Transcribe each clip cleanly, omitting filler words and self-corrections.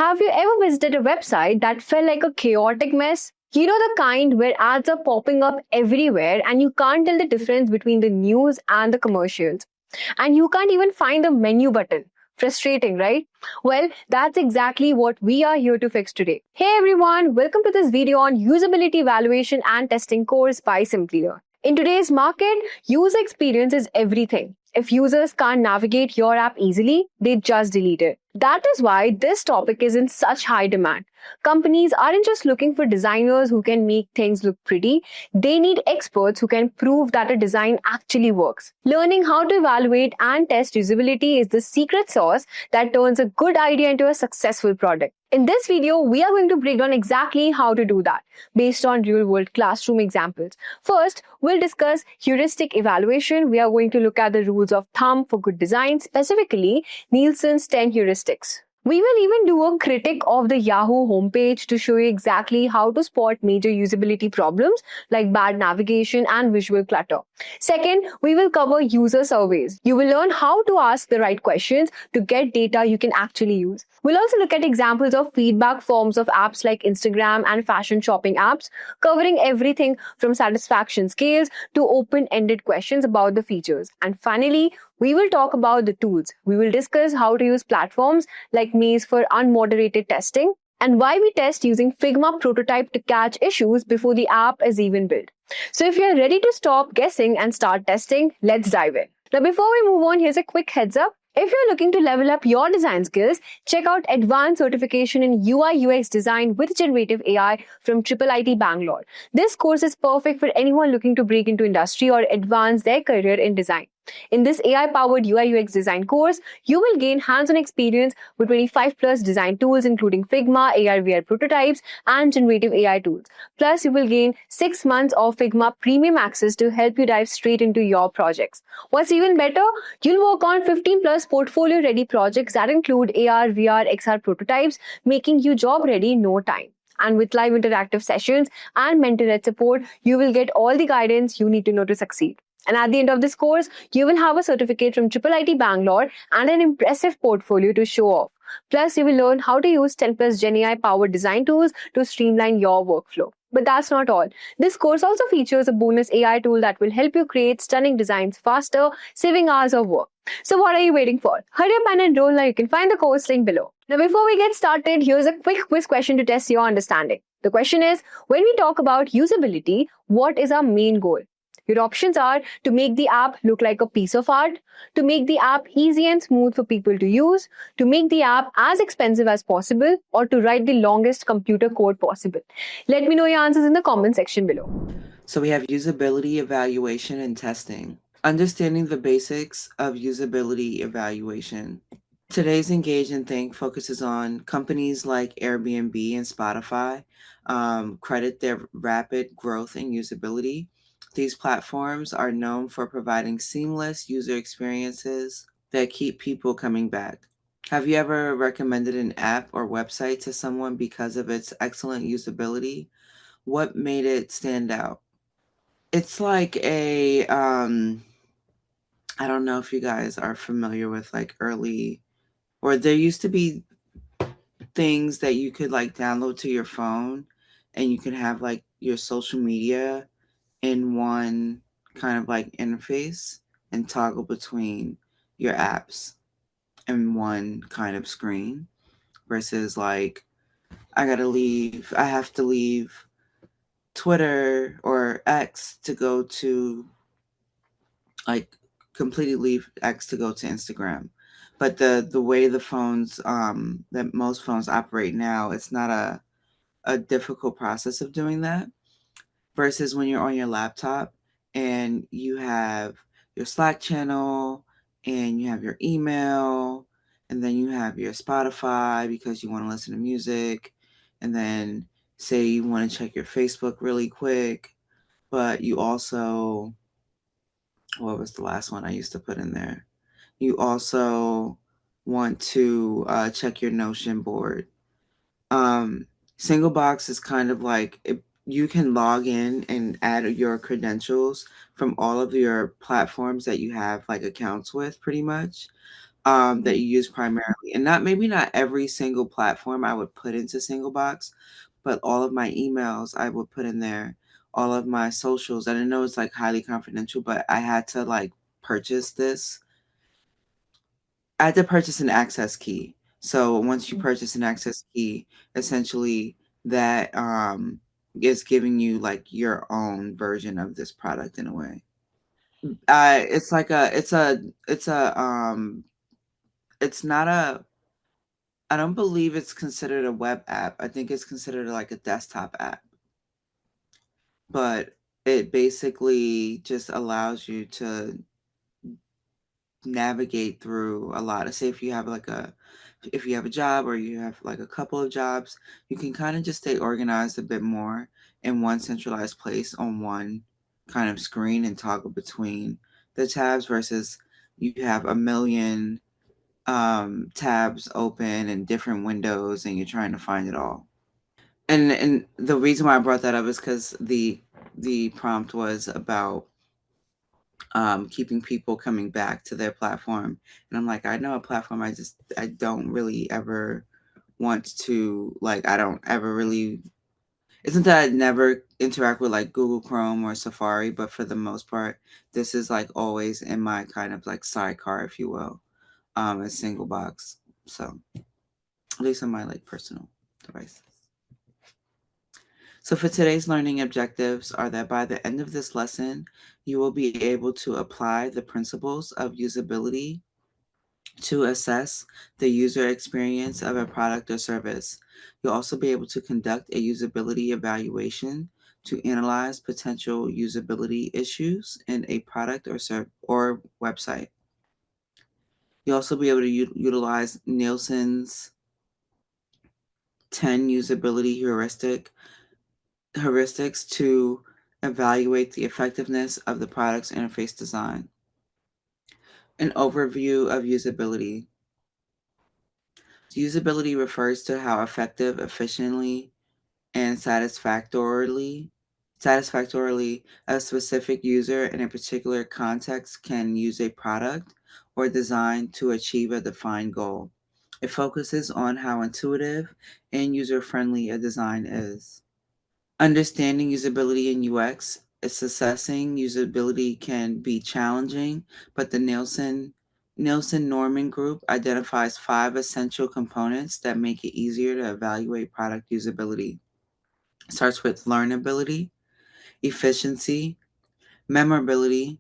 Have you ever visited a website that felt like a chaotic mess? You know, the kind where ads are popping up everywhere and you can't tell the difference between the news and the commercials. And you can't even find the menu button. Frustrating, right? Well, that's exactly what we are here to fix today. Hey everyone, welcome to this video on Usability Evaluation and Testing course by Simplilearn. In today's market, user experience is everything. If users can't navigate your app easily, they just delete it. That is why this topic is in such high demand. Companies aren't just looking for designers who can make things look pretty, they need experts who can prove that a design actually works. Learning how to evaluate and test usability is the secret sauce that turns a good idea into a successful product. In this video, we are going to break down exactly how to do that based on real-world classroom examples. First, we'll discuss heuristic evaluation. We are going to look at the rules of thumb for good design, specifically Nielsen's 10 heuristics. We will even do a critic of the Yahoo homepage to show you exactly how to spot major usability problems like bad navigation and visual clutter. Second, we will cover user surveys. You will learn how to ask the right questions to get data you can actually use. We'll also look at examples of feedback forms of apps like Instagram and fashion shopping apps, covering everything from satisfaction scales to open-ended questions about the features. And finally, we will talk about the tools. We will discuss how to use platforms like Maze for unmoderated testing and why we test using Figma prototype to catch issues before the app is even built. So if you're ready to stop guessing and start testing, let's dive in. Now, before we move on, here's a quick heads up. If you're looking to level up your design skills, check out Advanced Certification in UI UX Design with Generative AI from IIIT Bangalore. This course is perfect for anyone looking to break into industry or advance their career in design. In this AI-powered UI UX design course, you will gain hands-on experience with 25 plus design tools including Figma, AR/VR prototypes, and generative AI tools. Plus, you will gain 6 months of Figma premium access to help you dive straight into your projects. What's even better, you'll work on 15 plus portfolio-ready projects that include AR, VR, XR prototypes, making you job-ready in no time. And with live interactive sessions and mentor-led support, you will get all the guidance you need to know to succeed. And at the end of this course, you will have a certificate from IIIT Bangalore and an impressive portfolio to show off. Plus, you will learn how to use 10 plus GenAI powered design tools to streamline your workflow. But that's not all. This course also features a bonus AI tool that will help you create stunning designs faster, saving hours of work. So what are you waiting for? Hurry up and enroll now. You can find the course link below. Now, before we get started, here's a quick quiz question to test your understanding. The question is, when we talk about usability, what is our main goal? Your options are to make the app look like a piece of art, to make the app easy and smooth for people to use, to make the app as expensive as possible, or to write the longest computer code possible. Let me know your answers in the comment section below. So we have usability evaluation and testing. Understanding the basics of usability evaluation. Today's Engage and Think focuses on companies like Airbnb and Spotify, credit their rapid growth in usability. These platforms are known for providing seamless user experiences that keep people coming back. Have you ever recommended an app or website to someone because of its excellent usability? What made it stand out? It's like a, I don't know if you guys are familiar with like early, or there used to be things that you could like download to your phone and you could have like your social media in one kind of like interface and toggle between your apps in one kind of screen versus like I have to leave Twitter or X to go to like completely leave X to go to Instagram. But the way the phones that most phones operate now, it's not a difficult process of doing that versus when you're on your laptop and you have your Slack channel and you have your email and then you have your Spotify because you want to listen to music, and then say you want to check your Facebook really quick, but you also, what was the last one I used to put in there? You also want to check your Notion board. Single box is kind of like you can log in and add your credentials from all of your platforms that you have like accounts with pretty much. that Mhm. you use primarily, and maybe not every single platform I would put into single box, but all of my emails I would put in there, all of my socials. And I know it's like highly confidential, but I had to like purchase this. I had to purchase an access key. So once you purchase an access key, essentially that is giving you like your own version of this product in a way. It's like it's not a, I don't believe it's considered a web app. I think it's considered like a desktop app, but it basically just allows you to navigate through a lot of, say if you have like if you have a job or you have like a couple of jobs, you can kind of just stay organized a bit more in one centralized place on one kind of screen and toggle between the tabs versus you have a million tabs open and different windows and you're trying to find it all. And the reason why I brought that up is because the prompt was about keeping people coming back to their platform. And I'm like, I know a platform I don't really ever want to, like, I don't ever really, isn't that I never interact with like Google Chrome or Safari, but for the most part, this is like always in my kind of like sidecar, if you will, a single box. So at least on my like personal devices. So for today's learning objectives are that by the end of this lesson, you will be able to apply the principles of usability to assess the user experience of a product or service. You'll also be able to conduct a usability evaluation to analyze potential usability issues in a product or website. You'll also be able to utilize Nielsen's 10 usability heuristics to evaluate the effectiveness of the product's interface design. An overview of usability. Usability refers to how effective, efficiently, and satisfactorily a specific user in a particular context can use a product or design to achieve a defined goal. It focuses on how intuitive and user-friendly a design is. Understanding usability in UX, it's assessing usability can be challenging, but the Nielsen Norman Group identifies 5 essential components that make it easier to evaluate product usability. It starts with learnability, efficiency, memorability,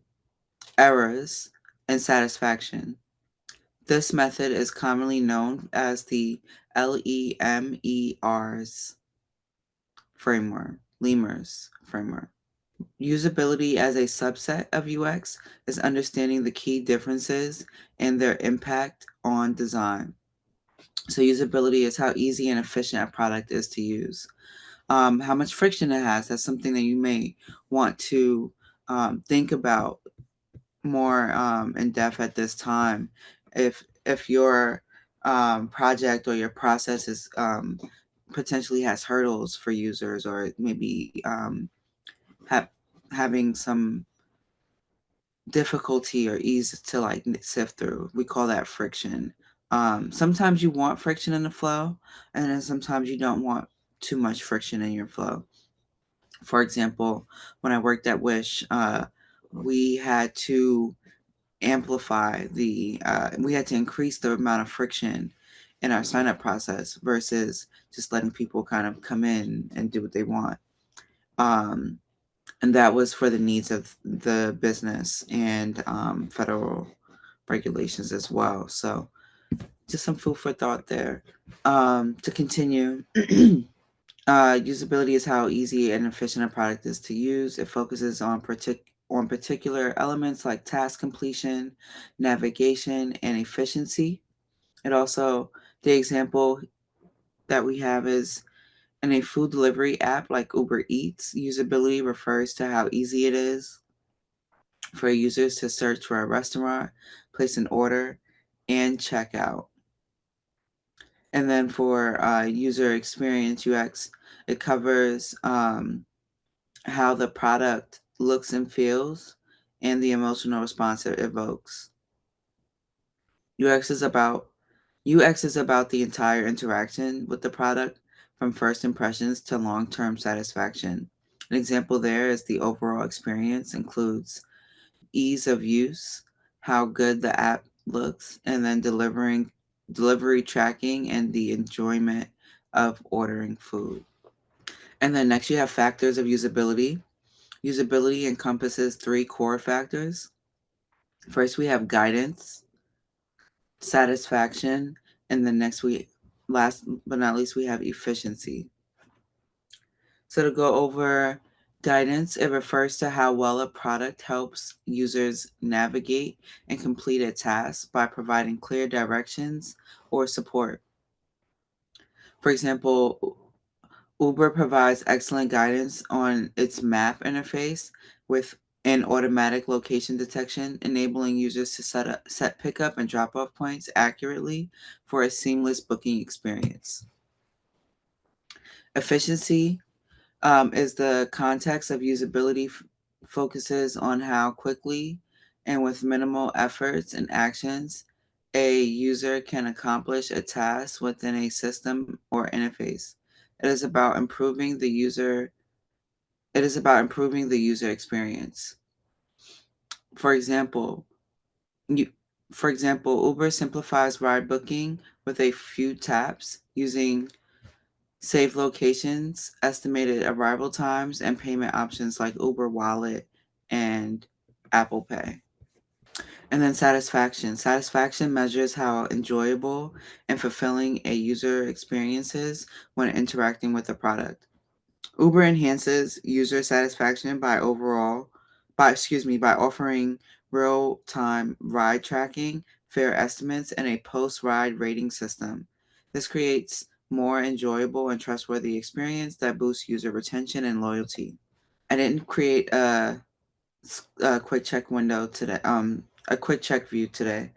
errors, and satisfaction. This method is commonly known as the LEMERS Lemurs framework. Usability as a subset of UX is understanding the key differences and their impact on design. So, usability is how easy and efficient a product is to use. How much friction it has, that's something that you may want to think about more in depth at this time. If your project or your process is potentially has hurdles for users or maybe ha- having some difficulty or ease to like sift through. We call that friction. Sometimes you want friction in the flow, and then sometimes you don't want too much friction in your flow. For example, when I worked at Wish, we had to we had to increase the amount of friction in our sign up process versus just letting people kind of come in and do what they want. Um, and that was for the needs of the business and federal regulations as well. So just some food for thought there. To continue, usability is how easy and efficient a product is to use. It focuses on particular elements like task completion, navigation, and efficiency. It also, the example that we have is in a food delivery app like Uber Eats, usability refers to how easy it is for users to search for a restaurant, place an order, and check out. And then for user experience UX, it covers how the product looks and feels and the emotional response it evokes. UX is about UX is about the entire interaction with the product, from first impressions to long-term satisfaction. An example there is the overall experience includes ease of use, how good the app looks, and then delivery tracking and the enjoyment of ordering food. And then next you have factors of usability. Usability encompasses three core factors. First we have guidance, satisfaction, and then last but not least we have efficiency. So to go over guidance, it refers to how well a product helps users navigate and complete a task by providing clear directions or support. For example, Uber provides excellent guidance on its map interface with an automatic location detection, enabling users to set pickup and drop off points accurately for a seamless booking experience. Efficiency is the context of usability focuses on how quickly and with minimal efforts and actions a user can accomplish a task within a system or interface. It is about improving the user it is about improving the user experience. For example, you, for example, Uber simplifies ride booking with a few taps using save locations, estimated arrival times, and payment options like Uber Wallet and Apple Pay. And then satisfaction. Satisfaction measures how enjoyable and fulfilling a user experience is when interacting with a product. Uber enhances user satisfaction by offering real-time ride tracking, fare estimates, and a post-ride rating system. This creates more enjoyable and trustworthy experience that boosts user retention and loyalty. I didn't create a quick check window today, a quick check view today,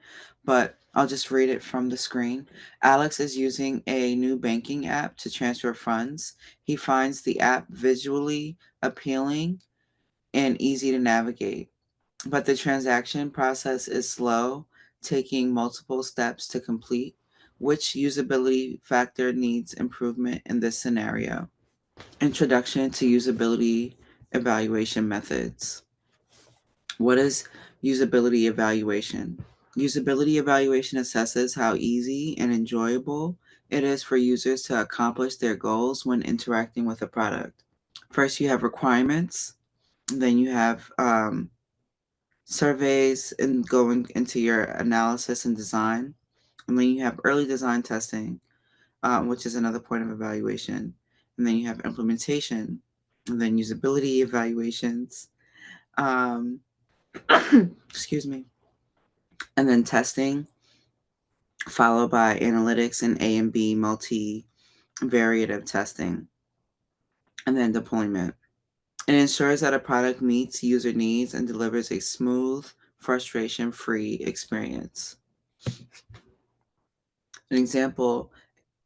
but I'll just read it from the screen. Alex is using a new banking app to transfer funds. He finds the app visually appealing and easy to navigate, but the transaction process is slow, taking multiple steps to complete. Which usability factor needs improvement in this scenario? Introduction to usability evaluation methods. What is usability evaluation? Usability evaluation assesses how easy and enjoyable it is for users to accomplish their goals when interacting with a product. First, you have requirements, then you have surveys and going into your analysis and design, and then you have early design testing, which is another point of evaluation, and then you have implementation, and then usability evaluations. Um, excuse me, and then testing, followed by analytics and A and B multivariative testing, and then deployment. It ensures that a product meets user needs and delivers a smooth, frustration free experience. An example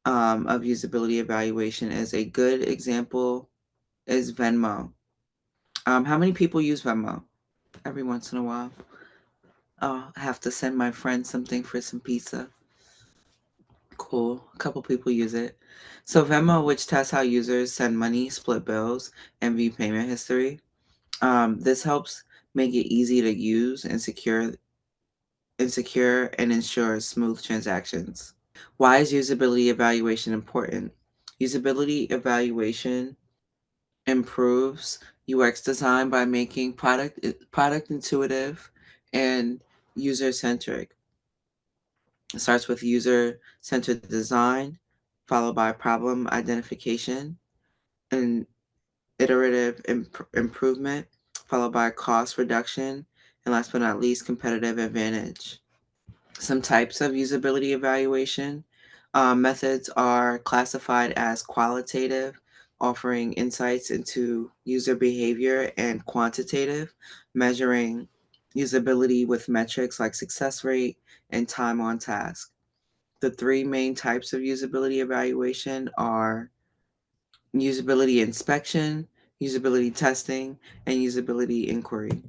of usability evaluation is a good example is Venmo. How many people use Venmo? Every once in a while. I'll have to send my friend something for some pizza. Cool. A couple people use it. So Venmo, which tests how users send money, split bills, and view payment history. This helps make it easy to use and secure and ensure smooth transactions. Why is usability evaluation important? Usability evaluation improves UX design by making product intuitive and user centric. It starts with user centered design, followed by problem identification and iterative improvement, followed by cost reduction, and last but not least, competitive advantage. Some types of usability evaluation methods are classified as qualitative, offering insights into user behavior, and quantitative, measuring usability with metrics like success rate and time on task. The three main types of usability evaluation are usability inspection, usability testing, and usability inquiry.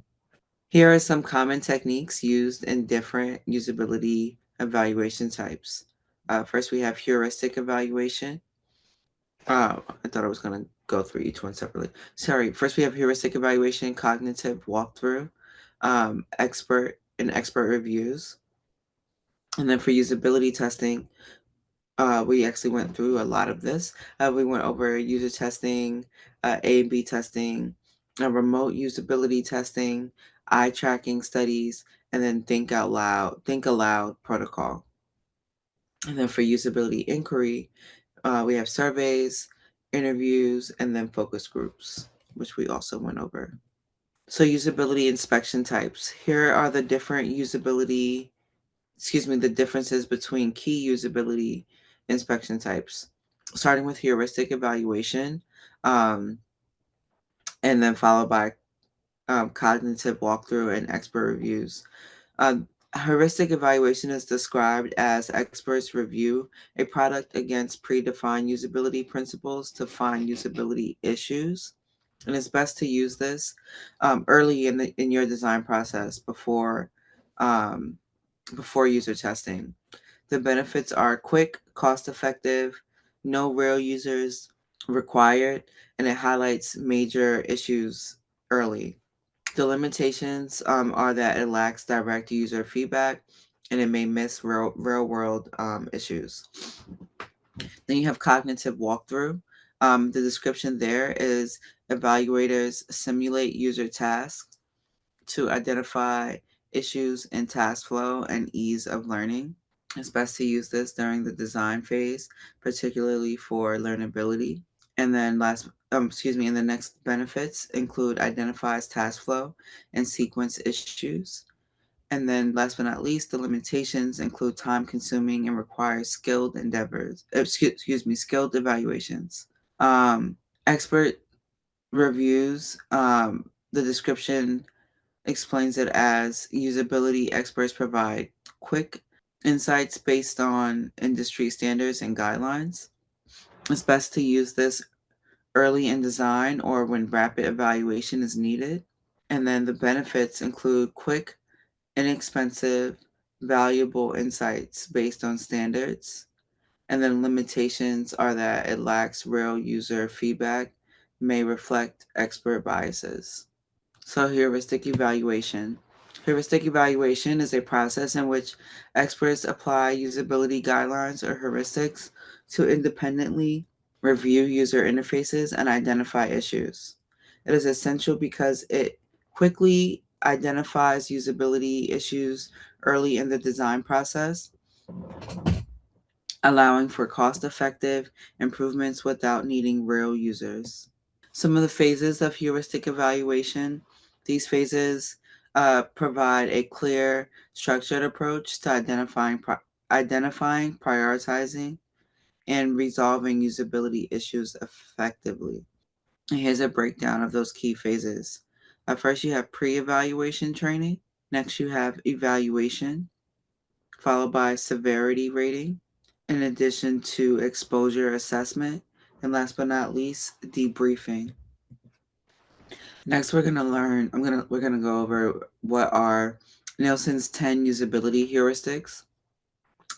Here are some common techniques used in different usability evaluation types. First, we have heuristic evaluation. I thought I was going to go through each one separately. Sorry. First, we have heuristic evaluation, cognitive walkthrough, expert reviews. And then for usability testing, we actually went through a lot of this. We went over user testing, A/B testing, remote usability testing, eye tracking studies, and then think aloud protocol. And then for usability inquiry, we have surveys, interviews, and then focus groups, which we also went over. So usability inspection types. Here are the the differences between key usability inspection types, starting with heuristic evaluation, um, and then followed by cognitive walkthrough and expert reviews. Heuristic evaluation is described as experts review a product against predefined usability principles to find usability issues. And it's best to use this early in your design process um, before user testing. The benefits are quick, cost effective, no real users required, and it highlights major issues early. The limitations are that it lacks direct user feedback and it may miss real world issues. Then you have cognitive walkthrough. The description there is evaluators simulate user tasks to identify issues in task flow and ease of learning. It's best to use this during the design phase, particularly for learnability. And then and the next benefits include identifies task flow and sequence issues. And then last but not least, the limitations include time consuming and require skilled evaluations. Expert reviews, the description explains it as usability experts provide quick insights based on industry standards and guidelines. It's best to use this early in design or when rapid evaluation is needed. And then the benefits include quick, inexpensive, valuable insights based on standards. And then limitations are that it lacks real user feedback, may reflect expert biases. So, heuristic evaluation. Heuristic evaluation is a process in which experts apply usability guidelines or heuristics to independently review user interfaces and identify issues. It is essential because it quickly identifies usability issues early in the design process, allowing for cost effective improvements without needing real users. Some of the phases of heuristic evaluation. These phases provide a clear, structured approach to identifying, prioritizing, and resolving usability issues effectively. And here's a breakdown of those key phases. First, you have pre-evaluation training. Next, you have evaluation, followed by severity rating, in addition to exposure assessment, and last but not least, debriefing. Next, we're gonna go over what are Nielsen's 10 usability heuristics.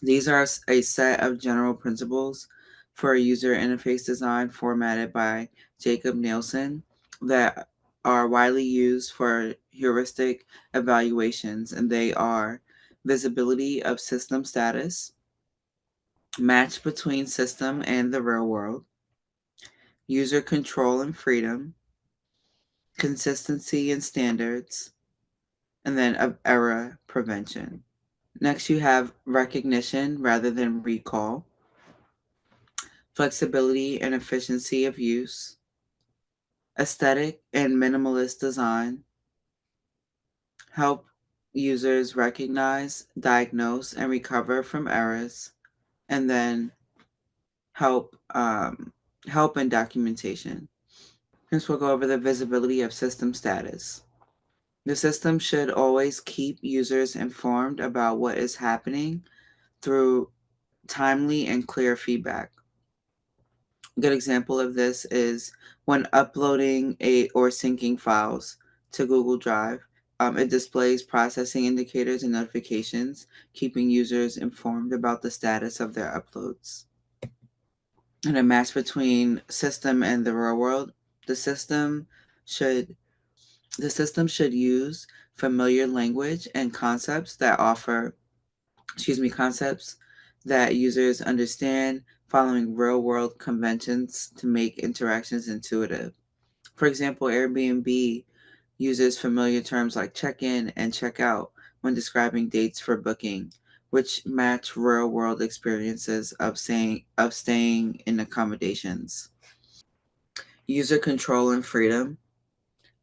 These are a set of general principles for a user interface design formatted by Jacob Nielsen that are widely used for heuristic evaluations, and they are visibility of system status, match between system and the real world, user control and freedom, consistency and standards, and then of error prevention. Next, you have recognition rather than recall, flexibility and efficiency of use, aesthetic and minimalist design, help users recognize, diagnose, and recover from errors, and then help help and documentation. Next, we'll go over the visibility of system status. The system should always keep users informed about what is happening through timely and clear feedback. A good example of this is when uploading or syncing files to Google Drive. It displays processing indicators and notifications, keeping users informed about the status of their uploads. And a match between system and the real world. The system should the system should use familiar language and concepts that users understand, following real world conventions to make interactions intuitive. For example, Airbnb uses familiar terms like check in and check out when describing dates for booking, which match real world experiences of staying in accommodations. User control and freedom.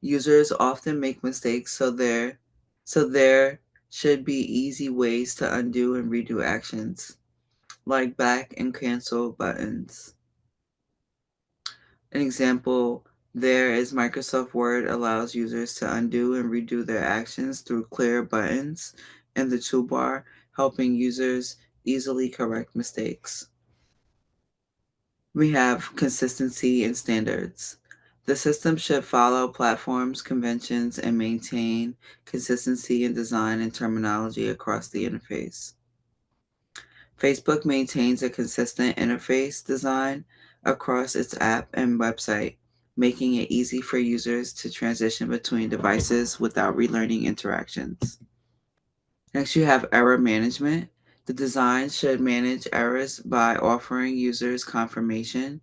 Users often make mistakes, so there should be easy ways to undo and redo actions, like back and cancel buttons. An example there is Microsoft Word allows users to undo and redo their actions through clear buttons in the toolbar, helping users easily correct mistakes. We have consistency and standards. The system should follow platforms, conventions, and maintain consistency in design and terminology across the interface. Facebook maintains a consistent interface design across its app and website, making it easy for users to transition between devices without relearning interactions. Next, you have error management. The design should manage errors by offering users confirmation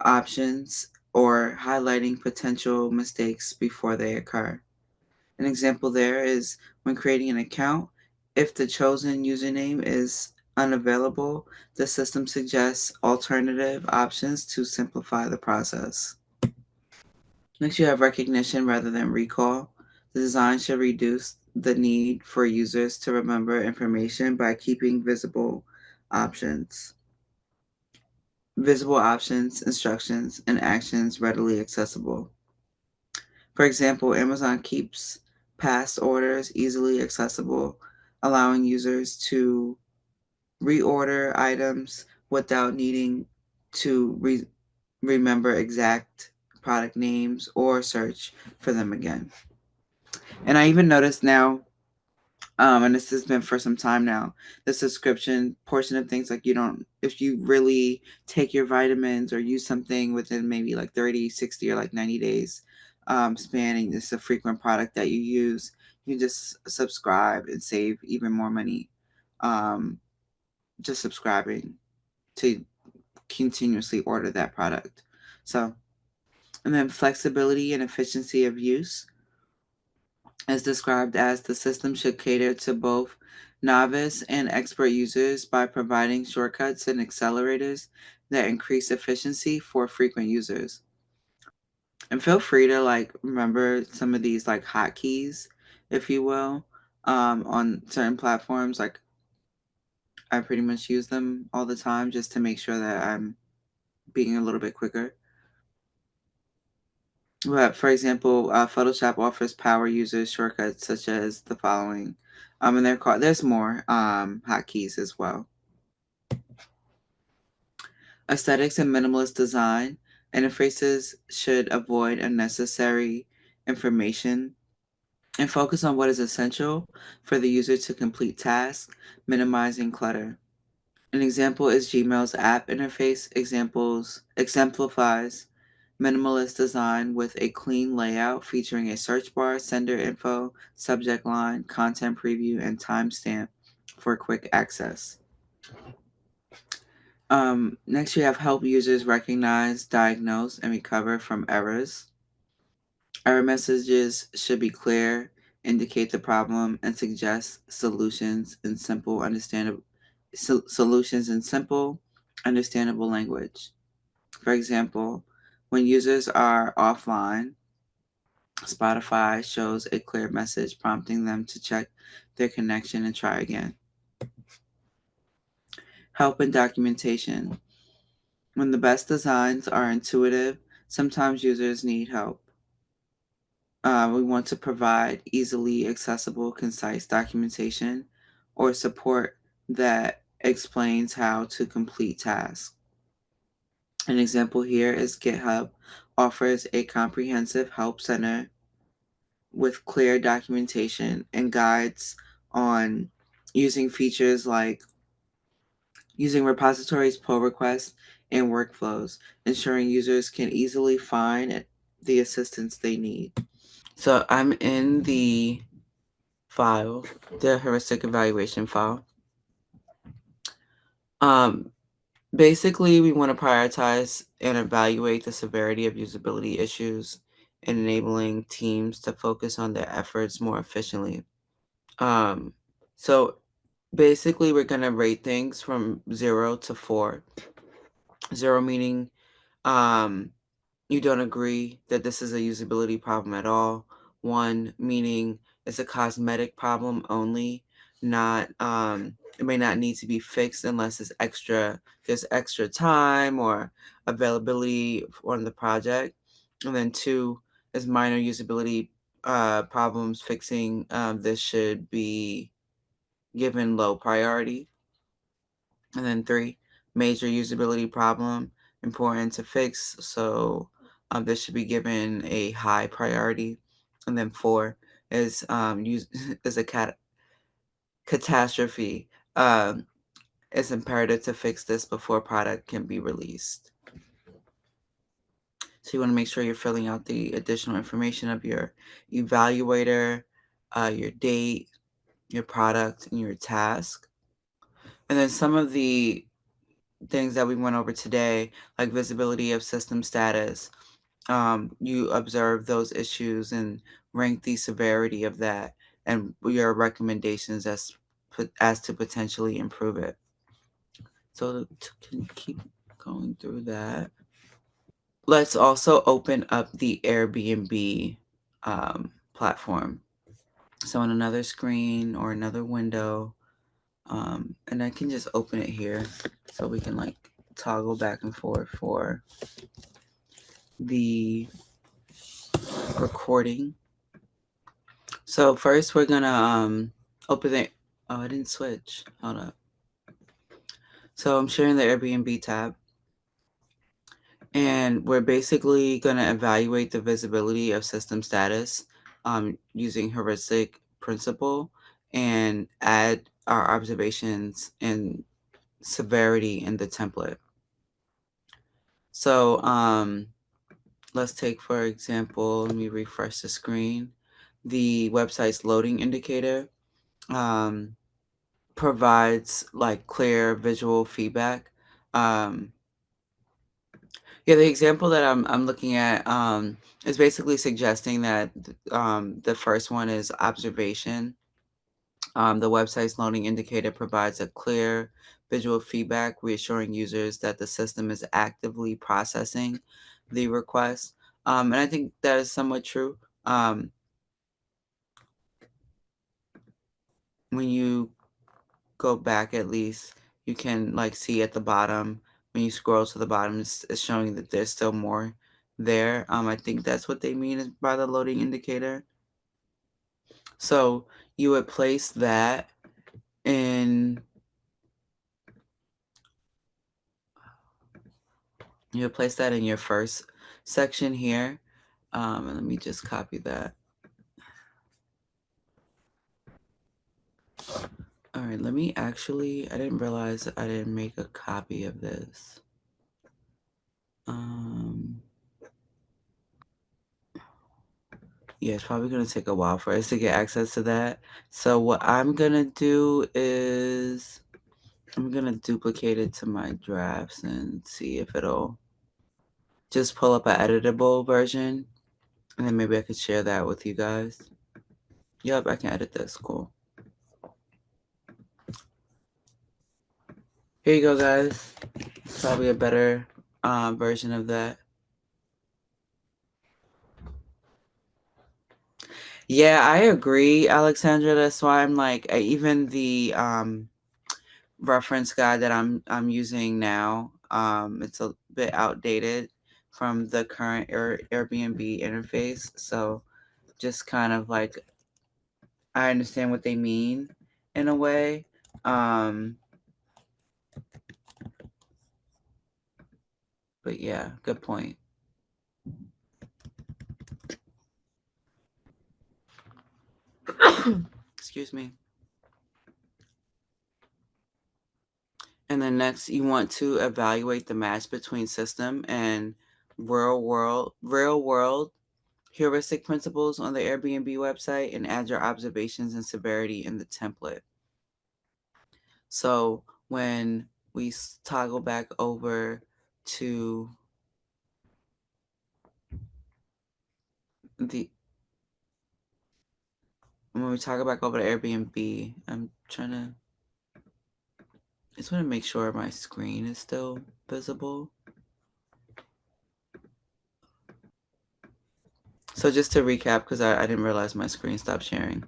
options or highlighting potential mistakes before they occur. An example there is when creating an account, if the chosen username is unavailable, the system suggests alternative options to simplify the process. Next, you have recognition rather than recall. The design should reduce the need for users to remember information by keeping options, visible options, instructions, and actions readily accessible. For example, Amazon keeps past orders easily accessible, allowing users to reorder items without needing to remember exact product names or search for them again. And I even noticed now, and this has been for some time now, the subscription portion of things, like, you don't, if you really take your vitamins or use something within maybe like 30, 60, or like 90 days spanning, this is a frequent product that you use, you just subscribe and save even more money, um, just subscribing to continuously order that product. So, and then flexibility and efficiency of use is described as the system should cater to both novice and expert users by providing shortcuts and accelerators that increase efficiency for frequent users. And feel free to like remember some of these like hotkeys, if you will, on certain platforms. Like, I pretty much use them all the time just to make sure that I'm being a little bit quicker. But for example, Photoshop offers power users shortcuts such as the following, and there's more hotkeys as well. Aesthetics and minimalist design. Interfaces should avoid unnecessary information and focus on what is essential for the user to complete tasks, minimizing clutter. An example is Gmail's app interface exemplifies minimalist design with a clean layout featuring a search bar, sender info, subject line, content preview, and timestamp for quick access. Next, you have help users recognize, diagnose, and recover from errors. Error messages should be clear, indicate the problem, and suggest solutions in simple, understandable language. For example, when users are offline, Spotify shows a clear message prompting them to check their connection and try again. Help and documentation. When the best designs are intuitive, sometimes users need help. We want to provide easily accessible, concise documentation or support that explains how to complete tasks. An example here is GitHub offers a comprehensive help center with clear documentation and guides on using features like using repositories, pull requests, and workflows, ensuring users can easily find the assistance they need. So I'm in the file, the heuristic evaluation file. Basically, we want to prioritize and evaluate the severity of usability issues and enabling teams to focus on their efforts more efficiently. So basically, we're going to rate things from 0 to 4. 0 meaning um, you don't agree that this is a usability problem at all. 1 meaning it's a cosmetic problem only, not it may not need to be fixed unless there's extra time or availability on the project. And then 2 is minor usability problems. Fixing this should be given low priority. And then 3, major usability problem, important to fix, so this should be given a high priority. And then 4 is is a catastrophe. Um, it's imperative to fix this before product can be released. So you want to make sure you're filling out the additional information of your evaluator, your date, your product, and your task. And then some of the things that we went over today, like visibility of system status, you observe those issues and rank the severity of that and your recommendations as to potentially improve it. So to keep going through that, let's also open up the Airbnb platform. So on another screen or another window, and I can just open it here so we can like toggle back and forth for the recording. So first we're gonna open it. Oh, I didn't switch. Hold up. So I'm sharing the Airbnb tab, and we're basically gonna evaluate the visibility of system status using heuristic principle and add our observations and severity in the template. So let's take, for example, let me refresh the screen. The website's loading indicator provides like clear visual feedback. Yeah, the example that I'm looking at is basically suggesting that the first one is observation. The website's loading indicator provides a clear visual feedback, reassuring users that the system is actively processing the request. And I think that is somewhat true. When you go back, at least you can like see at the bottom, when you scroll to the bottom, it's showing that there's still more there. I think that's what they mean by the loading indicator. So you would place that in your first section here. And let me just copy that. All right, let me I didn't realize I didn't make a copy of this. Yeah, it's probably going to take a while for us to get access to that. So what I'm going to do is I'm going to duplicate it to my drafts and see if it'll just pull up an editable version. And then maybe I could share that with you guys. Yep, I can edit this. Cool. Here you go, guys. Probably a better version of that. Yeah, I agree, Alexandra. That's why I'm like, even the reference guide that I'm using now, it's a bit outdated from the current Airbnb interface. So just kind of like, I understand what they mean in a way. But yeah, good point. Excuse me. And then next, you want to evaluate the match between system and real world heuristic principles on the Airbnb website and add your observations and severity in the template. So when we toggle back over to the when we toggle back over to Airbnb, I just want to make sure my screen is still visible. So just to recap, because I didn't realize my screen stopped sharing.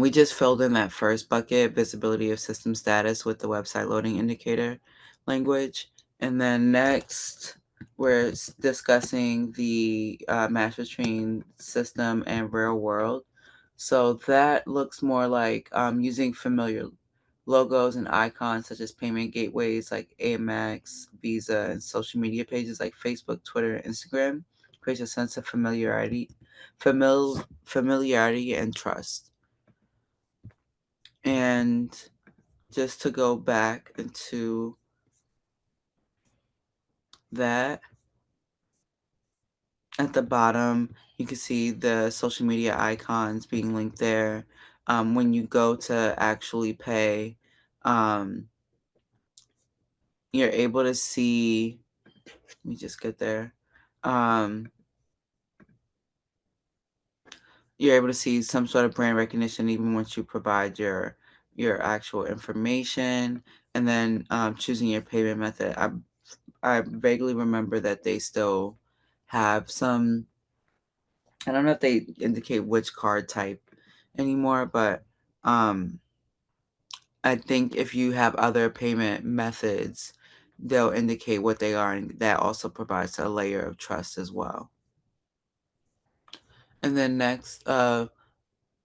We just filled in that first bucket, visibility of system status, with the website loading indicator language. And then next, we're discussing the match between system and real world. So that looks more like using familiar logos and icons such as payment gateways like Amex, Visa, and social media pages like Facebook, Twitter, and Instagram creates a sense of familiarity and trust. And just to go back into that, at the bottom, you can see the social media icons being linked there. When you go to actually pay, um, you're able to see, let me just get there. Um, you're able to see some sort of brand recognition even once you provide your actual information, and then choosing your payment method. I vaguely remember that they still have some, I don't know if they indicate which card type anymore, but um, I think if you have other payment methods, they'll indicate what they are, and that also provides a layer of trust as well. And then next,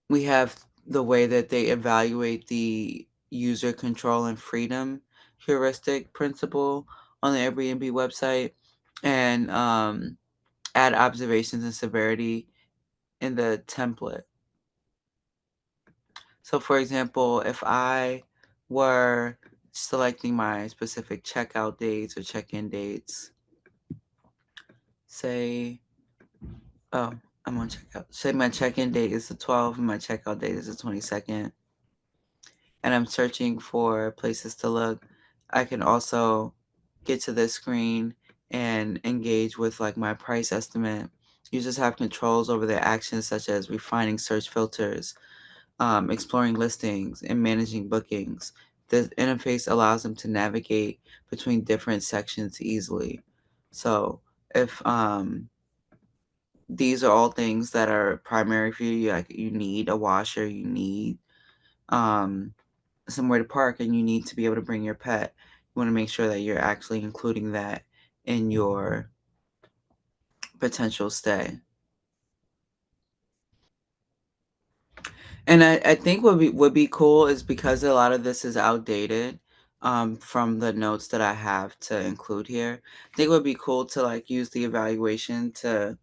we have the way that they evaluate the user control and freedom heuristic principle on the Airbnb website, and add observations and severity in the template. So, for example, if I were selecting my specific checkout dates or check-in dates, say, oh, I'm on checkout. Say my check-in date is the 12th and my checkout date is the 22nd, and I'm searching for places to look, I can also get to this screen and engage with like my price estimate. Users have controls over their actions such as refining search filters, exploring listings, and managing bookings. The interface allows them to navigate between different sections easily. So if these are all things that are primary for you, like you need a washer, you need um, somewhere to park, and you need to be able to bring your pet, you want to make sure that you're actually including that in your potential stay. And I think what would be cool is because a lot of this is outdated, from the notes that I have to include here. I think it would be cool to like use the evaluation to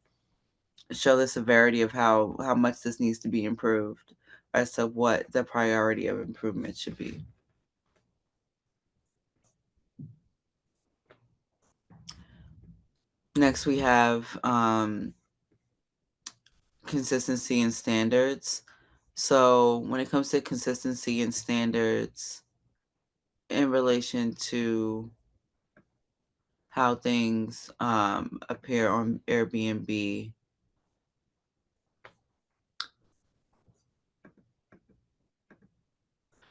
show the severity of how much this needs to be improved as to what the priority of improvement should be. Next, we have consistency and standards. So when it comes to consistency and standards in relation to how things appear on Airbnb,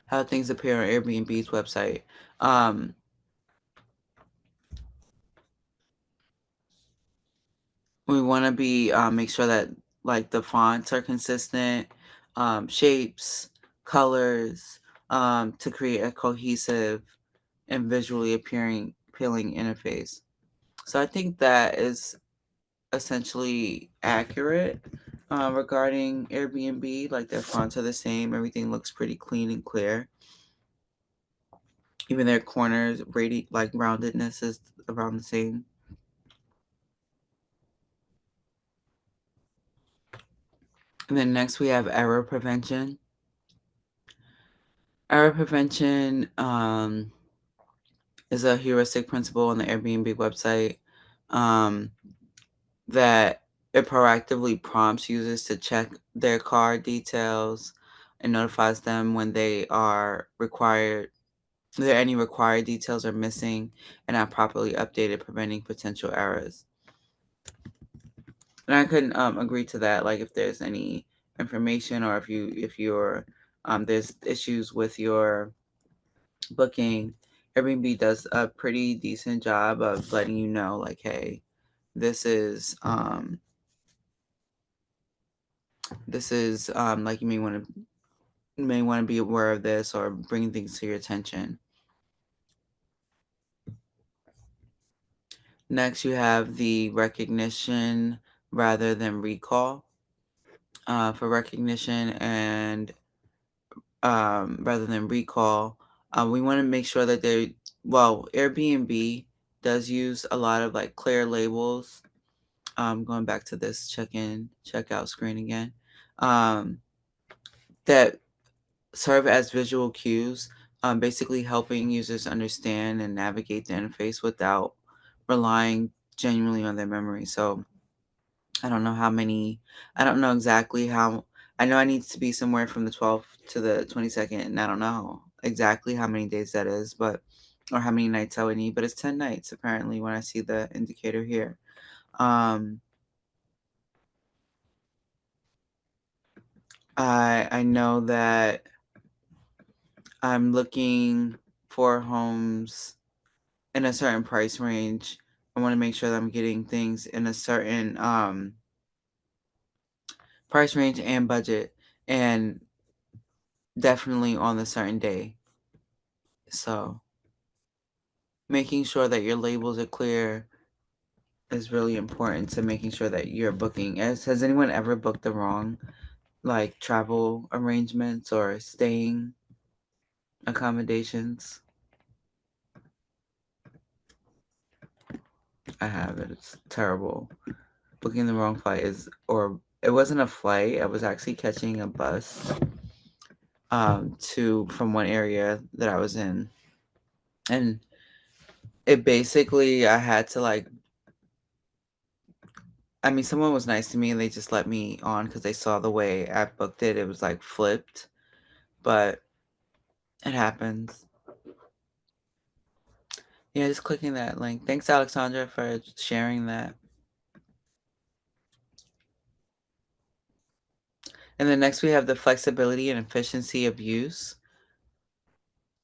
how things appear on Airbnb's website. Um, we want to be make sure that like the fonts are consistent, shapes, colors, to create a cohesive and visually appealing interface. So I think that is essentially accurate regarding Airbnb. Like their fonts are the same. Everything looks pretty clean and clear. Even their corners, like roundedness is around the same. And then next we have error prevention. Error prevention is a heuristic principle on the Airbnb website um, that it proactively prompts users to check their car details and notifies them when they are required, there any required details are missing and not properly updated, preventing potential errors. And I couldn't agree to that. Like if there's any information or if you're there's issues with your booking, Airbnb does a pretty decent job of letting you know, like, hey, this is like you may want to be aware of this or bring things to your attention. Next, you have the recognition rather than recall. For recognition and rather than recall, we want to make sure that Airbnb does use a lot of like clear labels. Going back to this check-in, checkout screen again, um, that serve as visual cues, basically helping users understand and navigate the interface without relying genuinely on their memory. So I don't know how many, I don't know exactly how, I know I need to be somewhere from the 12th to the 22nd, and I don't know exactly how many days that is, but, or how many nights I would need, but it's 10 nights apparently when I see the indicator here. Um, I know that I'm looking for homes in a certain price range. I want to make sure that I'm getting things in a certain price range and budget, and definitely on a certain day. So making sure that your labels are clear is really important to making sure that you're booking. Has anyone ever booked the wrong like travel arrangements or staying accommodations? I have it. It's terrible. Booking the wrong flight is, or it wasn't a flight. I was actually catching a bus to from one area that I was in, and it basically I had to like. I mean, someone was nice to me and they just let me on because they saw the way I booked it. It was like flipped, but it happens. Yeah, just clicking that link. Thanks, Alexandra, for sharing that. And then next we have the flexibility and efficiency of use.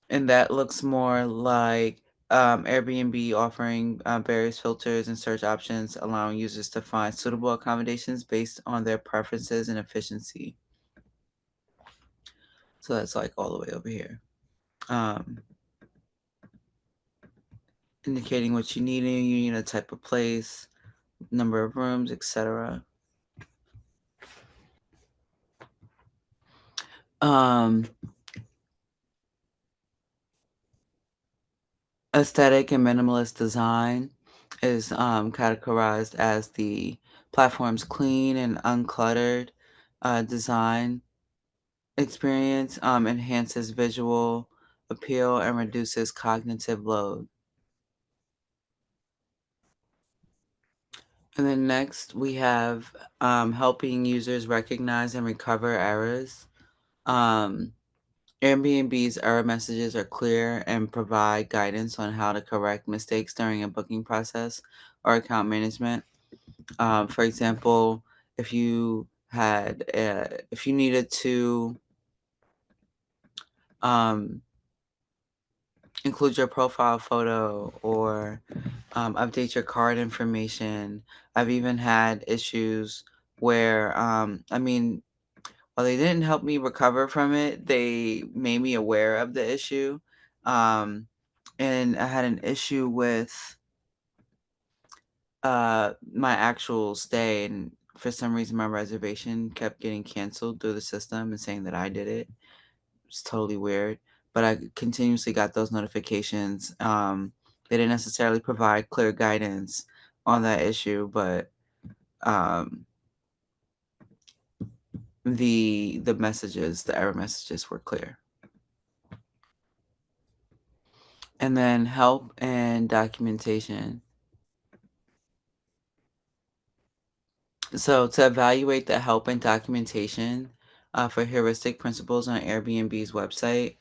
And that looks more like Airbnb offering various filters and search options, allowing users to find suitable accommodations based on their preferences and efficiency. So that's like all the way over here. Um, Indicating what you need a type of place, number of rooms, etc. Um, Aesthetic and minimalist design is categorized as the platform's clean and uncluttered design experience, enhances visual appeal and reduces cognitive load. And then next we have helping users recognize and recover errors. Um, Airbnb's error messages are clear and provide guidance on how to correct mistakes during a booking process or account management. For example, if you needed to um, include your profile photo or update your card information. I've even had issues where, I mean, while they didn't help me recover from it, they made me aware of the issue. Um, and I had an issue with my actual stay, and for some reason, my reservation kept getting canceled through the system and saying that I did it. It's totally weird, but I continuously got those notifications. They didn't necessarily provide clear guidance on that issue, but um, the messages, the error messages were clear. And then help and documentation. So to evaluate the help and documentation for heuristic principles on Airbnb's website,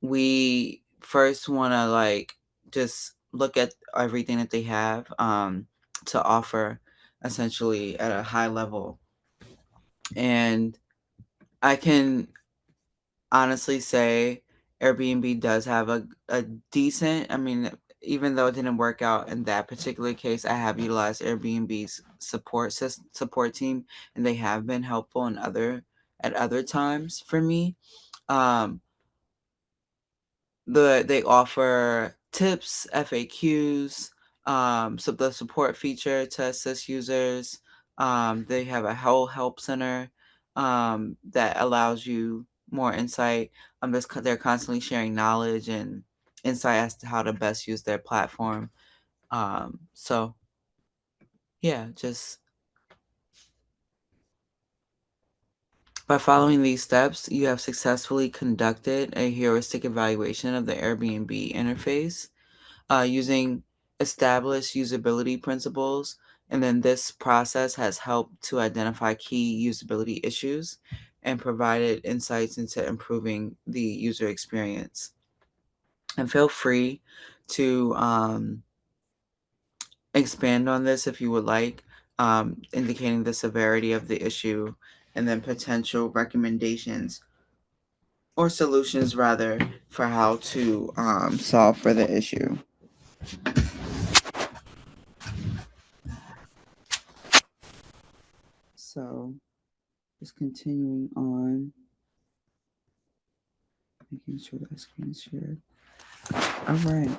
we first want to just look at everything that they have to offer essentially at a high level. And I can honestly say Airbnb does have a decent, I mean, even though it didn't work out in that particular case, I have utilized Airbnb's support team, and they have been helpful at other times for me. Um, they offer tips, FAQs, so the support feature to assist users. They have a whole help center that allows you more insight. They're constantly sharing knowledge and insight as to how to best use their platform. So yeah, just by following these steps, you have successfully conducted a heuristic evaluation of the Airbnb interface using established usability principles. And then this process has helped to identify key usability issues and provided insights into improving the user experience. And feel free to expand on this if you would like, indicating the severity of the issue and then potential recommendations or solutions rather for how to solve for the issue. So just continuing on, making sure that screen is shared. All right.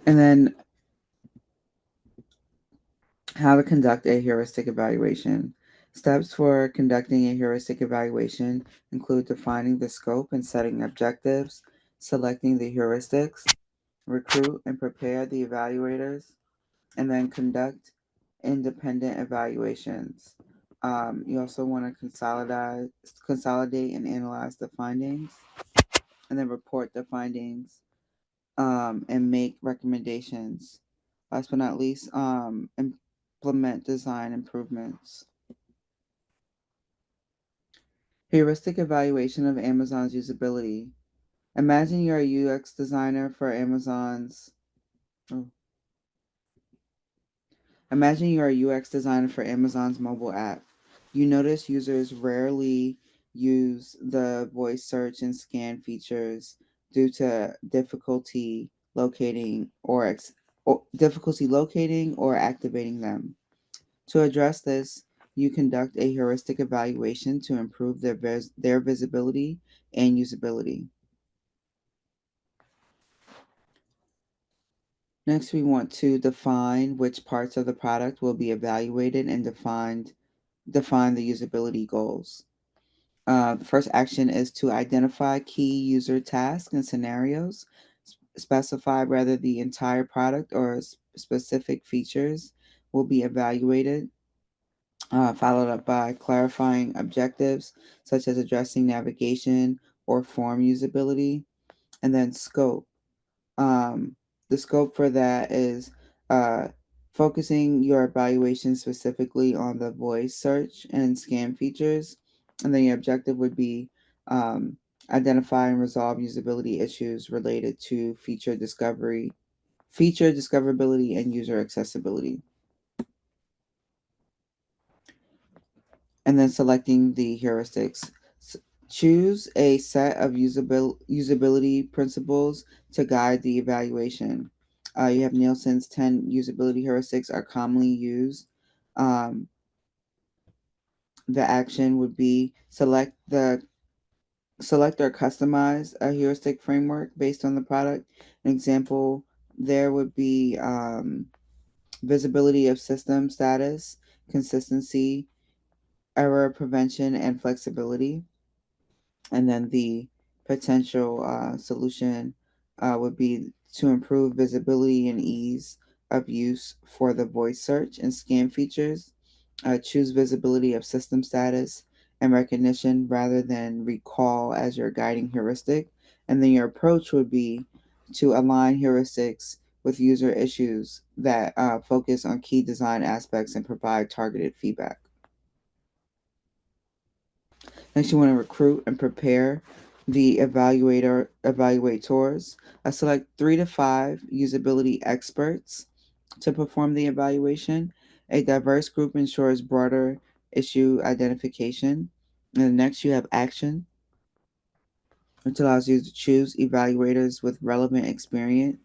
And then how to conduct a heuristic evaluation. Steps for conducting a heuristic evaluation include defining the scope and setting objectives, selecting the heuristics, recruit and prepare the evaluators, and then conduct independent evaluations. You also want to consolidate and analyze the findings, and then report the findings and make recommendations. Last but not least, implement design improvements. Heuristic evaluation of Amazon's usability. Imagine you're a UX designer for Amazon's. Oh, Imagine you're a UX designer for Amazon's mobile app. You notice users rarely use the voice search and scan features due to difficulty locating or activating them. To address this, you conduct a heuristic evaluation to improve their visibility and usability. Next, we want to define which parts of the product will be evaluated and define the usability goals. The first action is to identify key user tasks and scenarios, specify whether the entire product or specific features will be evaluated, followed up by clarifying objectives such as addressing navigation or form usability, and then scope. Um, the scope for that is uh, focusing your evaluation specifically on the voice search and scan features. And then your objective would be um, identify and resolve usability issues related to feature discoverability, and user accessibility. And then selecting the heuristics. Choose a set of usability principles to guide the evaluation. You have Nielsen's 10 usability heuristics are commonly used. Um, the action would be select or customize a heuristic framework based on the product. An example there would be visibility of system status, consistency, error prevention, and flexibility. And then the potential solution would be to improve visibility and ease of use for the voice search and scan features. Choose visibility of system status and recognition rather than recall as your guiding heuristic. And then your approach would be to align heuristics with user issues that focus on key design aspects and provide targeted feedback. Next, you want to recruit and prepare the evaluators. Select 3 to 5 usability experts to perform the evaluation. A diverse group ensures broader issue identification. And next, you have action, which allows you to choose evaluators with relevant expertise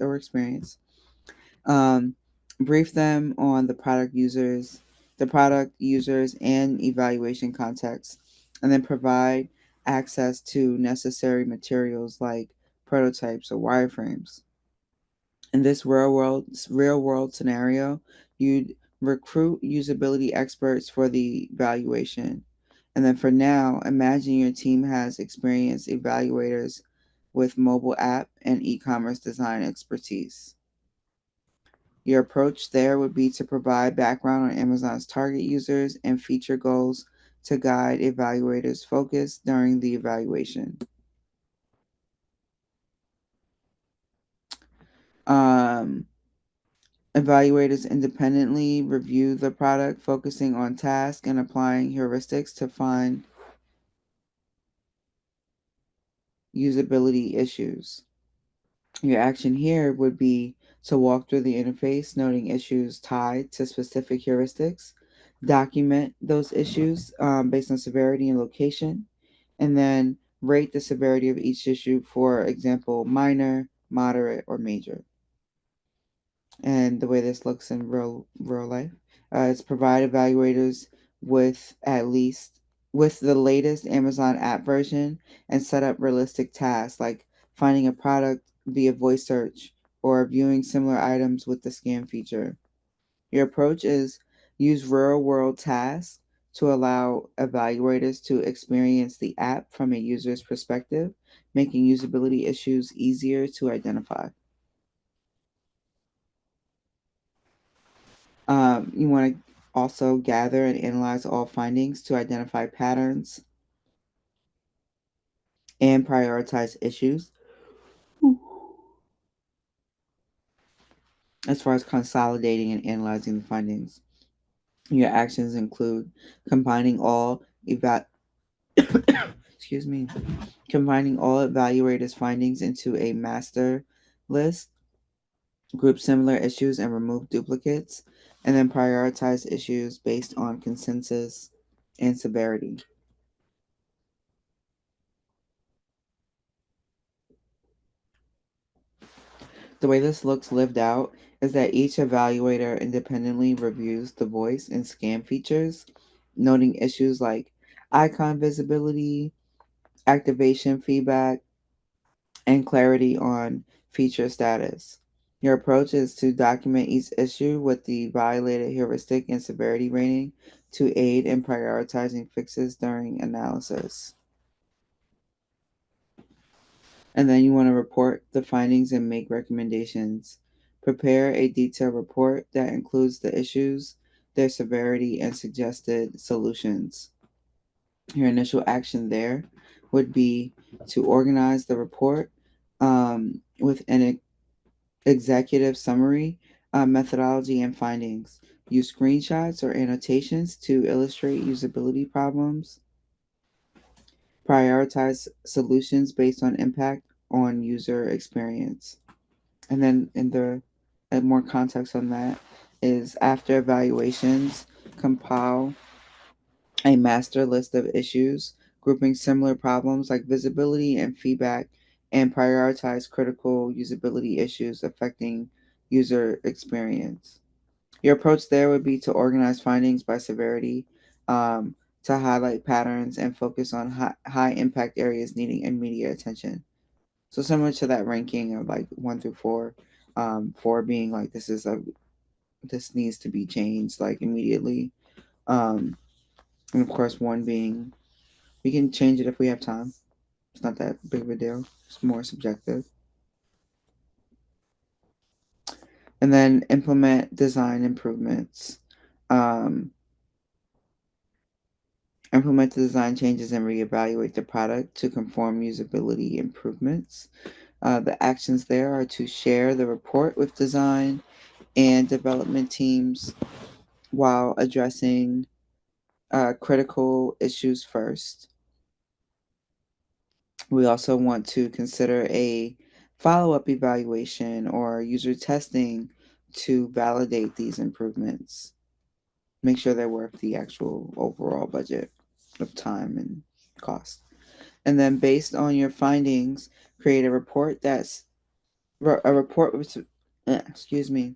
or experience. Um, Brief them on the product users and evaluation context, and then provide access to necessary materials like prototypes or wireframes. In this real world scenario, you'd recruit usability experts for the evaluation. And then for now, imagine your team has experienced evaluators with mobile app and e-commerce design expertise. Your approach there would be to provide background on Amazon's target users and feature goals to guide evaluators' focus during the evaluation. Um, Evaluators independently review the product, focusing on task and applying heuristics to find usability issues. Your action here would be to walk through the interface, noting issues tied to specific heuristics, document those issues based on severity and location, and then rate the severity of each issue, for example, minor, moderate, or major. And the way this looks in real life. It's provide evaluators with at least with the latest Amazon app version and set up realistic tasks like finding a product via voice search or viewing similar items with the scan feature. Your approach is use real world tasks to allow evaluators to experience the app from a user's perspective, making usability issues easier to identify. You want to also gather and analyze all findings to identify patterns and prioritize issues. As far as consolidating and analyzing the findings, your actions include combining all eva- excuse me, combining all evaluators' findings into a master list, group similar issues and remove duplicates, and then prioritize issues based on consensus and severity. The way this looks lived out is that each evaluator independently reviews the voice and scan features, noting issues like icon visibility, activation feedback, and clarity on feature status. Your approach is to document each issue with the violated heuristic and severity rating to aid in prioritizing fixes during analysis. And then you want to report the findings and make recommendations. Prepare a detailed report that includes the issues, their severity, and suggested solutions. Your initial action there would be to organize the report with an executive summary, methodology, and findings. Use screenshots or annotations to illustrate usability problems. Prioritize solutions based on impact on user experience. And then in the more context on that is after evaluations, compile a master list of issues, grouping similar problems like visibility and feedback, and prioritize critical usability issues affecting user experience. Your approach there would be to organize findings by severity, to highlight patterns and focus on high impact areas needing immediate attention. So similar to that ranking of like 1 through 4, 4 being like this needs to be changed like immediately, um, and of course 1 being we can change it if we have time. It's not that big of a deal. It's more subjective. And then implement design improvements. Implement the design changes and reevaluate the product to conform usability improvements. The actions there are to share the report with design and development teams while addressing critical issues first. We also want to consider a follow up evaluation or user testing to validate these improvements. Make sure they're worth the actual overall budget of time and cost. And then, based on your findings, create a report that's a report with, excuse me,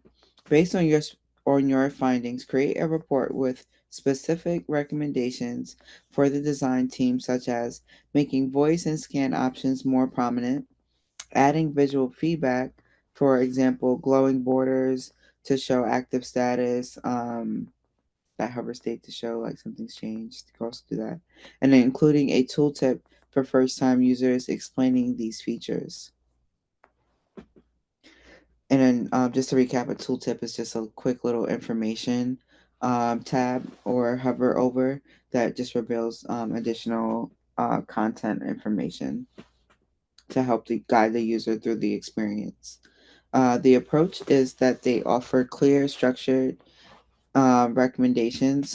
based on your findings, create a report with specific recommendations for the design team, such as making voice and scan options more prominent, adding visual feedback, for example, glowing borders to show active status, that hover state to show like something's changed. You can also do that, and then including a tooltip for first-time users explaining these features. And then just to recap, a tooltip is just a quick little information tab or hover over that just reveals additional content information to help guide the user through the experience. The approach is that they offer clear, structured recommendations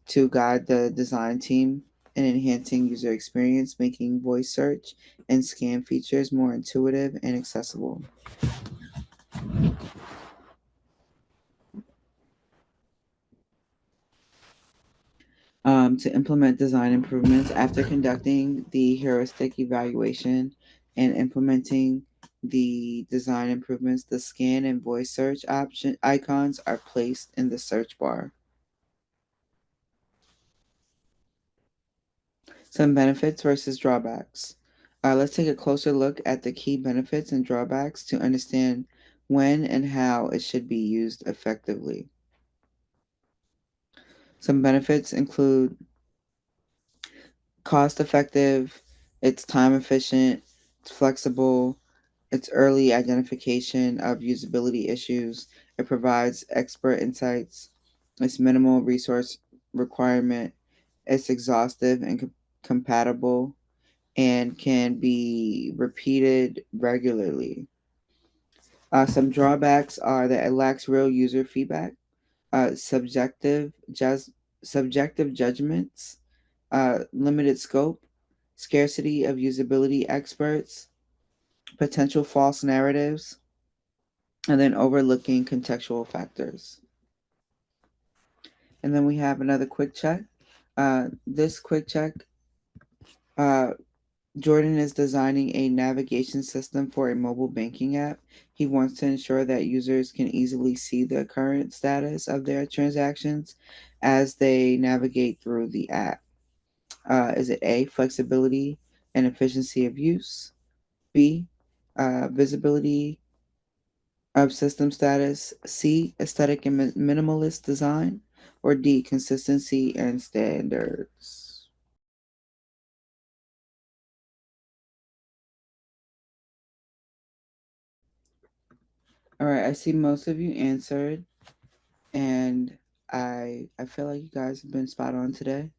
to guide the design team in enhancing user experience, making voice search and scan features more intuitive and accessible. To implement design improvements after conducting the heuristic evaluation and implementing the design improvements, the scan and voice search option icons are placed in the search bar. Some benefits versus drawbacks. Let's take a closer look at the key benefits and drawbacks to understand when and how it should be used effectively. Some benefits include cost effective, it's time efficient, it's flexible, it's early identification of usability issues, it provides expert insights, it's minimal resource requirement, it's exhaustive and compatible, and can be repeated regularly. Some drawbacks are that it lacks real user feedback, uh, subjective, just subjective judgments, limited scope, scarcity of usability experts, potential false narratives, and then overlooking contextual factors. And then we have another quick check. This quick check, uh, Jordan is designing a navigation system for a mobile banking app. He wants to ensure that users can easily see the current status of their transactions as they navigate through the app. Is it A, flexibility and efficiency of use? B, visibility of system status? C, aesthetic and minimalist design? Or D, consistency and standards? All right, I see most of you answered, and I feel like you guys have been spot on today.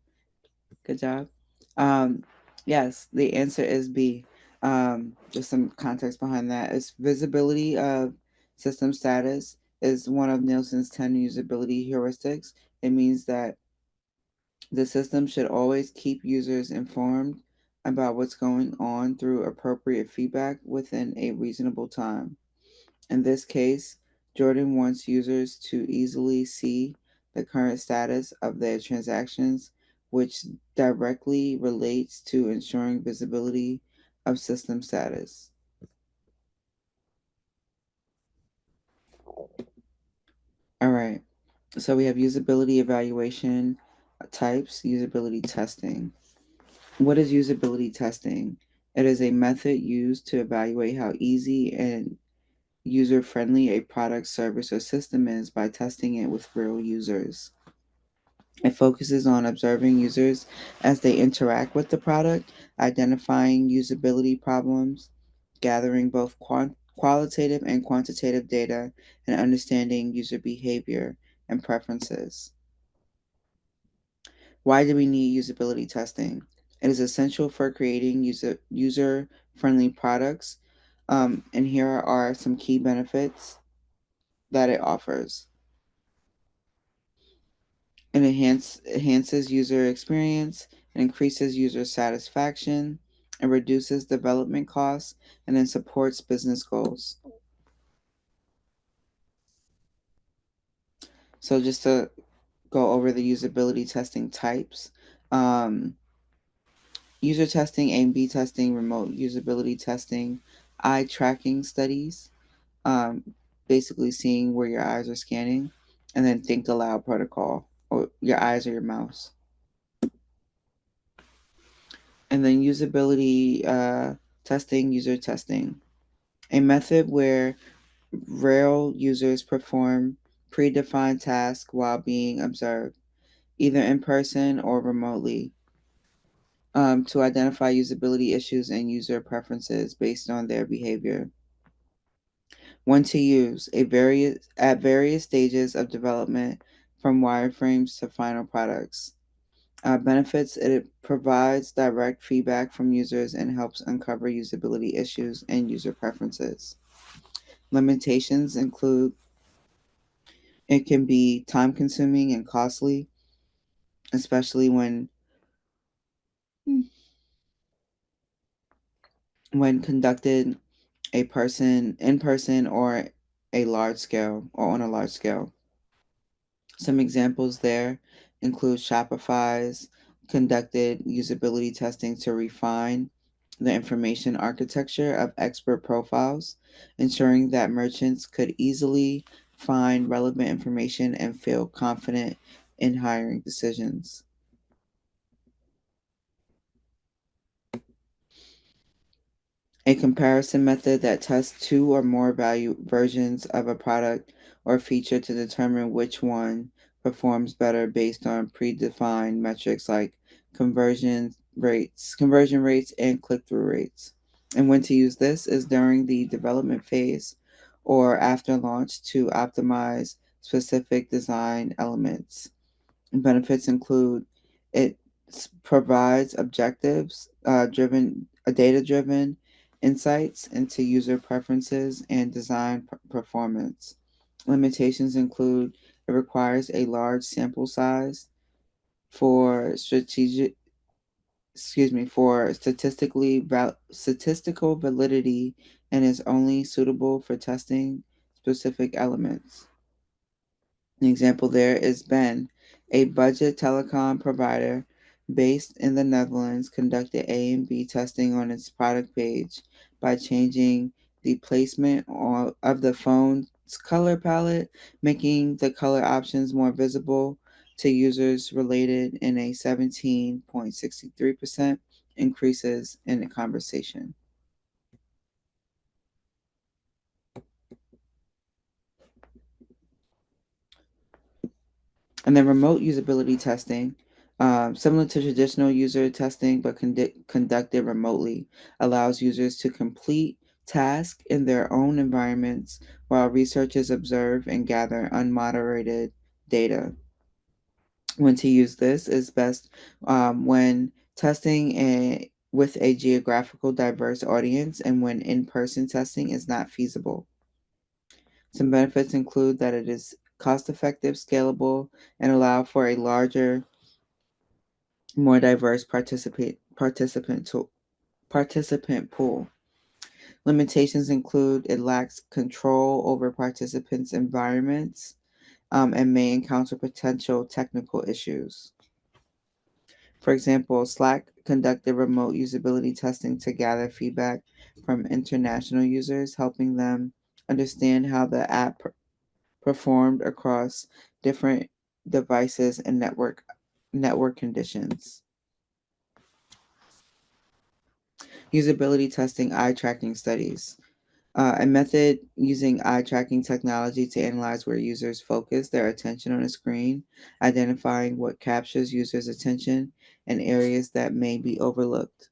Good job. Um, yes, the answer is B. Just some context behind that is visibility of system status is one of Nielsen's 10 usability heuristics. It means that the system should always keep users informed about what's going on through appropriate feedback within a reasonable time. In this case, Jordan wants users to easily see the current status of their transactions, which directly relates to ensuring visibility of system status. All right, so we have usability evaluation types, usability testing. What is usability testing? It is a method used to evaluate how easy and user friendly a product, service, or system is by testing it with real users. It focuses on observing users as they interact with the product, identifying usability problems, gathering both qualitative and quantitative data, and understanding user behavior and preferences. Why do we need usability testing? It is essential for creating user friendly products. And here are some key benefits that it offers. It enhances user experience, it increases user satisfaction, it reduces development costs, and then supports business goals. So just to go over the usability testing types. Um, User testing, A/B testing, remote usability testing, eye tracking studies, basically seeing where your eyes are scanning, and then think aloud protocol, or your eyes or your mouse. And then usability testing, user testing, a method where real users perform predefined tasks while being observed, either in person or remotely, to identify usability issues and user preferences based on their behavior. When to use at various stages of development, from wireframes to final products. Benefits: it provides direct feedback from users and helps uncover usability issues and user preferences. Limitations include it can be time consuming and costly, especially when conducted a person in person or a large scale or on a large scale. Some examples there include Shopify's conducted usability testing to refine the information architecture of expert profiles, ensuring that merchants could easily find relevant information and feel confident in hiring decisions. A comparison method that tests two or more value versions of a product or feature to determine which one performs better based on predefined metrics like conversion rates, and click-through rates. And when to use this is during the development phase or after launch to optimize specific design elements. Benefits include it provides objectives driven, data driven insights into user preferences and design performance. Limitations include it requires a large sample size for statistical validity and is only suitable for testing specific elements. An example there is Ben, a budget telecom provider based in the Netherlands, conducted A/B testing on its product page by changing the placement of the phone's color palette, making the color options more visible to users, related in a 17.63% increases in the conversation. And then remote usability testing, similar to traditional user testing but conducted remotely, allows users to complete tasks in their own environments while researchers observe and gather unmoderated data. When to use this is best when testing with a geographical diverse audience and when in person testing is not feasible. Some benefits include that it is cost effective, scalable, and allow for a larger, more diverse participant pool. Limitations include it lacks control over participants' environments and may encounter potential technical issues. For example, Slack conducted remote usability testing to gather feedback from international users, helping them understand how the app performed across different devices and network conditions. Usability testing eye tracking studies. A method using eye tracking technology to analyze where users focus their attention on a screen, identifying what captures users' attention and areas that may be overlooked.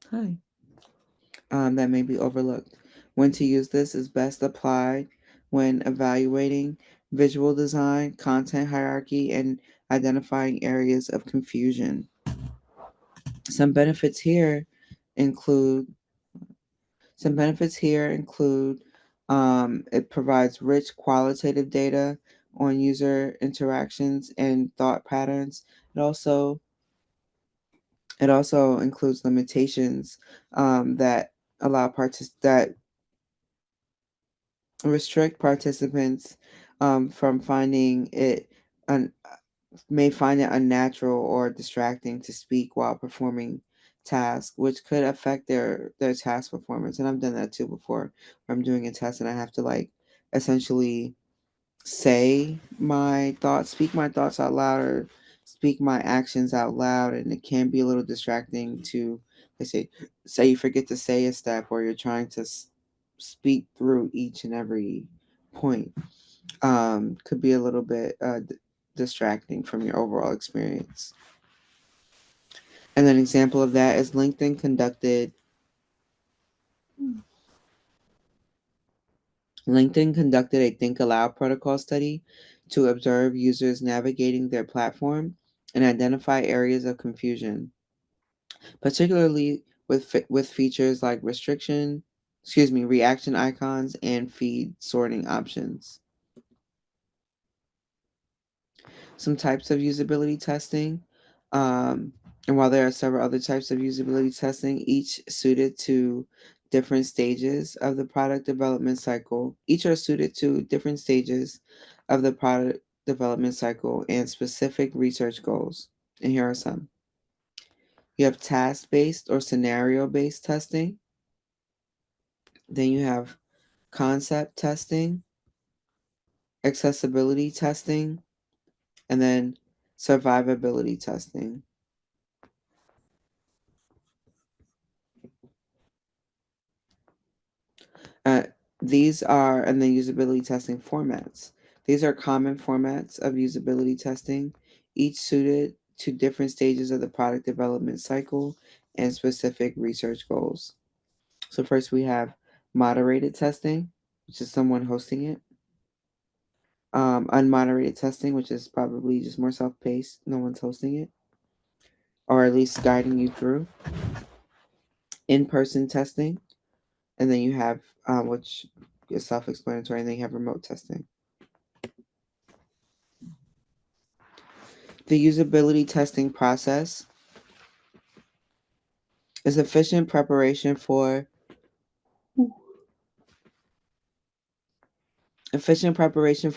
Hi. That may be overlooked. When to use this is best applied when evaluating visual design, content hierarchy, and identifying areas of confusion. Some benefits here include some benefits here include it provides rich qualitative data on user interactions and thought patterns. It also it also includes limitations that allow that restrict participants from finding it un- may find it unnatural or distracting to speak while performing tasks, which could affect their task performance. And I've done that too before, where I'm doing a test and I have to like essentially say my thoughts, speak my thoughts out loud, or speak my actions out loud, and it can be a little distracting to, let's say you forget to say a step, or you're trying to speak through each and every point. Could be a little bit distracting from your overall experience. And an example of that is LinkedIn conducted a Think Aloud protocol study to observe users navigating their platform and identify areas of confusion, particularly with features like reaction icons and feed sorting options. Some types of usability testing. And while there are several other types of usability testing, each suited to different stages of the product development cycle, each are suited to different stages of the product development cycle and specific research goals. And here are some. You have task based or scenario based testing. Then you have concept testing, accessibility testing, and then survivability testing. Uh, these are, and then usability testing formats. These are common formats of usability testing, each suited to different stages of the product development cycle and specific research goals. So, first we have moderated testing, which is someone hosting it, unmoderated testing, which is probably just more self paced, no one's hosting it, or at least guiding you through, in person testing, and then you have, which is self explanatory, and then you have remote testing. The usability testing process is efficient preparation for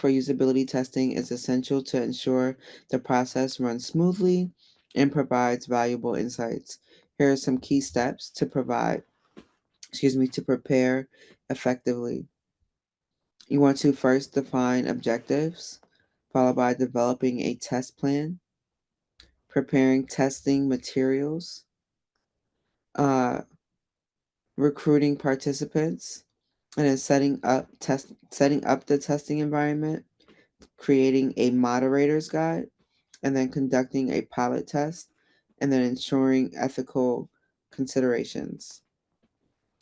usability testing is essential to ensure the process runs smoothly and provides valuable insights. Here are some key steps to prepare effectively. You want to first define objectives, followed by developing a test plan, preparing testing materials, uh, recruiting participants, and then setting up the testing environment, creating a moderator's guide, and then conducting a pilot test, and then ensuring ethical considerations.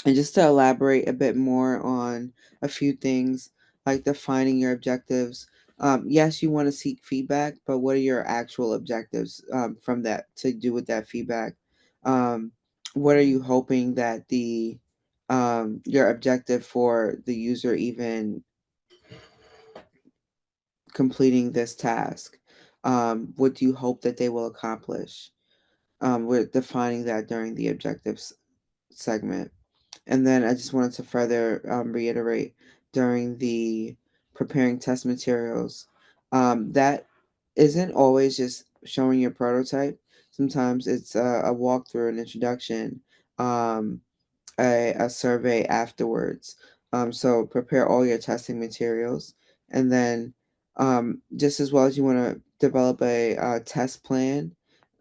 And just to elaborate a bit more on a few things, like defining your objectives. Yes, you want to seek feedback, but what are your actual objectives from that to do with that feedback? Um, what are you hoping that the your objective for the user even completing this task? What do you hope that they will accomplish? We're defining that during the objectives segment. And then I just wanted to further reiterate during the preparing test materials that isn't always just showing your prototype. Sometimes it's a walkthrough, an introduction, um, a survey afterwards. So prepare all your testing materials, and then just as well as you want to develop a test plan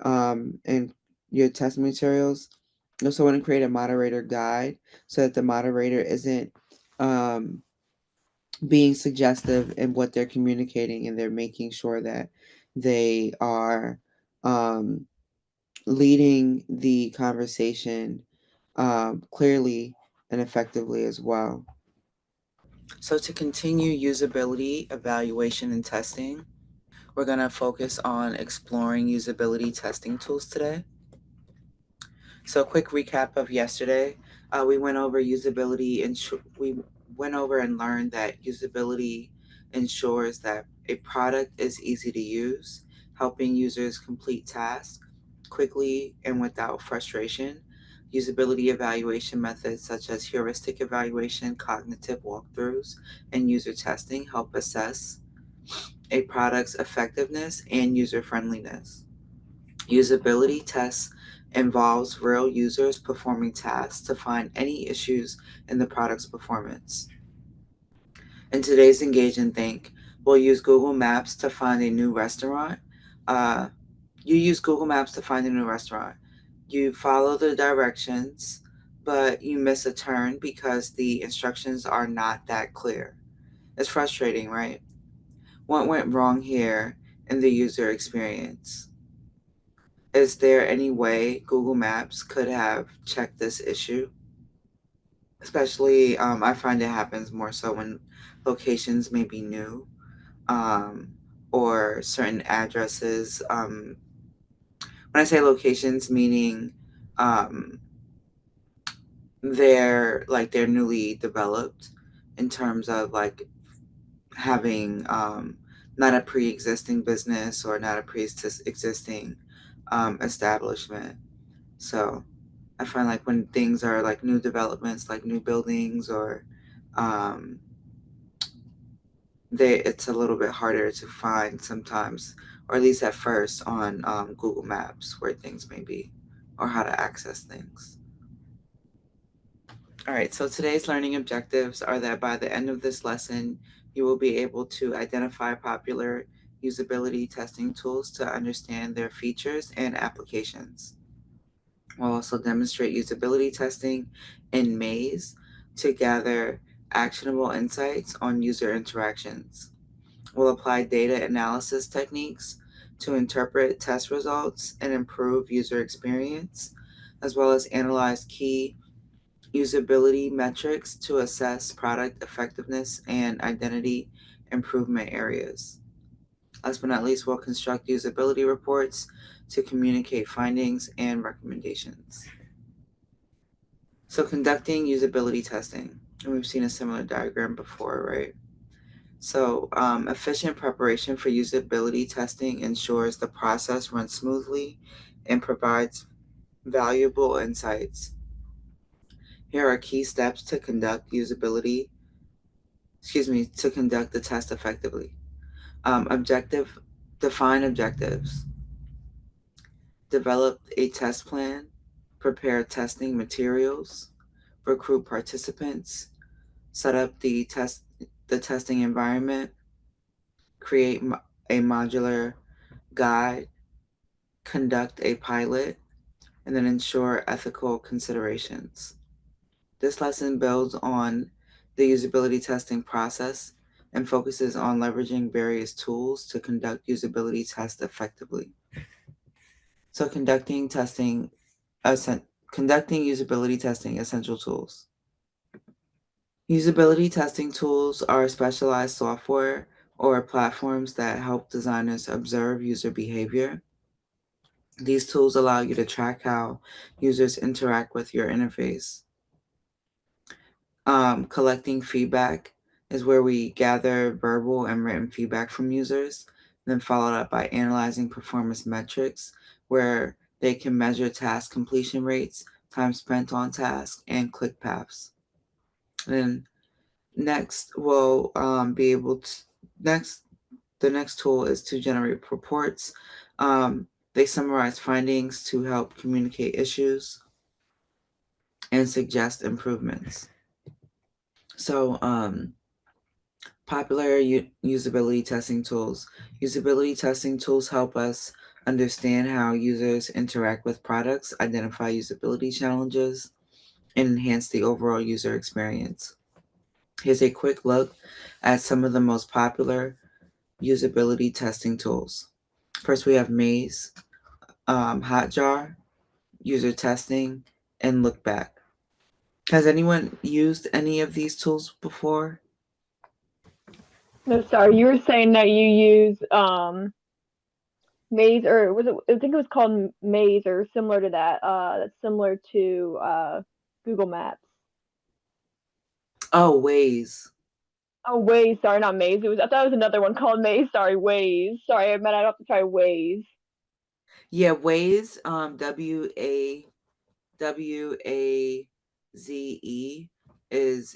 and your test materials. You also want to create a moderator guide so that the moderator isn't um, being suggestive in what they're communicating, and they're making sure that they are um, leading the conversation clearly and effectively as well. So to continue usability evaluation and testing, we're going to focus on exploring usability testing tools today. So a quick recap of yesterday, we went over usability and we went over and learned that usability ensures that a product is easy to use, helping users complete tasks quickly and without frustration. Usability evaluation methods such as heuristic evaluation, cognitive walkthroughs, and user testing help assess a product's effectiveness and user friendliness. Usability tests involves real users performing tasks to find any issues in the product's performance. In today's Engage and Think, we'll use Google Maps to find a new restaurant. Uh, you use Google Maps to find a new restaurant. You follow the directions, but you miss a turn because the instructions are not that clear. It's frustrating, right? What went wrong here in the user experience? Is there any way Google Maps could have checked this issue? Especially, I find it happens more so when locations may be new, um, or certain addresses. When I say locations, meaning um, they're newly developed in terms of like having not a pre-existing business or not a pre-existing establishment. So I find like when things are like new developments, like new buildings, or um, it's a little bit harder to find sometimes, or at least at first on Google Maps where things may be, or how to access things. All right, so today's learning objectives are that by the end of this lesson, you will be able to identify popular usability testing tools to understand their features and applications. We'll also demonstrate usability testing in Maze to gather actionable insights on user interactions. We'll apply data analysis techniques to interpret test results and improve user experience, as well as analyze key usability metrics to assess product effectiveness and identity improvement areas. Last but not least, we'll construct usability reports to communicate findings and recommendations. So conducting usability testing, and we've seen a similar diagram before, right? So efficient preparation for usability testing ensures the process runs smoothly and provides valuable insights. Here are key steps to to conduct the test effectively. Define objectives, develop a test plan, prepare testing materials, recruit participants, set up the testing environment, create a modular guide, conduct a pilot, and then ensure ethical considerations. This lesson builds on the usability testing process and focuses on leveraging various tools to conduct usability tests effectively. So conducting usability testing essential tools. Usability testing tools are specialized software or platforms that help designers observe user behavior. These tools allow you to track how users interact with your interface. Collecting feedback is where we gather verbal and written feedback from users, then followed up by analyzing performance metrics where they can measure task completion rates, time spent on task, and click paths. Then next, we'll be able to next the next tool is to generate reports. They summarize findings to help communicate issues and suggest improvements. So, popular usability testing tools. Usability testing tools help us understand how users interact with products, identify usability challenges, and enhance the overall user experience. Here's a quick look at some of the most popular usability testing tools. First, we have Maze, Hotjar, User Testing, and Lookback. Has anyone used any of these tools before? No, sorry, you were saying that you use Maze, or was it? I think it was called Maze or similar to that. That's similar to Google Maps. Oh, Waze. Oh, Waze. Sorry, not Maze. It was. I thought it was another one called Maze. Sorry, Waze. Sorry, I meant I'd have to try Waze. Yeah, Waze, WAZE is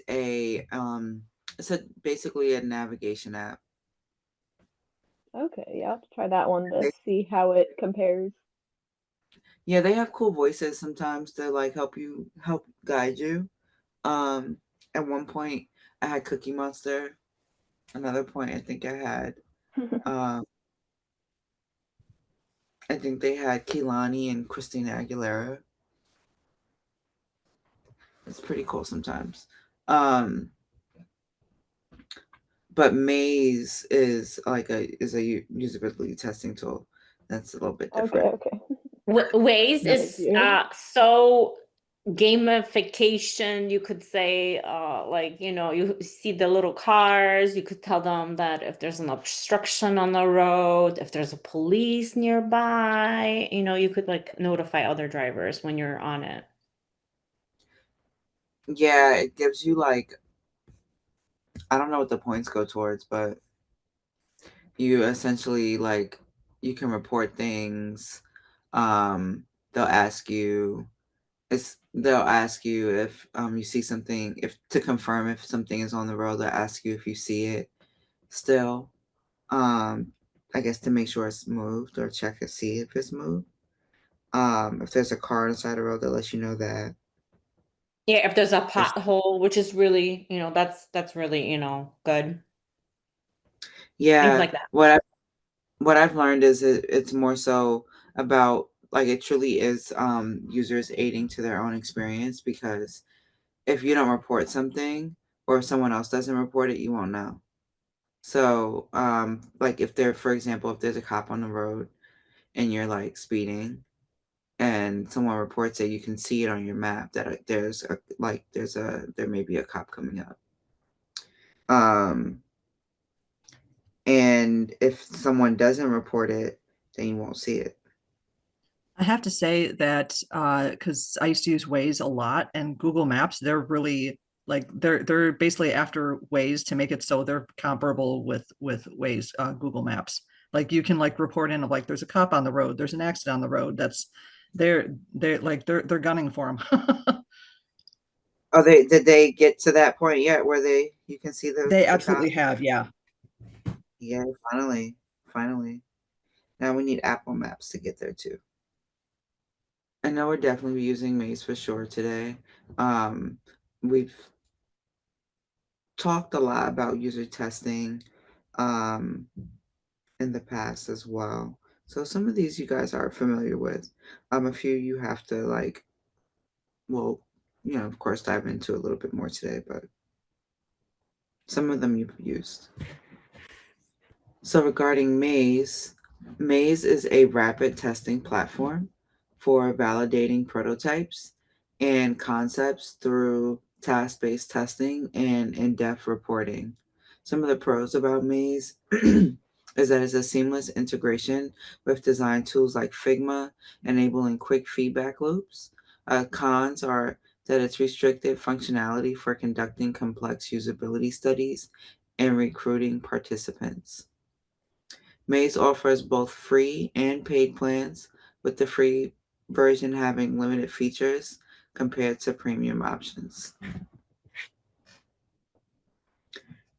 it's a basically a navigation app. Okay, yeah, I'll have to try that one to They, see how it compares. yeah, they have cool voices sometimes to like help guide you. Um, at one point I had Cookie Monster. Another point I think um I think they had Kehlani and Christina Aguilera. It's pretty cool sometimes. Um, but Maze is like a usability testing tool. That's a little bit Okay, different. okay. Waze Thank is you. so gamification, you could say, like, you see the little cars, you could tell them that if there's an obstruction on the road, if there's a police nearby, you could like notify other drivers when you're on it. Yeah, it gives you like I don't know what the points go towards, but you essentially like you can report things. Um, they'll ask you they'll ask you if you see something if to confirm if something is on the road. They'll ask you if you see it still. Um, I guess to make sure it's moved or check to see if it's moved. If there's a car inside the road, they'll let you know that. Yeah, if there's a If pothole, which is really, that's really, good. Things yeah, like that. what I've learned is it's more so about like it truly is users aiding to their own experience because if you don't report something or if someone else doesn't report it, you won't know. So, like if there, for example, if there's a cop on the road and you're like speeding and someone reports it, you can see it on your map that there may be a cop coming up. Um, and if someone doesn't report it, then you won't see it. I have to say that because I used to use Waze a lot and Google Maps, they're really like they're basically after Waze to make it so they're comparable with Waze, Google Maps. Like you can like report in of like there's a cop on the road, there's an accident on the road. They're gunning for them. Oh, they did they get to that point yet where they you can see They the cop? absolutely have, yeah. Yeah, finally. Now we need Apple Maps to get there too. I know we're definitely using Maze for sure today. We've talked a lot about user testing um, in the past as well. So some of these you guys are familiar with. A few you have to like, well, of course, dive into a little bit more today, but some of them you've used. So regarding Maze, Maze is a rapid testing platform for validating prototypes and concepts through task-based testing and in-depth reporting. Some of the pros about Maze is that it's a seamless integration with design tools like Figma, enabling quick feedback loops. Cons are that it's restricted functionality for conducting complex usability studies and recruiting participants. Maze offers both free and paid plans, with the free version having limited features compared to premium options.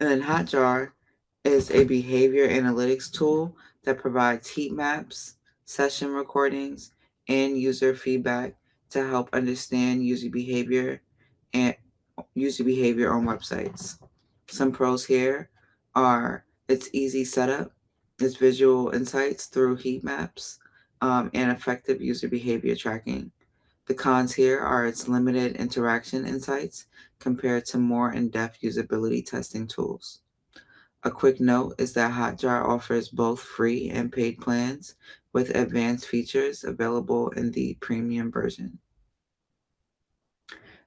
And then Hotjar is a behavior analytics tool that provides heat maps, session recordings, and user feedback to help understand and user behavior on websites. Some pros here are its easy setup, its visual insights through heat maps, and effective user behavior tracking. The cons here are its limited interaction insights compared to more in-depth usability testing tools. A quick note is that Hotjar offers both free and paid plans with advanced features available in the premium version.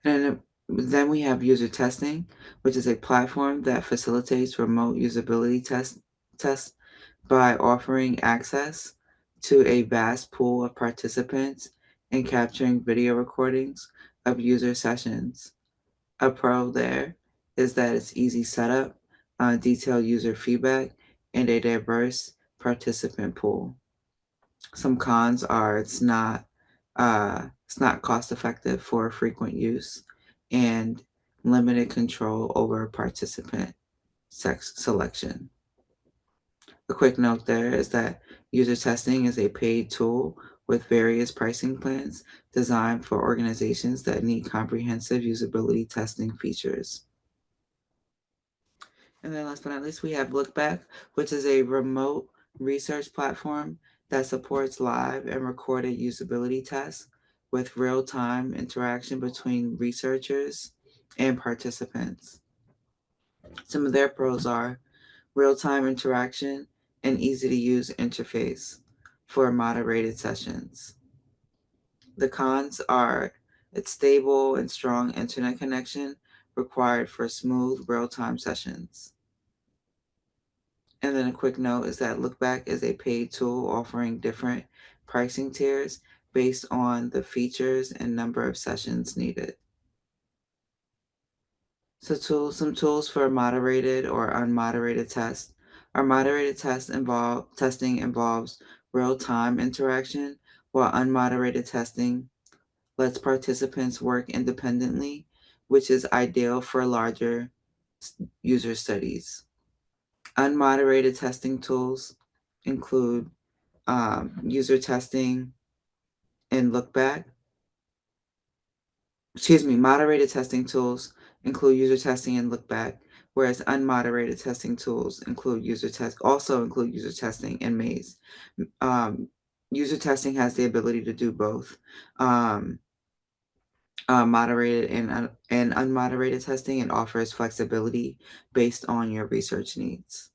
And Then we have user testing, which is a platform that facilitates remote usability tests by offering access to a vast pool of participants and capturing video recordings of user sessions. A pro there is that it's easy setup, detailed user feedback, and a diverse participant pool. Some cons are it's not cost effective for frequent use and limited control over participant sex selection. A quick note there is that user testing is a paid tool with various pricing plans designed for organizations that need comprehensive usability testing features. And then last but not least, we have Lookback, which is a remote research platform that supports live and recorded usability tests with real-time interaction between researchers and participants. Some of their pros are real-time interaction and easy-to-use interface for moderated sessions. The cons are its stable and strong internet connection required for smooth real-time sessions. And then a quick note is that Lookback is a paid tool offering different pricing tiers based on the features and number of sessions needed. So some tools for moderated or unmoderated tests. Our moderated testing involves real-time interaction, while unmoderated testing lets participants work independently, which is ideal for larger user studies. Unmoderated testing tools include user testing and Lookback. Moderated testing tools include user testing and Lookback, whereas unmoderated testing tools include user testing and Maze. User testing has the ability to do both. Moderated and unmoderated testing, and offers flexibility based on your research needs.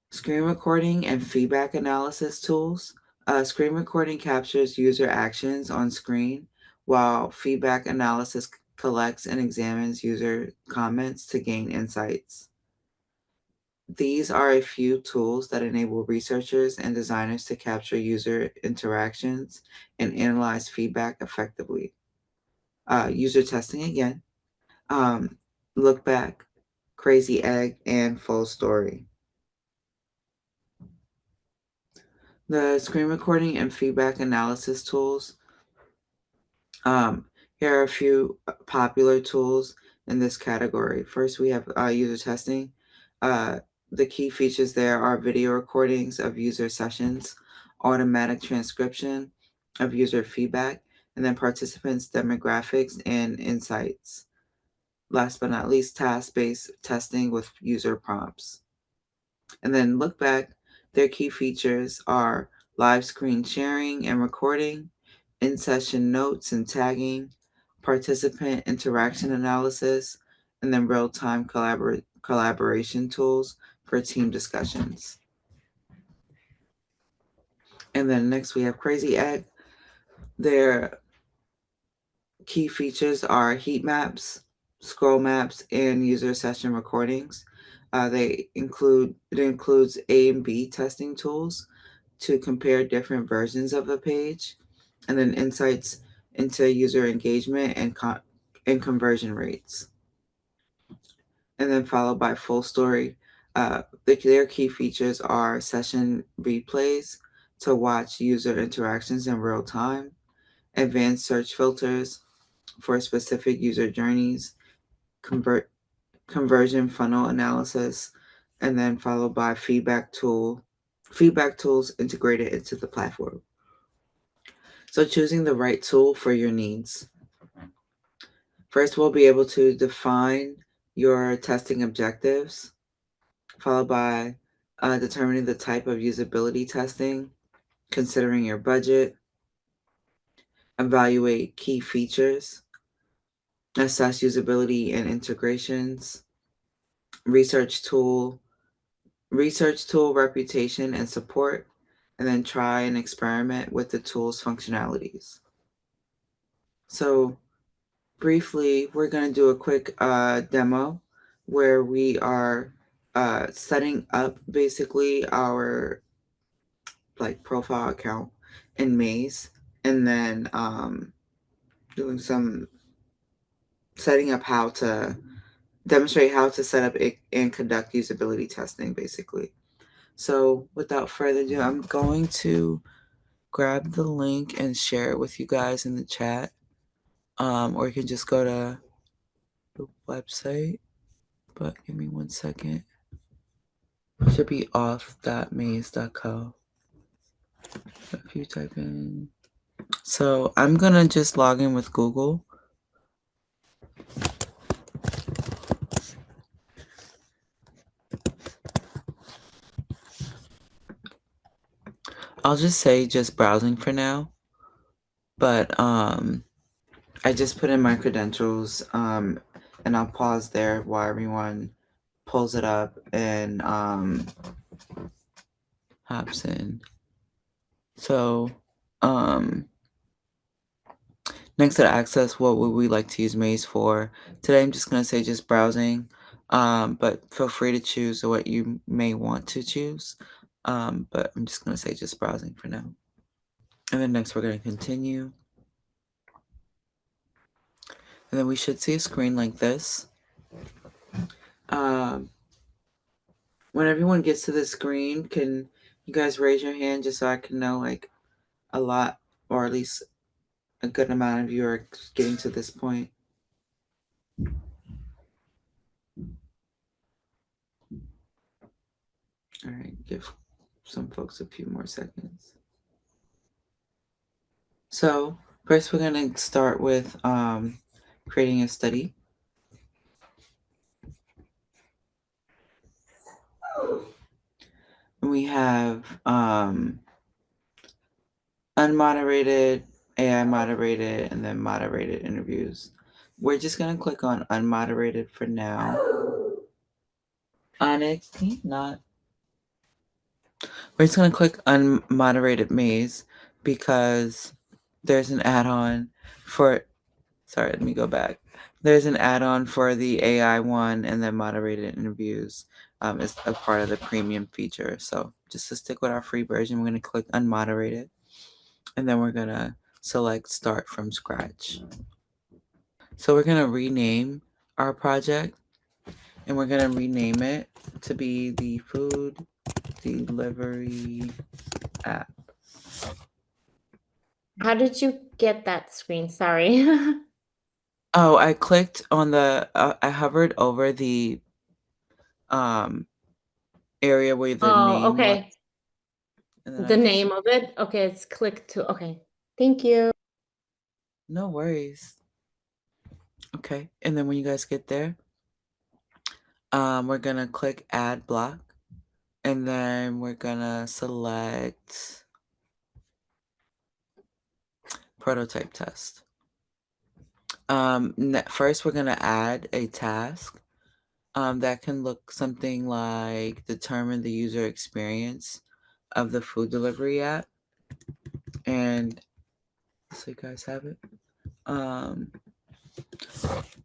Screen recording and feedback analysis tools. Screen recording captures user actions on screen, while feedback analysis collects and examines user comments to gain insights. These are a few tools that enable researchers and designers to capture user interactions and analyze feedback effectively. User testing again. Lookback, Crazy Egg, and Full Story. The screen recording and feedback analysis tools. Here are a few popular tools in this category. First, we have user testing. The key features there are video recordings of user sessions, automatic transcription of user feedback, and then participants' demographics and insights. Last but not least, task-based testing with user prompts. And then Lookback, their key features are live screen sharing and recording, in-session notes and tagging, participant interaction analysis, and then real-time collaboration tools for team discussions. And then next we have Crazy Egg. Their key features are heat maps, scroll maps, and user session recordings. It includes A and B testing tools to compare different versions of a page, and then insights into user engagement and conversion rates. And then followed by Full Story. Their key features are session replays to watch user interactions in real time, advanced search filters for specific user journeys, conversion funnel analysis, and then followed by feedback tools integrated into the platform. So choosing the right tool for your needs. First, we'll be able to define your testing objectives, followed by determining the type of usability testing, considering your budget, evaluate key features, assess usability and integrations, research tool reputation and support, and then try and experiment with the tool's functionalities. So briefly, we're going to do a quick demo where we are setting up basically our like profile account in Maze, and then doing some setting up how to demonstrate how to set up it and conduct usability testing basically. So without further ado, I'm going to grab the link and share it with you guys in the chat. Or you can just go to the website, but give me 1 second. It should be off.maze.co. If you type in. So I'm gonna just log in with Google. I'll just say just browsing for now. But I just put in my credentials, and I'll pause there while everyone pulls it up and hops in. So next to access, what would we like to use Maze for? Today I'm just going to say just browsing, but feel free to choose what you may want to choose. But I'm just going to say just browsing for now. And then next we're going to continue. And then we should see a screen like this. When everyone gets to the screen, can you guys raise your hand just so I can know like a lot, or at least a good amount of you are getting to this point? All right, give some folks a few more seconds. So first we're going to start with creating a study. We have unmoderated, AI moderated, and then moderated interviews. We're just going to click on unmoderated for now. Onyx, can you not? We're just going to click unmoderated Maze because there's an add-on for, sorry, let me go back. There's an add-on for the AI one, and then moderated interviews is a part of the premium feature. So just to stick with our free version, we're going to click unmoderated, and then we're going to select start from scratch. So we're going to rename our project, and we're going to rename it to be the food delivery app. How did you get that screen? Sorry. Oh, I clicked on the, I hovered over the area where the name was. Okay. And then The name of it? Okay, it's click to, okay. Thank you. No worries. Okay, and then when you guys get there, we're gonna click add block, and then we're gonna select prototype test. First we're gonna add a task that can look something like determine the user experience of the food delivery app. And so you guys have it.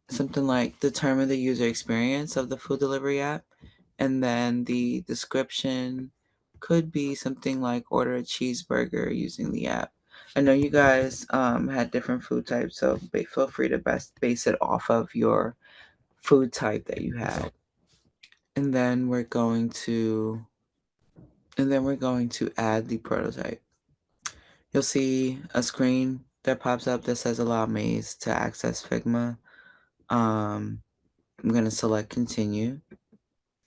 Something like determine the user experience of the food delivery app. And then the description could be something like order a cheeseburger using the app. I know you guys had different food types, so feel free to base it off of your food type that you had. And then we're going to add the prototype. You'll see a screen that pops up that says allow Maze to access Figma. I'm going to select continue.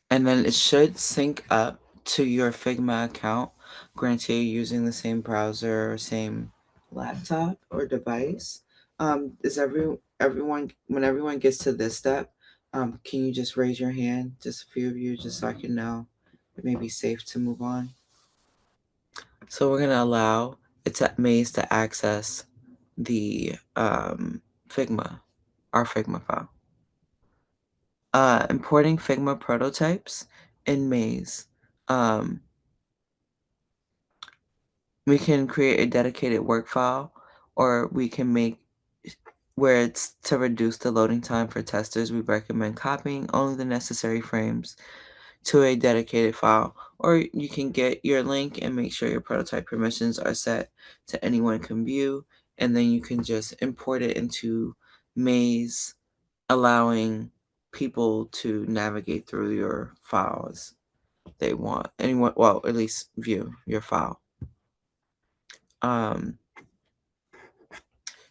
And then it should sync up to your Figma account, granted you're using the same browser, same laptop or device. Is everyone, when everyone gets to this step, can you just raise your hand, just a few of you, just so I can know it may be safe to move on? So we're gonna allow Maze to access the Figma, our Figma file. Importing Figma prototypes in Maze. We can create a dedicated work file, or we can make where it's to reduce the loading time for testers, we recommend copying only the necessary frames to a dedicated file, or you can get your link and make sure your prototype permissions are set to anyone can view, and then you can just import it into Maze, allowing people to navigate through your files they want. Anyone, well, at least view your file.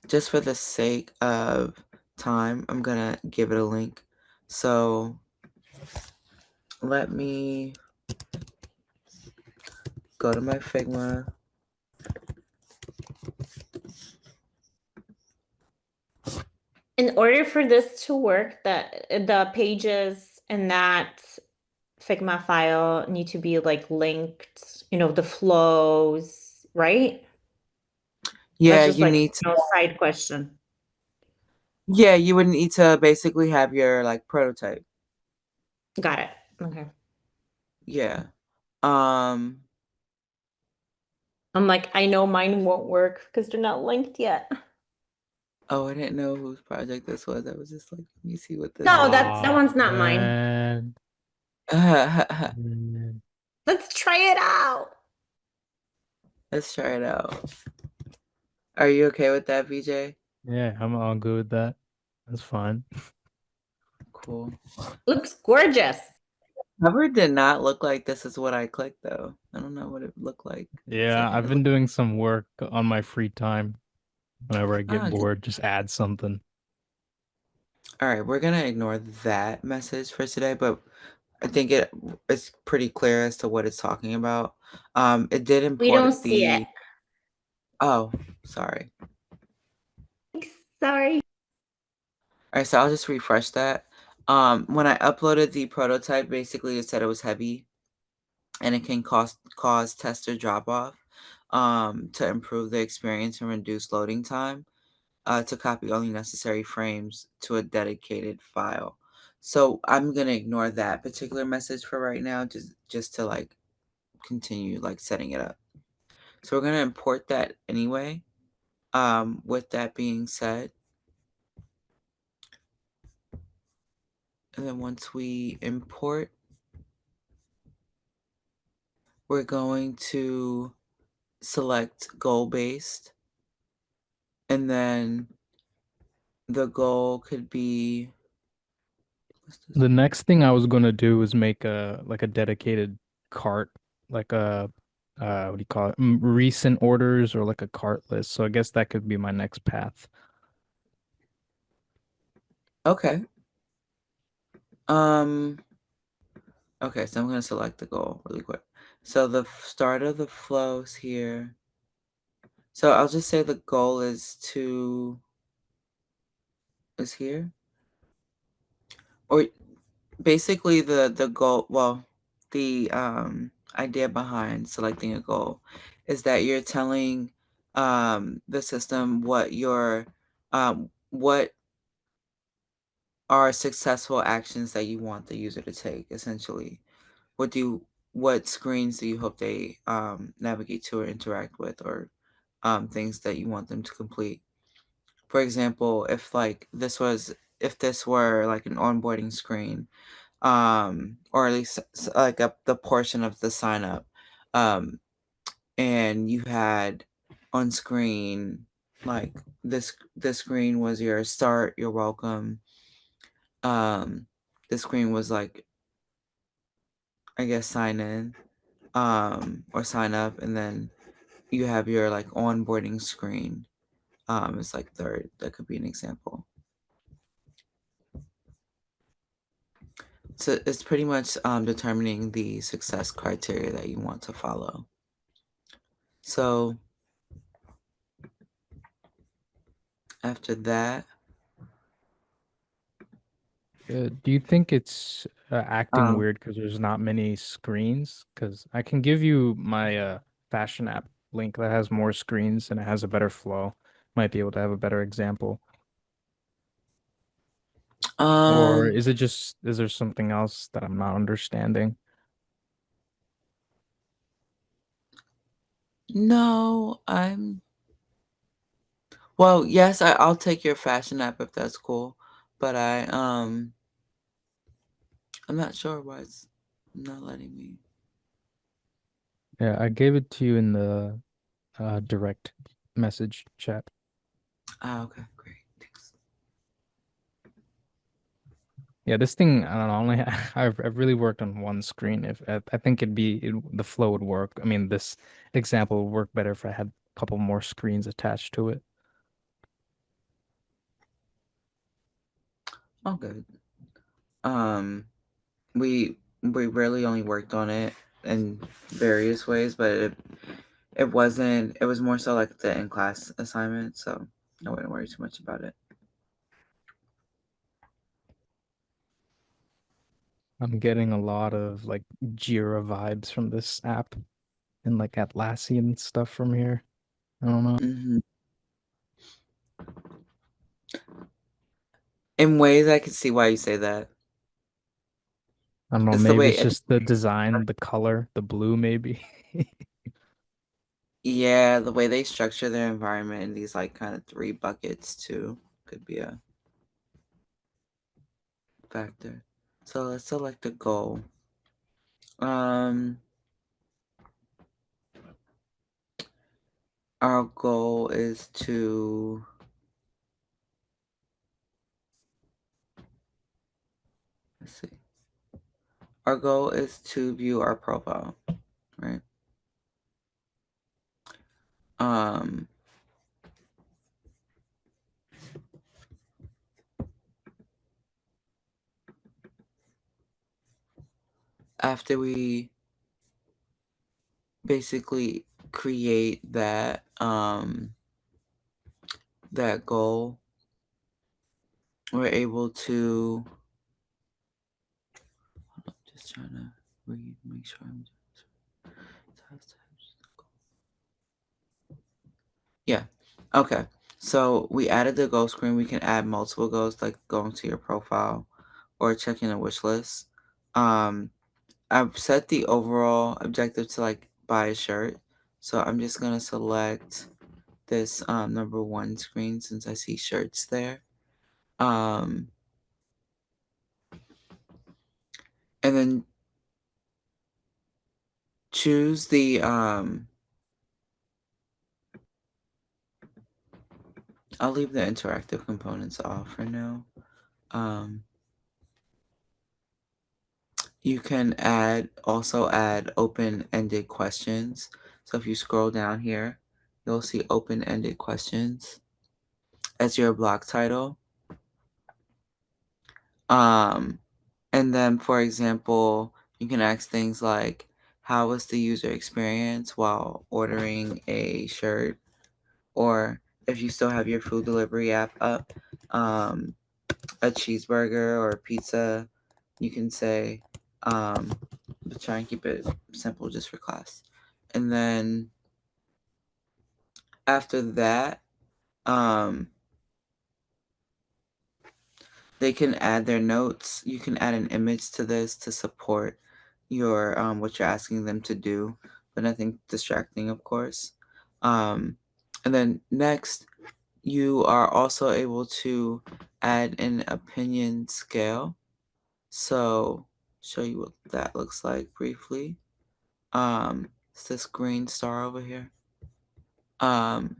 Just for the sake of time, I'm gonna give it a link. So let me go to my Figma. In order for this to work, the pages in that Figma file need to be like linked, the flows, right? Yeah, That's just you like need to. side question. Yeah, you would need to basically have your like prototype. Got it. Okay. Yeah. Um. I'm like, I know mine won't work because they're not linked yet. Oh, I didn't know whose project this was. I was just like, let me see what this No, is. that one's not mine. Man. Let's Man. Let's try it out. try it out. Are you okay with that, VJ? Yeah, I'm all good with that. That's fine. Cool. Looks gorgeous. Cover did not look like this is what I clicked though. I don't know what it looked like. Yeah, I've been doing some work on my free time. Whenever I get bored, just add something. All right, we're gonna ignore that message for today, but I think it's pretty clear as to what it's talking about. It did import We don't see it. Oh, sorry. Sorry. All right, so I'll just refresh that. When I uploaded the prototype, basically it said it was heavy and it can cause tester drop off. To improve the experience and reduce loading time, to copy only necessary frames to a dedicated file. So I'm gonna ignore that particular message for right now, just to like continue like setting it up. So we're gonna import that anyway. With that being said, and then once we import, we're going to select goal based, and then the goal could be The next thing I was gonna do is make a dedicated cart, like a what do you call it? Recent orders or like a cart list. So I guess that could be my next path. okay. Okay, so I'm gonna select the goal really quick. So the start of the flows here. So I'll just say the goal is here, or basically the goal. Well, the idea behind selecting a goal is that you're telling the system what are successful actions that you want the user to take. Essentially, what screens do you hope they navigate to or interact with, or things that you want them to complete. For example, if this were like an onboarding screen, or at least like the portion of the sign up, and you had on screen like this screen was your start, you're welcome. This screen was like, I guess, sign in, or sign up, and then you have your like onboarding screen. It's like third. That could be an example. So it's pretty much determining the success criteria that you want to follow. So after that, Do you think it's acting um, weird because there's not many screens? Because I can give you my fashion app link that has more screens and it has a better flow. Might be able to have a better example. Or um, is there something else that I'm not understanding? no, Well, yes, I'll take your fashion app if that's cool, but I'm not sure why it's not letting me. Yeah, I gave it to you in the direct message chat. Okay, great. Thanks. Yeah, this thing, I don't know, only I've really worked on one screen. If I think the flow would work. I mean, this example would work better if I had a couple more screens attached to it. All good. We really only worked on it in various ways, but it wasn't. It was more so like the in class assignment, so I wouldn't worry too much about it. I'm getting a lot of like Jira vibes from this app and like Atlassian stuff from here. I don't know. Hmm. In ways, I can see why you say that. I don't know, It's the maybe way. it's just the design, the color, the blue maybe. Yeah, the way they structure their environment in these like kind of three buckets too could be a factor. So let's select a goal. Our goal is to let's see. Our goal is to view our profile, right? Um, After we basically create that goal, we're able to just trying to read, make sure I'm yeah. Okay. So we added the goal screen. We can add multiple goals, like going to your profile or checking a wish list. Um, I've set the overall objective to like buy a shirt. So I'm just gonna select this number one screen since I see shirts there. Um, and then choose the I'll leave the interactive components off for now. Um, you can also add open-ended questions. So if you scroll down here, you'll see open-ended questions as your block title. And then, for example, you can ask things like, how was the user experience while ordering a shirt? Or if you still have your food delivery app up, a cheeseburger or a pizza, you can say, but try and keep it simple just for class. And then after that, um, they can add their notes. You can add an image to this to support your what you're asking them to do, but nothing distracting, of course. And then next, you are also able to add an opinion scale. So show you what that looks like briefly. It's this green star over here. Um,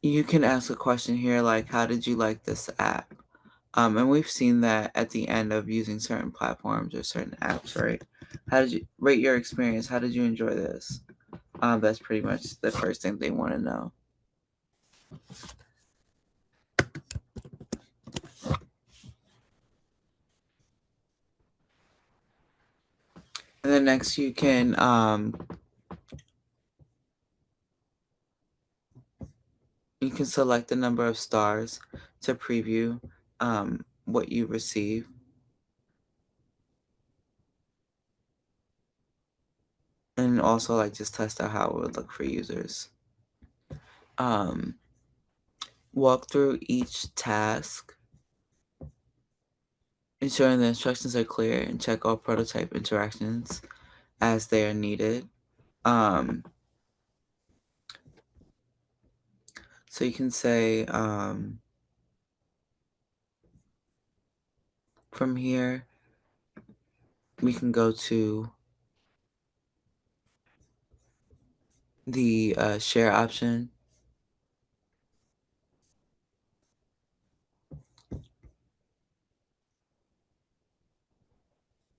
you can ask a question here like, how did you like this app? And we've seen that at the end of using certain platforms or certain apps, right? How did you rate your experience? How did you enjoy this? That's pretty much the first thing they want to know. And then next you can select the number of stars to preview what you receive. And also like just test out how it would look for users. Walk through each task, ensuring the instructions are clear, and check all prototype interactions as they are needed. Um, So you can say, from here, we can go to the share option.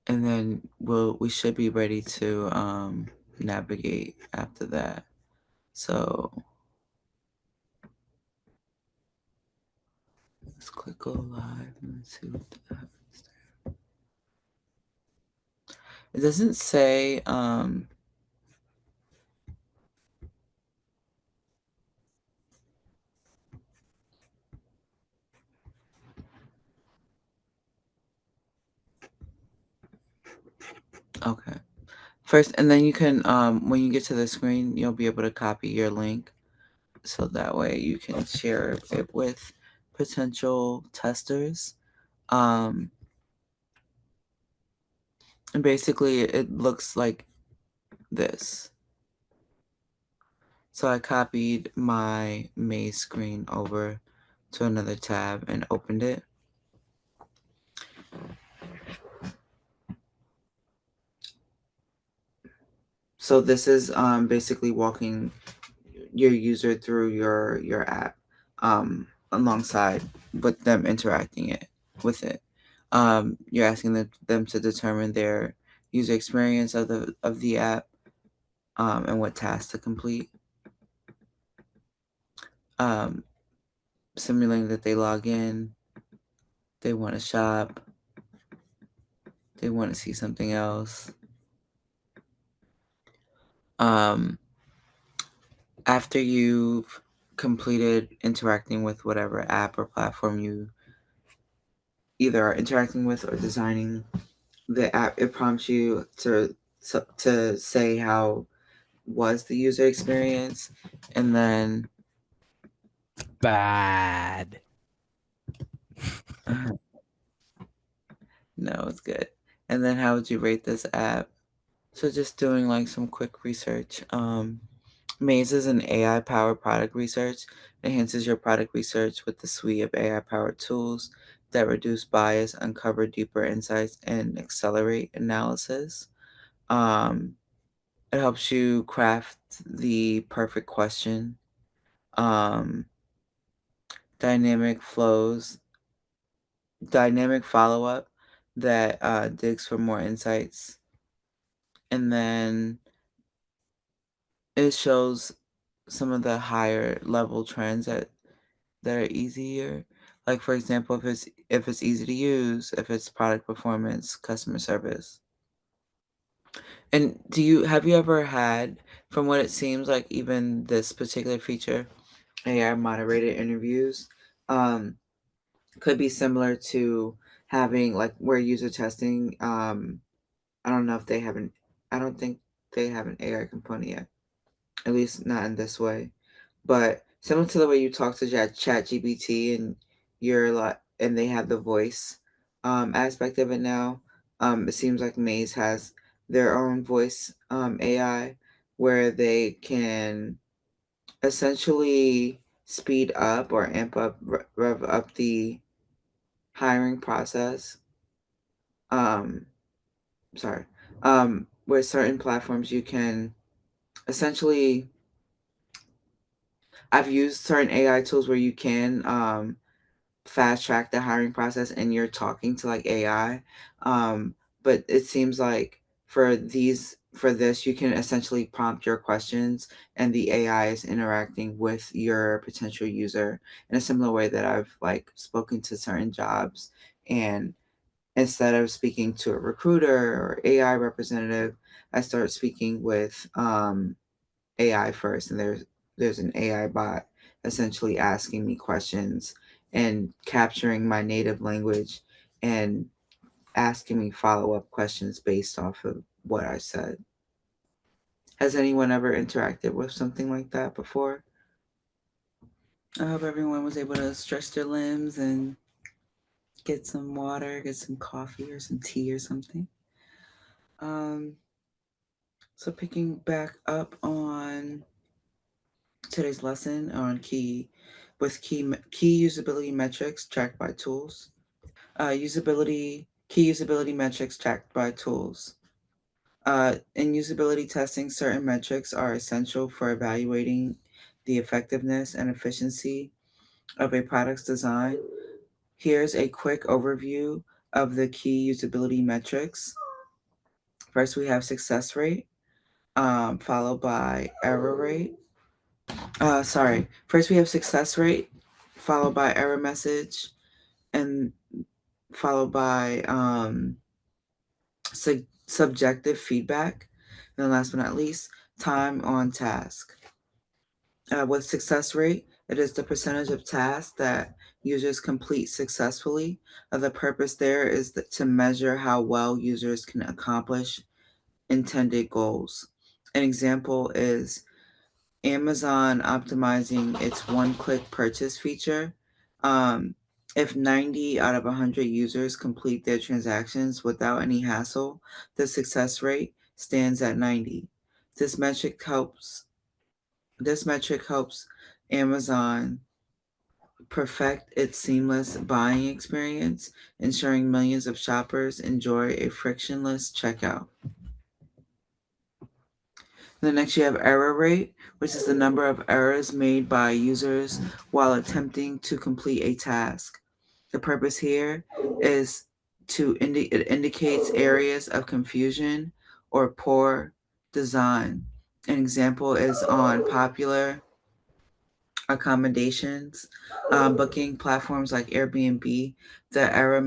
And then we should be ready to navigate after that. So let's click go live and see what happens there. It doesn't say okay. First, and then you can when you get to the screen, you'll be able to copy your link, so that way you can share it with potential testers. And basically it looks like this. So I copied my maze screen over to another tab and opened it. So this is basically walking your user through your app alongside with them interacting with it. You're asking them to determine their user experience of the app and what tasks to complete. Simulating that they log in, they want to shop, they want to see something else. After you've completed interacting with whatever app or platform you either are interacting with or designing the app, it prompts you to say how was the user experience, and then Bad. no, it's good. And then how would you rate this app? So just doing like some quick research. Maze is an AI-powered product research. It enhances your product research with the suite of AI-powered tools that reduce bias, uncover deeper insights, and accelerate analysis. It helps you craft the perfect question. Dynamic flows, dynamic follow-up that digs for more insights. And then it shows some of the higher level trends that are easier. Like for example, if it's easy to use, if it's product performance, customer service. And have you ever had, from what it seems like, even this particular feature, AI moderated interviews, could be similar to having like where user testing. I don't know if they haven't. I don't think they have an AI component yet, at least not in this way. But similar to the way you talk to ChatGPT and you're like, and they have the voice aspect of it now. It seems like Maze has their own voice AI where they can essentially speed up or amp up, rev up the hiring process. Um, sorry. With certain platforms, you can essentially, I've used certain AI tools where you can fast track the hiring process and you're talking to like AI. But it seems like for this, you can essentially prompt your questions and the AI is interacting with your potential user in a similar way that I've like spoken to certain jobs, and instead of speaking to a recruiter or AI representative, I start speaking with AI first, and there's an AI bot essentially asking me questions and capturing my native language and asking me follow-up questions based off of what I said. Has anyone ever interacted with something like that before? I hope everyone was able to stretch their limbs and get some water, get some coffee or some tea or something. So picking back up on today's lesson on key usability metrics tracked by tools. Key usability metrics tracked by tools. In usability testing, certain metrics are essential for evaluating the effectiveness and efficiency of a product's design. Here's a quick overview of the key usability metrics. First, we have success rate, followed by error rate. First, we have success rate, followed by error message, and followed by subjective feedback. And then last but not least, time on task. With success rate, it is the percentage of tasks that users complete successfully. The purpose there is to measure how well users can accomplish intended goals. An example is Amazon optimizing its one-click purchase feature. If 90 out of 100 users complete their transactions without any hassle, the success rate stands at 90. This metric helps Amazon perfect its seamless buying experience, ensuring millions of shoppers enjoy a frictionless checkout. Then next you have error rate, which is the number of errors made by users while attempting to complete a task. The purpose here is it indicates areas of confusion or poor design. An example is on popular accommodations, booking platforms like Airbnb. The error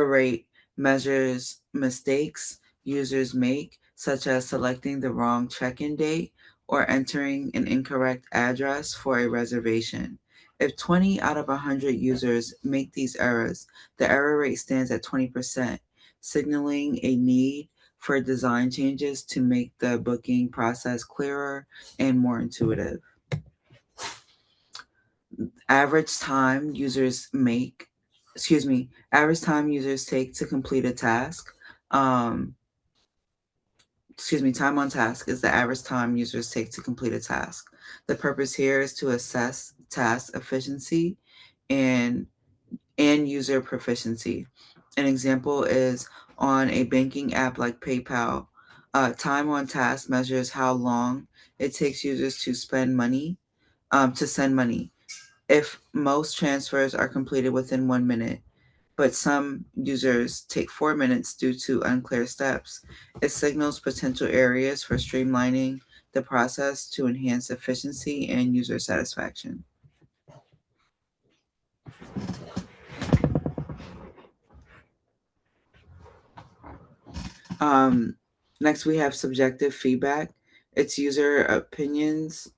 rate measures mistakes users make, such as selecting the wrong check-in date or entering an incorrect address for a reservation. If 20 out of 100 users make these errors, the error rate stands at 20%, signaling a need for design changes to make the booking process clearer and more intuitive. Average time users take to complete a task. Time on task is the average time users take to complete a task. The purpose here is to assess task efficiency and user proficiency. An example is on a banking app like PayPal. Time on task measures how long it takes users to send money. If most transfers are completed within 1 minute, but some users take 4 minutes due to unclear steps, it signals potential areas for streamlining the process to enhance efficiency and user satisfaction. Next, we have subjective feedback. It's user opinions.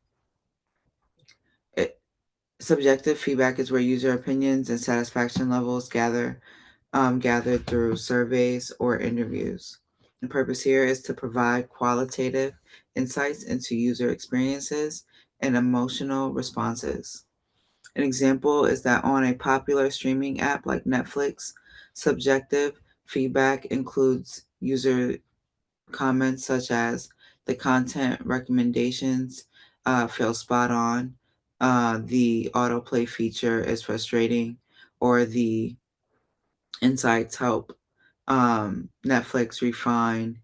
Subjective feedback is where user opinions and satisfaction levels gathered through surveys or interviews. The purpose here is to provide qualitative insights into user experiences and emotional responses. An example is that on a popular streaming app like Netflix, subjective feedback includes user comments such as the content recommendations feel spot on, the autoplay feature is frustrating, or the insights help Netflix refine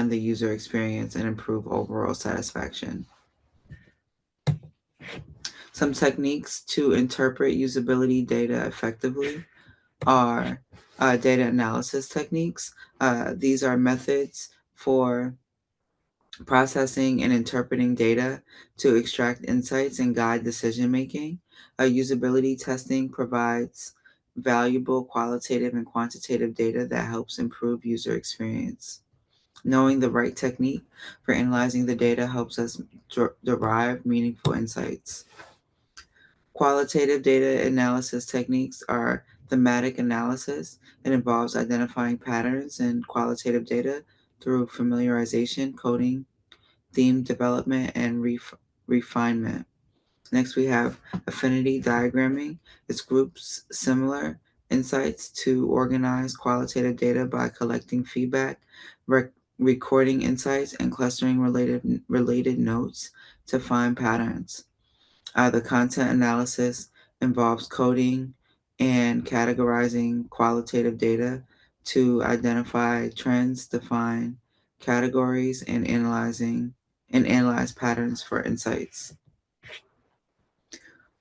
the user experience and improve overall satisfaction. Some techniques to interpret usability data effectively are data analysis techniques. These are methods for processing and interpreting data to extract insights and guide decision making. Usability testing provides valuable qualitative and quantitative data that helps improve user experience. Knowing the right technique for analyzing the data helps us derive meaningful insights. Qualitative data analysis techniques are thematic analysis. It involves identifying patterns in qualitative data through familiarization, coding, theme development, and refinement. Next, we have affinity diagramming. It groups similar insights to organize qualitative data by collecting feedback, recording insights, and clustering related notes to find patterns. The content analysis involves coding and categorizing qualitative data to identify trends, define categories, and analyze patterns for insights.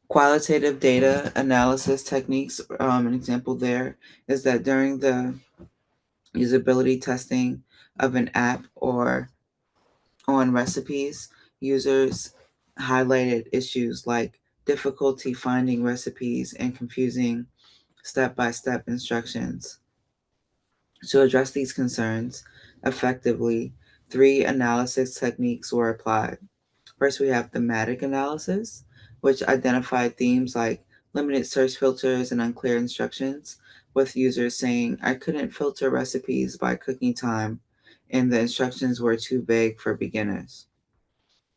Qualitative data analysis techniques, an example there is that during the usability testing of an app or on recipes, users highlighted issues like difficulty finding recipes and confusing step-by-step instructions. To address these concerns effectively, 3 analysis techniques were applied. First, we have thematic analysis, which identified themes like limited search filters and unclear instructions, with users saying, I couldn't filter recipes by cooking time, and the instructions were too vague for beginners.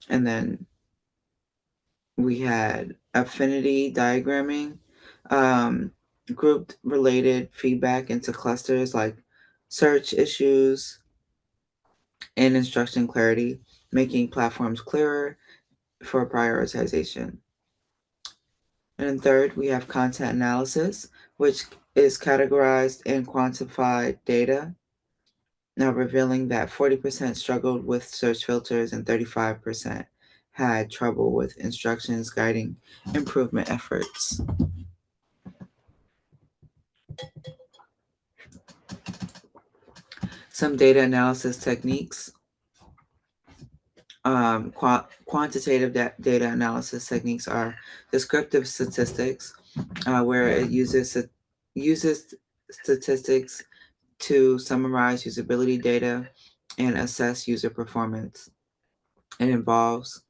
And then we had affinity diagramming, grouped related feedback into clusters like search issues and instruction clarity, making platforms clearer for prioritization. And then third, we have content analysis, which is categorized and quantified data, now revealing that 40% struggled with search filters and 35% had trouble with instructions guiding improvement efforts. Some data analysis techniques. Quantitative data analysis techniques are descriptive statistics, where it uses statistics to summarize usability data and assess user performance. It involves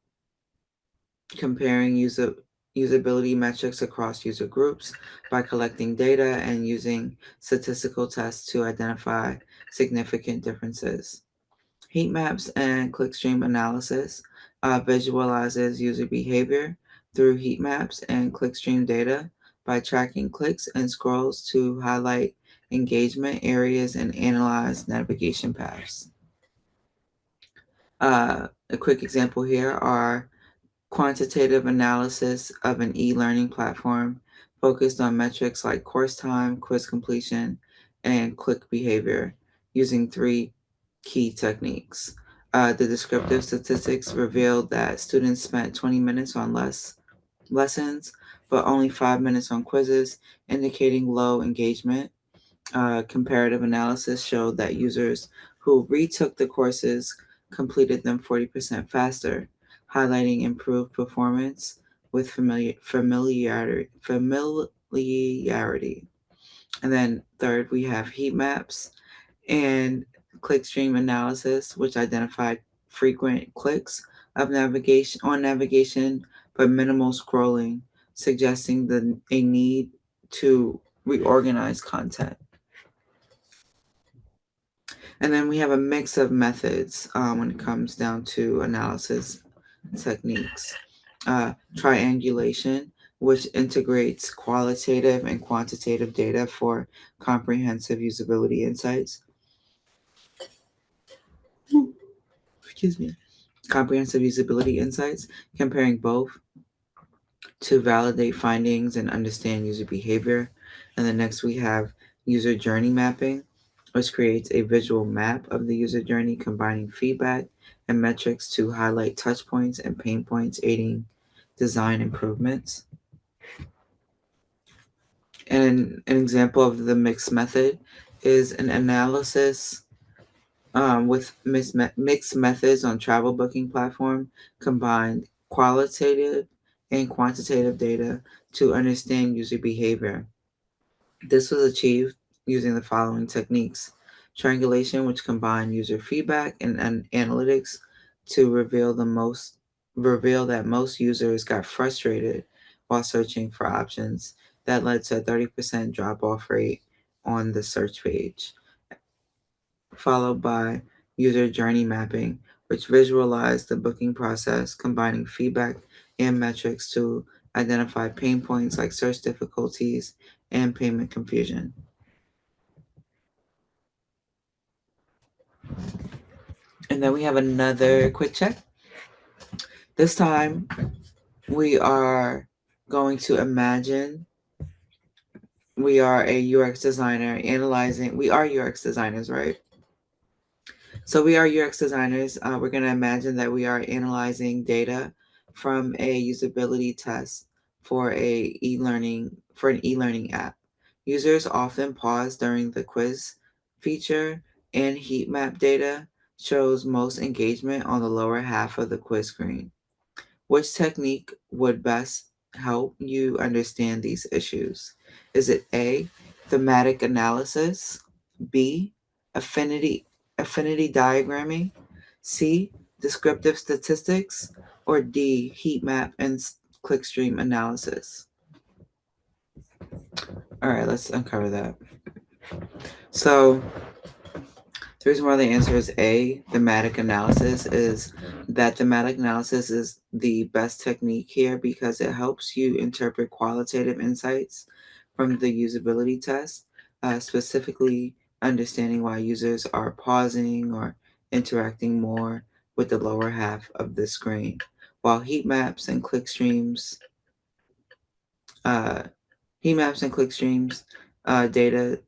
comparing usability metrics across user groups by collecting data and using statistical tests to identify significant differences. Heat maps and clickstream analysis visualizes user behavior through heat maps and clickstream data by tracking clicks and scrolls to highlight engagement areas and analyze navigation paths. A quick example here are quantitative analysis of an e-learning platform focused on metrics like course time, quiz completion, and click behavior using 3 key techniques. The descriptive statistics revealed that students spent 20 minutes on lessons, but only 5 minutes on quizzes, indicating low engagement. Comparative analysis showed that users who retook the courses completed them 40% faster, highlighting improved performance with familiarity. And then third, we have heat maps and clickstream analysis, which identified frequent clicks of navigation, but minimal scrolling, suggesting a need to reorganize content. And then we have a mix of methods when it comes down to analysis techniques. Triangulation, which integrates qualitative and quantitative data for comprehensive usability insights. Excuse me. Comprehensive usability insights, comparing both to validate findings and understand user behavior. And then next we have user journey mapping, which creates a visual map of the user journey, combining feedback and metrics to highlight touch points and pain points, aiding design improvements. And an example of the mixed method is an analysis with mixed methods on travel booking platform, combined qualitative and quantitative data to understand user behavior. This was achieved using the following techniques: triangulation, which combined user feedback and analytics to reveal that most users got frustrated while searching for options. That led to a 30% drop-off rate on the search page, followed by user journey mapping, which visualized the booking process, combining feedback and metrics to identify pain points like search difficulties and payment confusion. And then we have another quick check. This time we are going to imagine we are a UX designer analyzing, we are UX designers, right? So we are UX designers. We're going to imagine that we are analyzing data from a usability test for an e-learning app. Users often pause during the quiz feature, and heat map data shows most engagement on the lower half of the quiz screen. Which technique would best help you understand these issues? Is it A, thematic analysis, B, affinity diagramming, C, descriptive statistics, or D, heat map and clickstream analysis? All right, let's uncover that. So the reason why the answer is A, thematic analysis, is that thematic analysis is the best technique here because it helps you interpret qualitative insights from the usability test, specifically understanding why users are pausing or interacting more with the lower half of the screen. While uh, heat maps and clickstreams data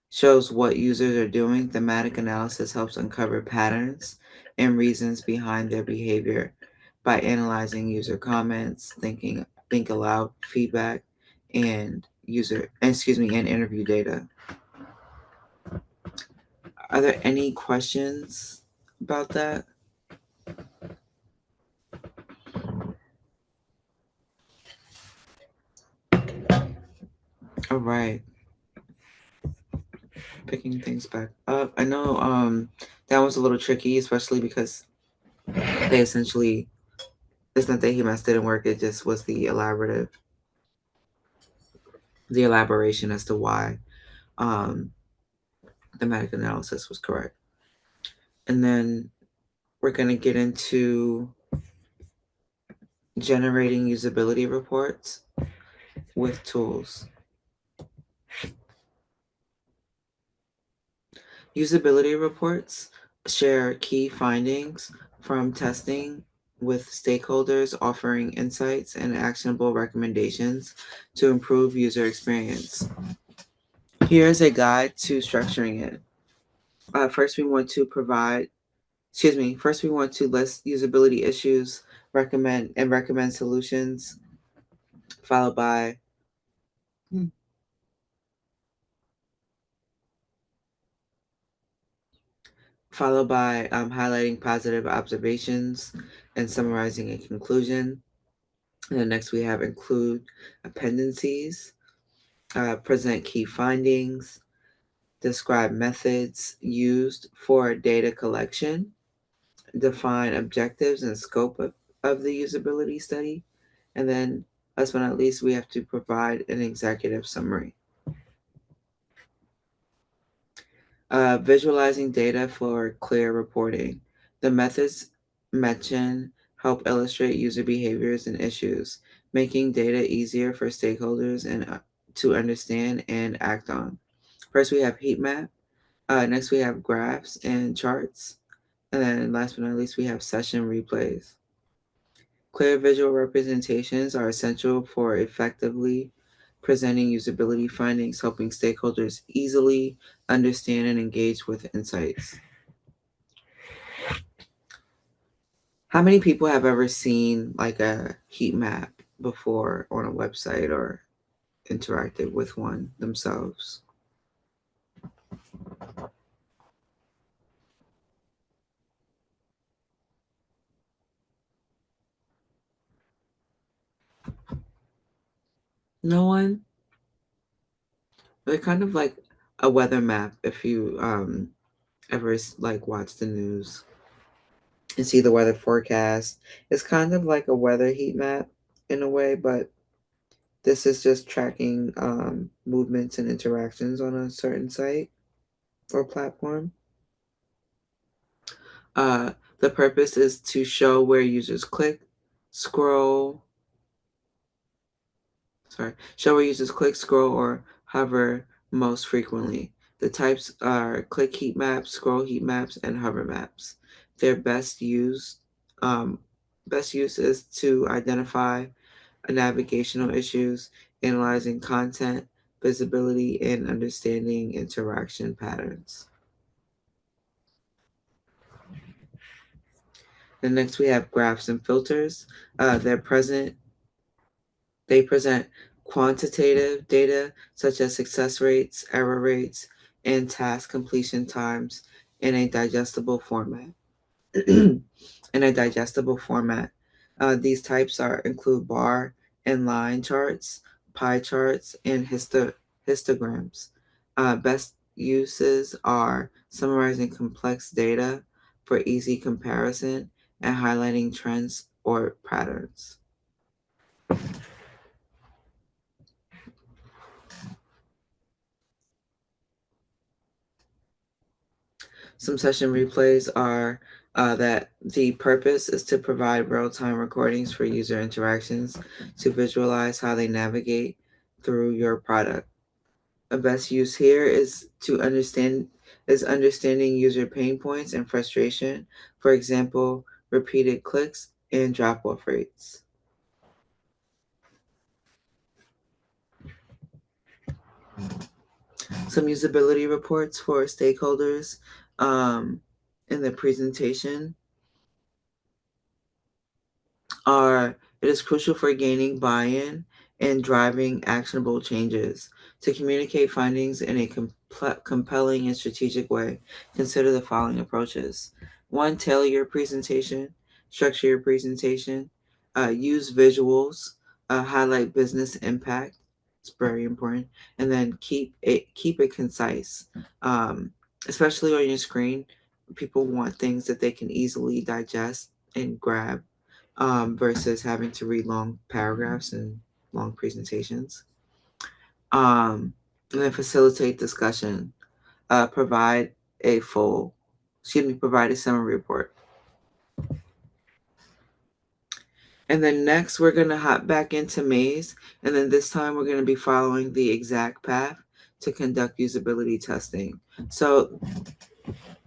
shows what users are doing. Thematic analysis helps uncover patterns and reasons behind their behavior by analyzing user comments, think aloud feedback, and and interview data. Are there any questions about that? All right. Picking things back up. I know that was a little tricky, especially because they essentially, it's not that HMS didn't work, it just was the elaboration as to why thematic analysis was correct. And then we're going to get into generating usability reports with tools. Usability reports share key findings from testing with stakeholders, offering insights and actionable recommendations to improve user experience. Here's a guide to structuring it. First, we want to list usability issues, recommend solutions, followed by highlighting positive observations and summarizing a conclusion. And then next we have include appendices, present key findings, describe methods used for data collection, define objectives and scope of the usability study, and then last but not least, we have to provide an executive summary. Visualizing data for clear reporting. The methods mentioned help illustrate user behaviors and issues, making data easier for stakeholders and to understand and act on. First, we have heat map. Next, we have graphs and charts. And then last but not least, we have session replays. Clear visual representations are essential for effectively presenting usability findings, helping stakeholders easily understand and engage with insights. How many people have ever seen like a heat map before on a website or interacted with one themselves? No one? They're kind of like a weather map if you ever like watch the news and see the weather forecast. It's kind of like a weather heat map in a way, but this is just tracking movements and interactions on a certain site or platform. The purpose is to show where users show where users click, scroll, or hover most frequently. The types are click heat maps, scroll heat maps, and hover maps. Their best use is to identify navigational issues, analyzing content, visibility, and understanding interaction patterns. And next we have graphs and filters. They present quantitative data such as success rates, error rates, and task completion times in a digestible format. These types include bar and line charts, pie charts, and histograms. Best uses are summarizing complex data for easy comparison and highlighting trends or patterns. Some session replays are that the purpose is to provide real-time recordings for user interactions to visualize how they navigate through your product. A best use here is understanding user pain points and frustration. For example, repeated clicks and drop-off rates. Some usability reports for stakeholders in the presentation are it is crucial for gaining buy-in and driving actionable changes. To communicate findings in a compelling and strategic way, consider the following approaches. One, tailor your presentation, structure your presentation, use visuals, highlight business impact. It's very important. And then keep it concise. Especially on your screen, people want things that they can easily digest and grab versus having to read long paragraphs and long presentations. And then facilitate discussion. Provide a summary report. And then next, we're going to hop back into Maze. And then this time, we're going to be following the exact path to conduct usability testing. So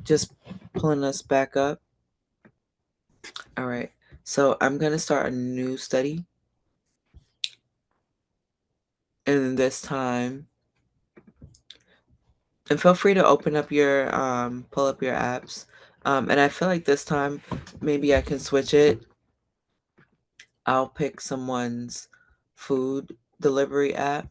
just pulling us back up. All right. So I'm going to start a new study. And this time, and feel free to pull up your apps. And I feel like this time, maybe I can switch it. I'll pick someone's food delivery app.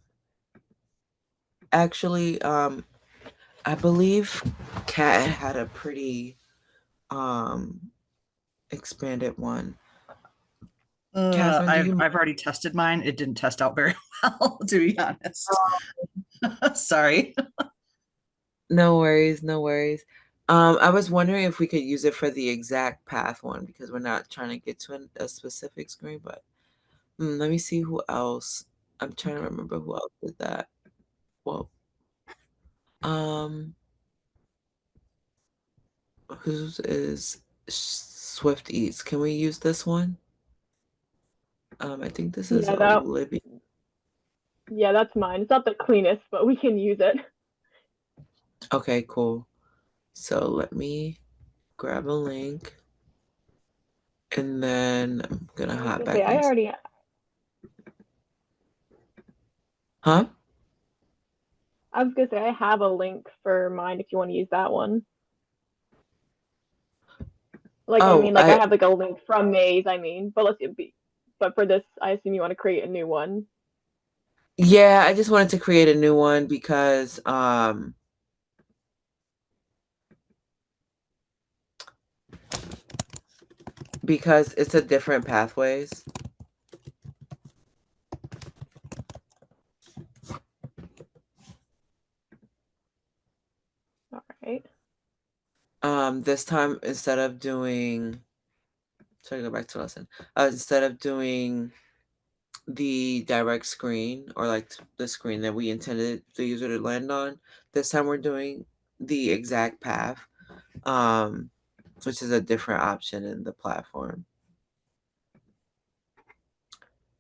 Actually, I believe Cat had a pretty expanded one. Catherine, I've already tested mine. It didn't test out very well, to be honest. Sorry. No worries, no worries. I was wondering if we could use it for the exact path one because we're not trying to get to a specific screen, but let me see who else. I'm trying to remember who else did that. Well, whose is Swift Eats? Can we use this one? I think this is Olivia. Yeah, that's mine. It's not the cleanest, but we can use it. Okay, cool. So let me grab a link. And then I'm gonna hop back in. Huh? I was gonna say I have a link for mine if you want to use that one. Like I have like a link from Maze, but for this, I assume you want to create a new one. Yeah, I just wanted to create a new one because it's a different pathways. All right. This time instead of doing go back to lesson. Instead of doing the direct screen or like the screen that we intended the user to land on, this time we're doing the exact path, which is a different option in the platform.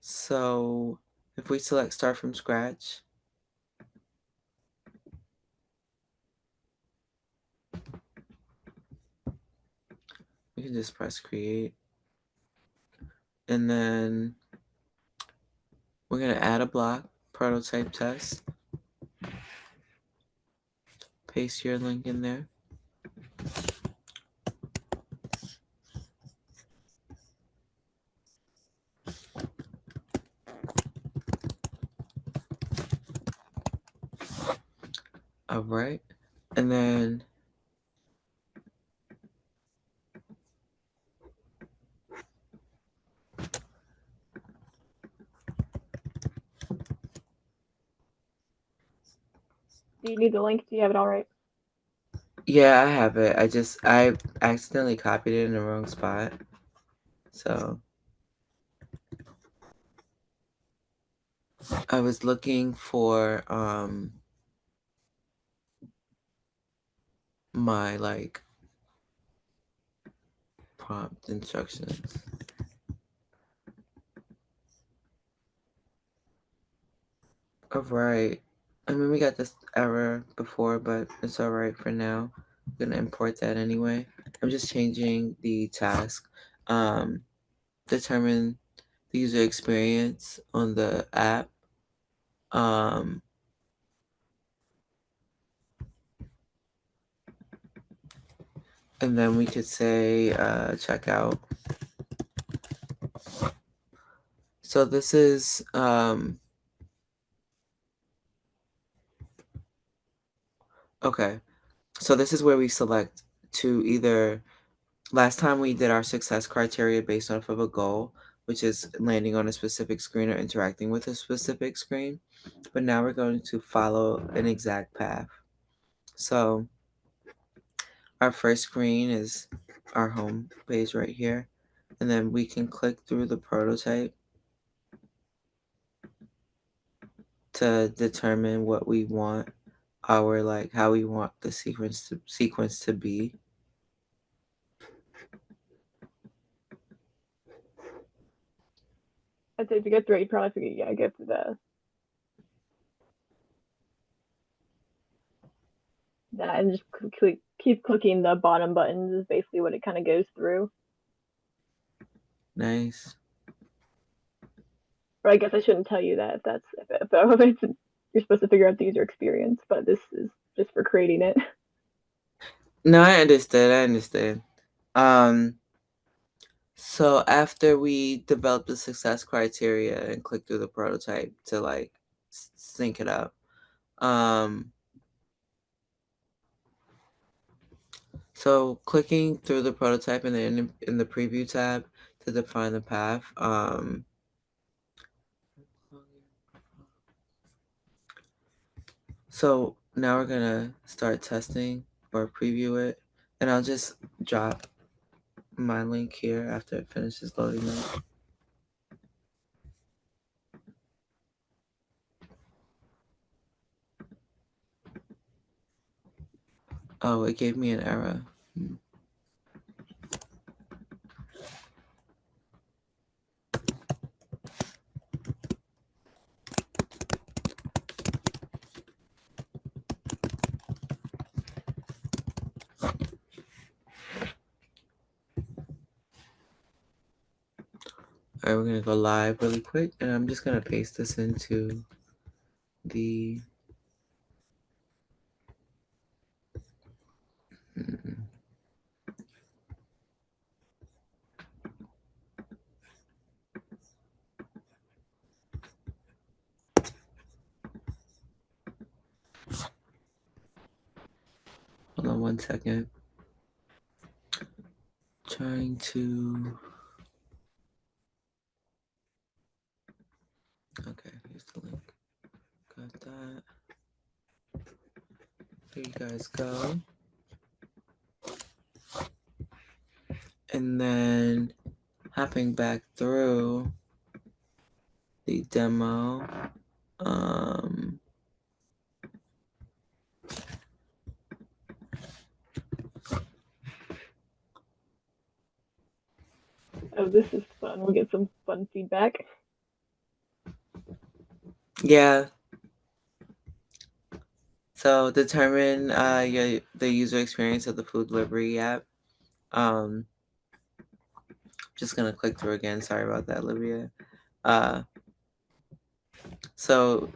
So if we select start from scratch, we can just press create. And then we're going to add a block, prototype test. Paste your link in there. All right. And then Do you need the link? Do you have it all right? yeah, I have it. I accidentally copied it in the wrong spot. So I was looking for my like prompt instructions. All right. I mean, we got this error before, but it's all right for now. I'm gonna import that anyway. I'm just changing the task. Determine the user experience on the app. And then we could say checkout. So this is okay. So this is where we select to either, last time we did our success criteria based off of a goal, which is landing on a specific screen or interacting with a specific screen. But now we're going to follow an exact path. So our first screen is our home page right here. And then we can click through the prototype to determine what we want our, like, how we want the sequence to be. I'd say if you go through it, you probably figure, yeah, go through that and just keep clicking the bottom buttons is basically what it kind of goes through. Nice. Or I guess I shouldn't tell you that if that's if you're supposed to figure out the user experience, but this is just for creating it. No, I understand. So after we develop the success criteria and click through the prototype to like sync it up, so clicking through the prototype and then in the preview tab to define the path, so now we're gonna start testing or preview it, and I'll just drop my link here after it finishes loading up. Oh, it gave me an error. All right, we're gonna go live really quick, and I'm just gonna paste this into the hold on 1 second. Trying to. Okay, here's the link. Got that. There you guys go. And then hopping back through the demo. Oh, this is fun. We'll get some fun feedback. Yeah. So determine the user experience of the food delivery app. just gonna click through again. Sorry about that, Olivia. So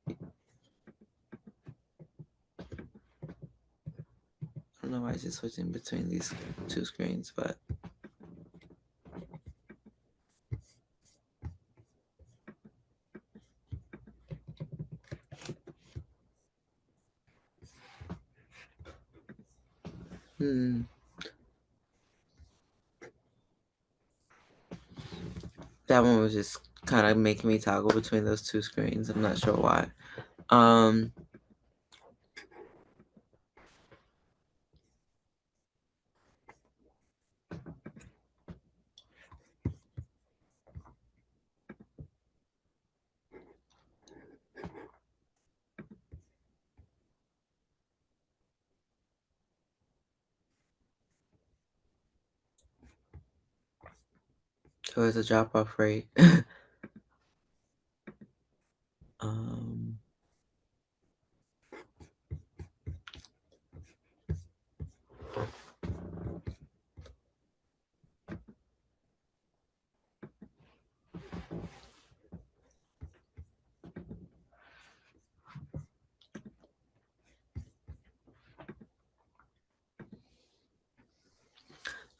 I don't know why I just switching between these two screens, but that one was just kind of making me toggle between those two screens. I'm not sure why. There was a drop off rate.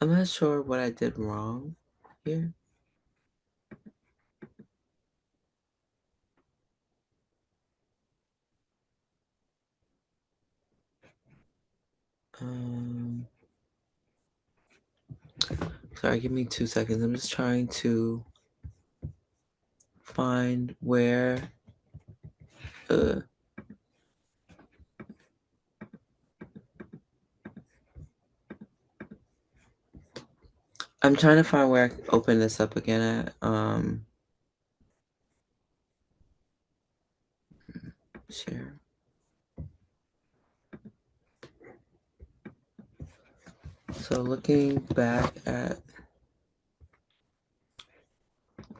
I'm not sure what I did wrong here. Sorry, give me 2 seconds. I'm just trying to find where I'm trying to find where I can open this up again at. Share. So looking back at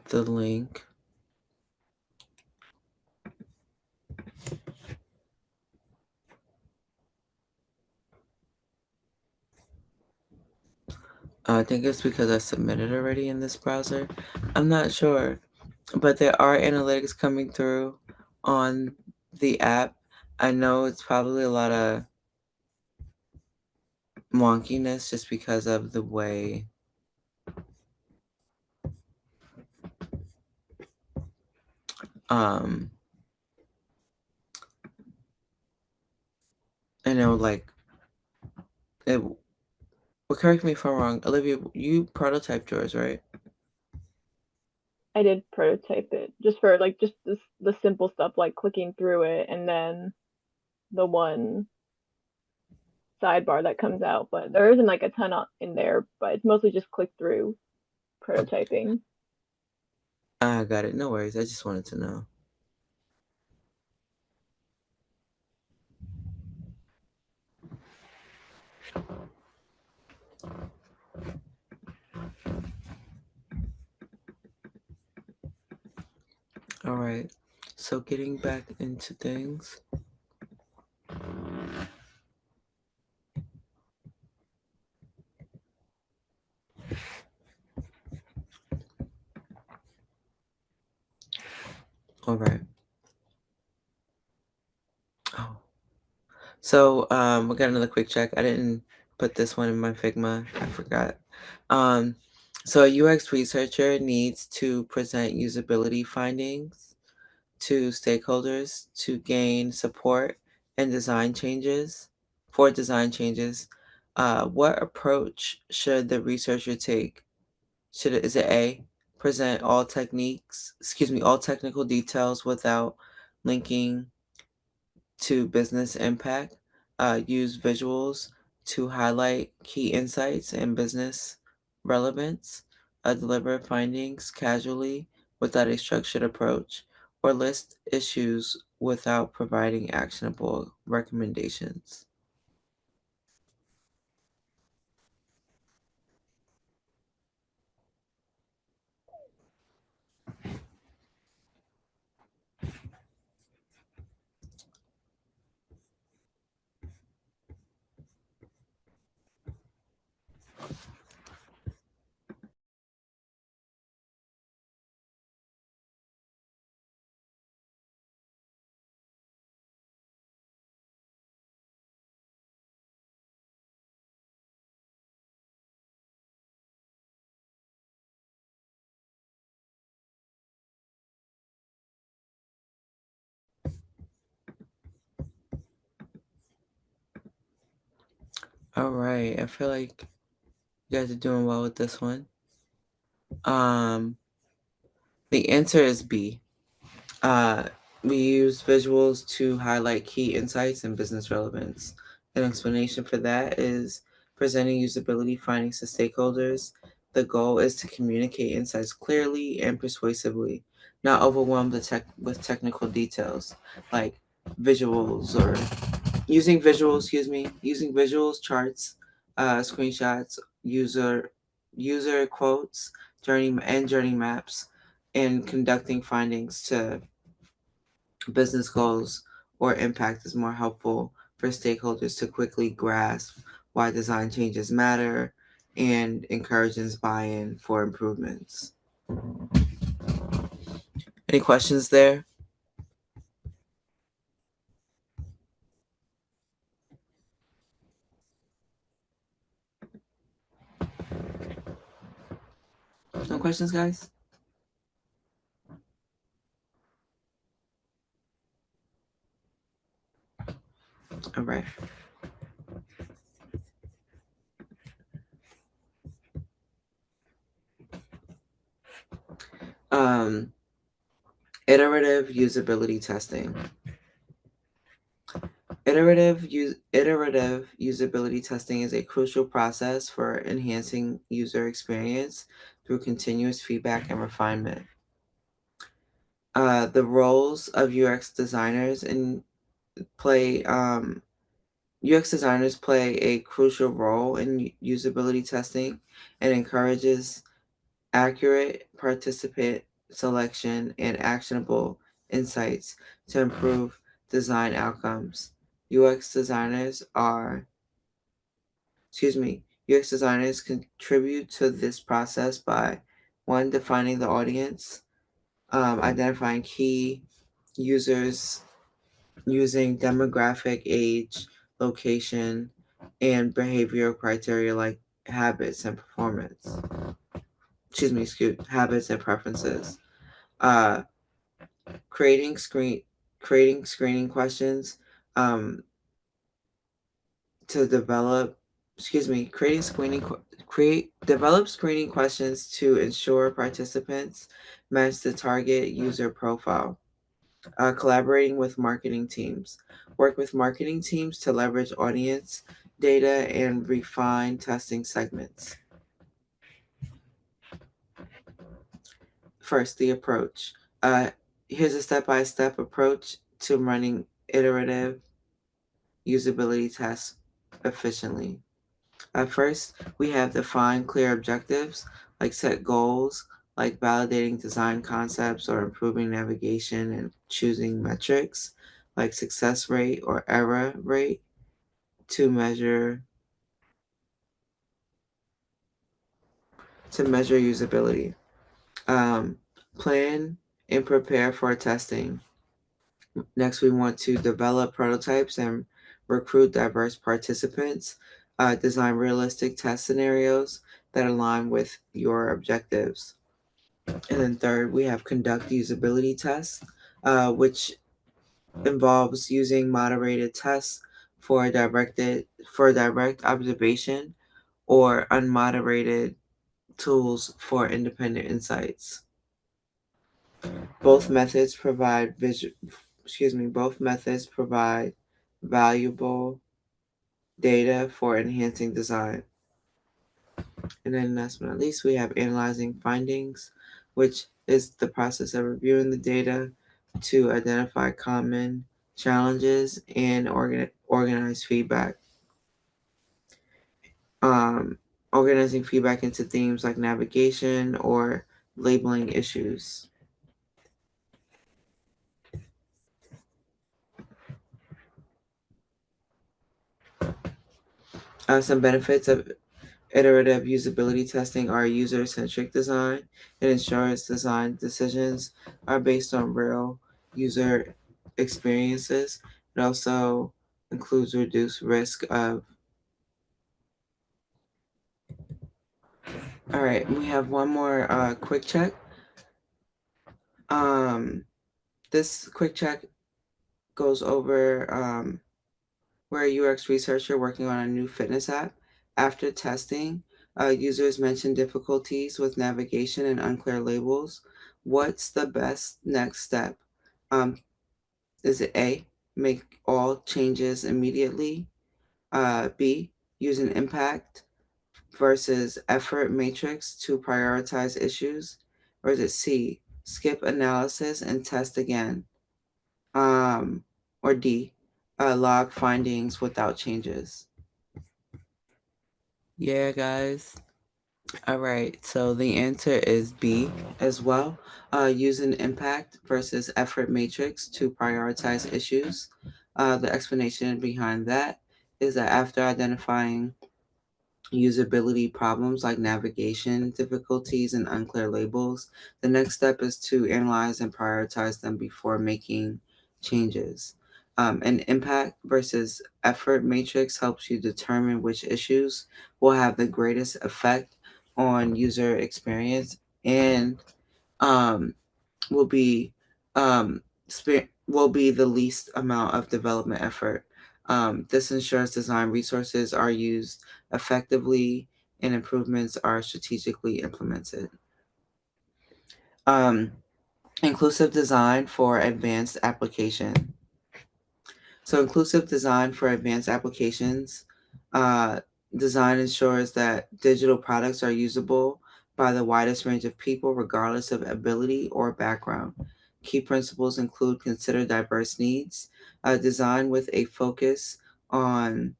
the link. I think it's because I submitted already in this browser. I'm not sure, but there are analytics coming through on the app. I know it's probably a lot of wonkiness just because of the way I know, like, it, well, correct me if I'm wrong. Olivia, you prototyped yours, right? I did prototype it just for like just the simple stuff like clicking through it and then the one sidebar that comes out, but there isn't like a ton in there, but it's mostly just click through prototyping. I got it. No worries. I just wanted to know. All right. So getting back into things. All right. Oh. So we got another quick check. I didn't put this one in my Figma. I forgot. So a UX researcher needs to present usability findings to stakeholders to gain support and design changes for design changes. What approach should the researcher take? Is it A, present all all technical details without linking to business impact, use visuals to highlight key insights and business relevance, deliver findings casually without a structured approach, or list issues without providing actionable recommendations. All right, I feel like you guys are doing well with this one. The answer is B. We use visuals to highlight key insights and business relevance. An explanation for that is presenting usability findings to stakeholders. The goal is to communicate insights clearly and persuasively, not overwhelm with technical details like visuals or using visuals, charts, screenshots, user quotes, journey maps, and conducting findings to business goals or impact is more helpful for stakeholders to quickly grasp why design changes matter and encourages buy-in for improvements. Any questions there? No questions, guys? All right. Iterative usability testing. Iterative usability testing is a crucial process for enhancing user experience through continuous feedback and refinement. The roles of UX designers play UX designers play a crucial role in usability testing and encourages accurate participant selection and actionable insights to improve design outcomes. UX designers are, UX designers contribute to this process by one, defining the audience, identifying key users using demographic, age, location, and behavioral criteria like habits and performance. Habits and preferences. Uh, creating screening questions to develop. Develop screening questions to ensure participants match the target user profile. Collaborating with marketing teams. Work with marketing teams to leverage audience data and refine testing segments. First, the approach. Here's a step-by-step approach to running iterative usability tests efficiently. First, we have defined clear objectives, like set goals, like validating design concepts or improving navigation, and choosing metrics like success rate or error rate to measure usability. Plan and prepare for testing. Next, we want to develop prototypes and recruit diverse participants. Design realistic test scenarios that align with your objectives. And then third, we have conduct usability tests, which involves using moderated tests for direct observation or unmoderated tools for independent insights. Both methods provide valuable data for enhancing design. And then last but not least, we have analyzing findings, which is the process of reviewing the data to identify common challenges and organize feedback. Organizing feedback into themes like navigation or labeling issues. Some benefits of iterative usability testing are user-centric design. It ensures design decisions are based on real user experiences. It also includes reduced risk of. All right, we have one more quick check. This quick check goes over We're a UX researcher working on a new fitness app. After testing, users mentioned difficulties with navigation and unclear labels. What's the best next step? Is it A, make all changes immediately? B, use an impact versus effort matrix to prioritize issues? Or is it C, skip analysis and test again? Or D, log findings without changes? Yeah, guys. All right. So the answer is B as well. Use an impact versus effort matrix to prioritize issues. The explanation behind that is that after identifying usability problems like navigation difficulties and unclear labels, the next step is to analyze and prioritize them before making changes. An impact versus effort matrix helps you determine which issues will have the greatest effect on user experience and um, will be will be the least amount of development effort. This ensures design resources are used effectively and improvements are strategically implemented. Um, Inclusive design for advanced application. So inclusive design for advanced applications. Uh, Design ensures that digital products are usable by the widest range of people, regardless of ability or background. Key principles include consider diverse needs, design with a focus on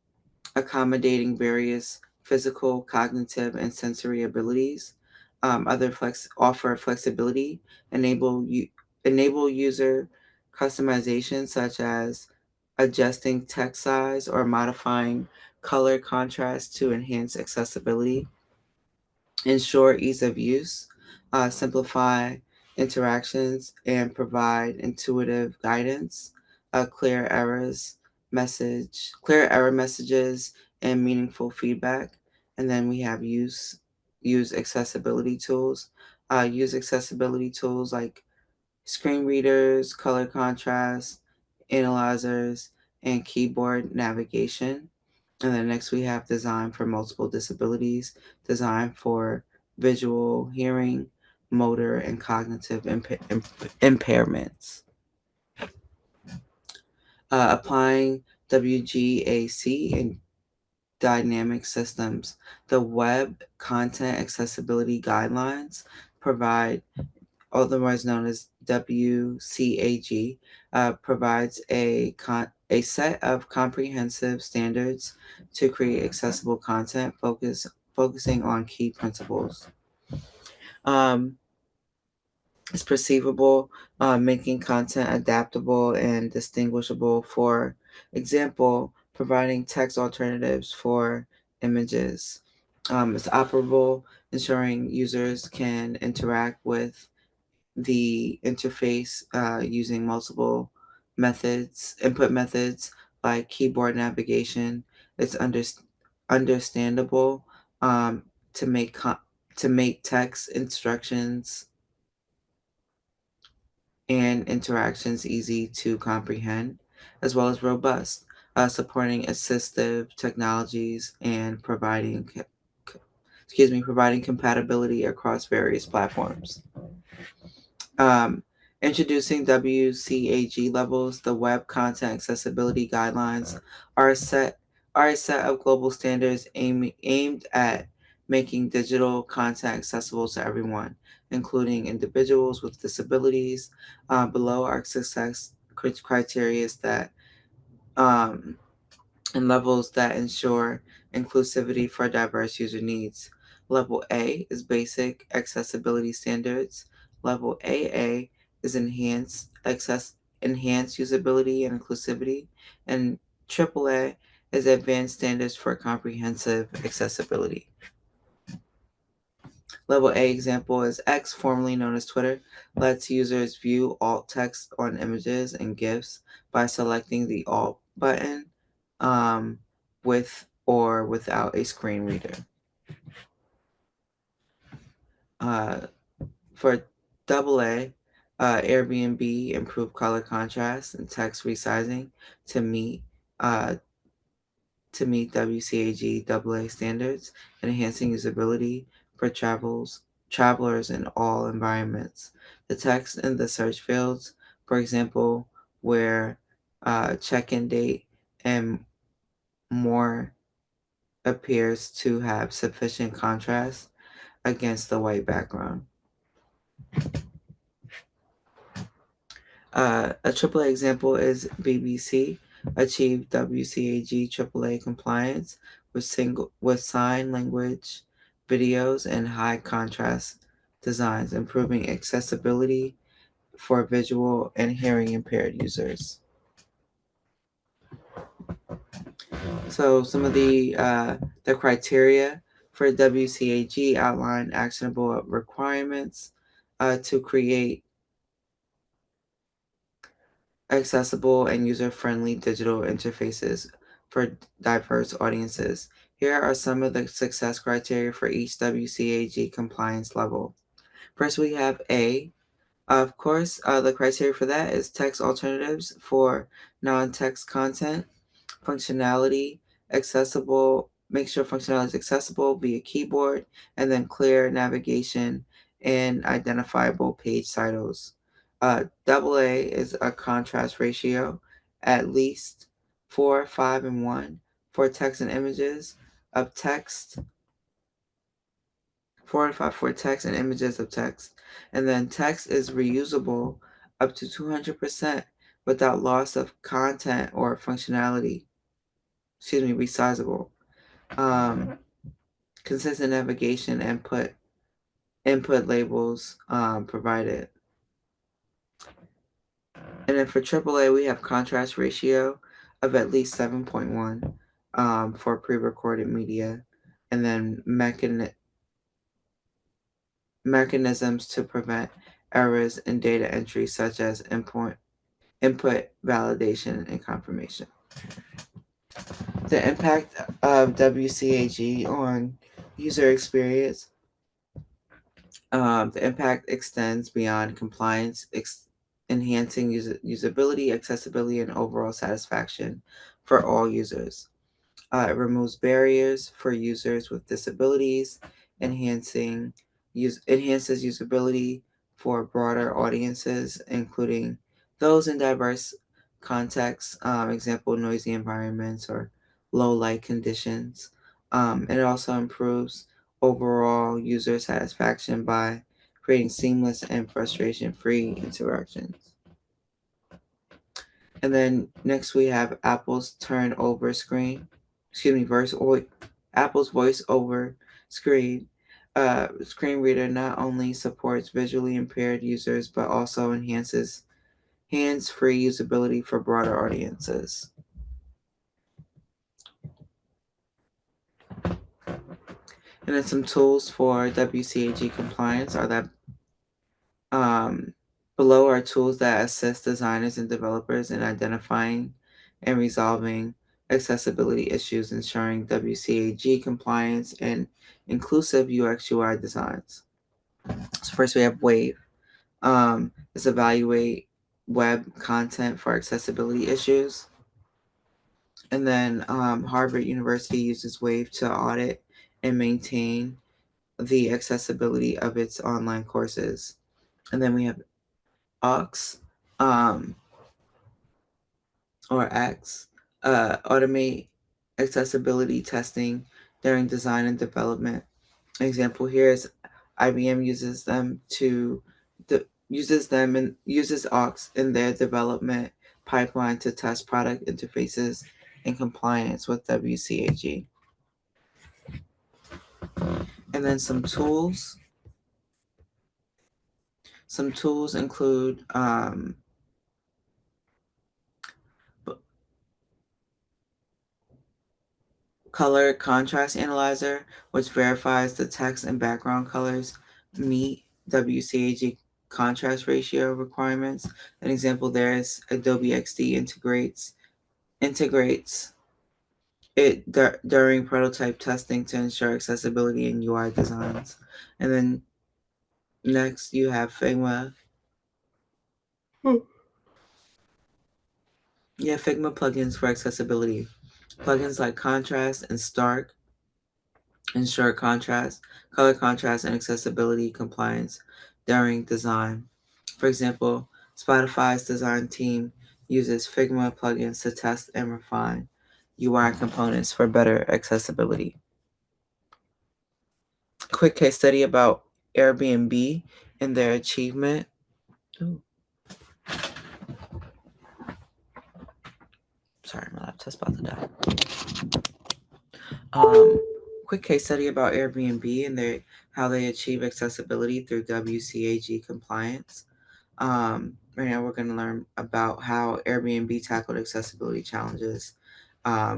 accommodating various physical, cognitive, and sensory abilities. Offer flexibility, enable user customization such as adjusting text size or modifying color contrast to enhance accessibility, ensure ease of use, simplify interactions, and provide intuitive guidance, clear error messages, and meaningful feedback. And then we have use accessibility tools. Use accessibility tools like screen readers, color contrast, analyzers, and keyboard navigation. And then next we have design for multiple disabilities, design for visual, hearing, motor, and cognitive impairments. Applying WGAC and dynamic systems. The Web Content Accessibility Guidelines provide, otherwise known as WCAG, provides a set of comprehensive standards to create accessible content, focusing on key principles. Um, it's perceivable, making content adaptable and distinguishable. For example, providing text alternatives for images. It's operable, ensuring users can interact with the interface using multiple input methods like keyboard navigation. It's understandable to make text instructions and interactions easy to comprehend, as well as robust, supporting assistive technologies and providing compatibility across various platforms. Um, Introducing WCAG levels, the Web Content Accessibility Guidelines are a set of global standards aimed at making digital content accessible to everyone, including individuals with disabilities. Below are success criteria that um, and levels that ensure inclusivity for diverse user needs. Level A is basic accessibility standards. Level AA is enhanced usability and inclusivity. And AAA is advanced standards for comprehensive accessibility. Level A example is X, formerly known as Twitter, lets users view alt text on images and GIFs by selecting the alt button um, with or without a screen reader. For AA, Airbnb improved color contrast and text resizing to meet to meet WCAG AA standards and enhancing usability for travelers in all environments. The text in the search fields, for example, where check-in date and more appears to have sufficient contrast against the white background. A AAA example is BBC achieved WCAG AAA compliance with sign language videos and high contrast designs, improving accessibility for visual and hearing impaired users. So some of the criteria for WCAG outline actionable requirements to create accessible and user-friendly digital interfaces for diverse audiences. Here are some of the success criteria for each WCAG compliance level. First, we have A. Of course, the criteria for that is text alternatives for non-text content, functionality, accessible, make sure functionality is accessible via keyboard, and then clear navigation and identifiable page titles. AA is a contrast ratio, at least 4, 5, and 1 for text and images of text, 4 and 5 for text and images of text. And then text is reusable up to 200% without loss of content or functionality. Resizable. Consistent navigation input labels provided. And then for AAA, we have contrast ratio of at least 7.1 for pre-recorded media, and then mechanisms to prevent errors in data entry, such as input validation and confirmation. The impact of WCAG on user experience. The impact extends beyond compliance, enhancing usability, accessibility, and overall satisfaction for all users. It removes barriers for users with disabilities, enhances usability for broader audiences, including those in diverse contexts, example, noisy environments or low light conditions. It also improves overall user satisfaction by creating seamless and frustration-free interactions. And then next we have Apple's Apple's voice over screen. Screen reader not only supports visually impaired users, but also enhances hands-free usability for broader audiences. And then some tools for WCAG compliance are that below are tools that assist designers and developers in identifying and resolving accessibility issues, ensuring WCAG compliance and inclusive UX UI designs. So first we have Wave. This evaluate web content for accessibility issues. And then Harvard University uses Wave to audit and maintain the accessibility of its online courses. And then we have Aux, or X, automate accessibility testing during design and development. An example here is IBM uses Aux in their development pipeline to test product interfaces in compliance with WCAG. And then some tools. Some tools include color contrast analyzer, which verifies the text and background colors meet WCAG contrast ratio requirements. An example there is Adobe XD integrates it during prototype testing to ensure accessibility in UI designs. And then next you have Figma. Figma plugins for accessibility. Plugins like Contrast and Stark ensure contrast, color contrast, and accessibility compliance during design. For example, Spotify's design team uses Figma plugins to test and refine UI components for better accessibility. Quick case study about Airbnb and their achievement. Ooh. Sorry, my laptop's about to die. Quick case study about Airbnb and how they achieve accessibility through WCAG compliance. Right now, we're going to learn about how Airbnb tackled accessibility challenges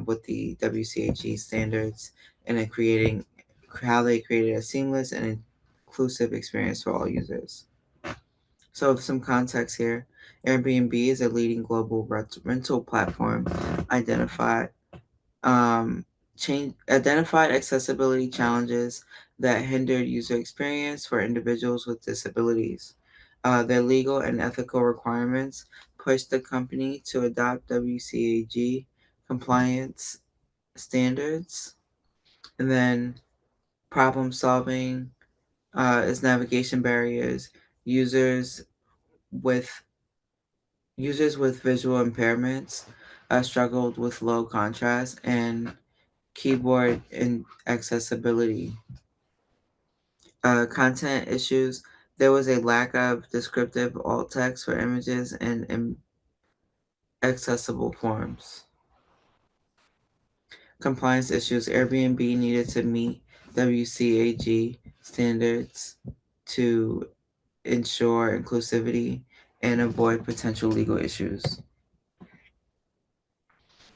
with the WCAG standards and then how they created a seamless and inclusive experience for all users. So, some context here. Airbnb is a leading global rental platform identified identified accessibility challenges that hindered user experience for individuals with disabilities. Their legal and ethical requirements pushed the company to adopt WCAG compliance standards. And then problem solving is navigation barriers. Users with users with visual impairments struggled with low contrast and keyboard accessibility. Content issues. There was a lack of descriptive alt text for images and accessible forms. Compliance issues. Airbnb needed to meet WCAG standards to ensure inclusivity and avoid potential legal issues.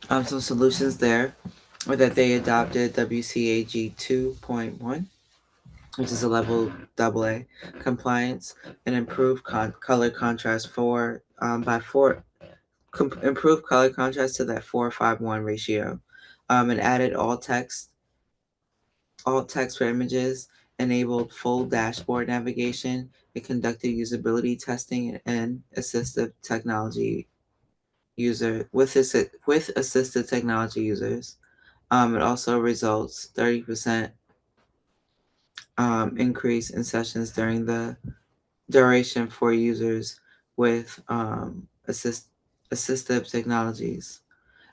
Some solutions there were that they adopted WCAG 2.1, which is a level AA compliance, and improved color contrast improved color contrast to that 4:5:1 ratio, and added alt text for images, enabled full dashboard navigation, and conducted usability testing and assistive technology with assisted technology users. It also results 30% increase in sessions during the duration for users with assistive technologies.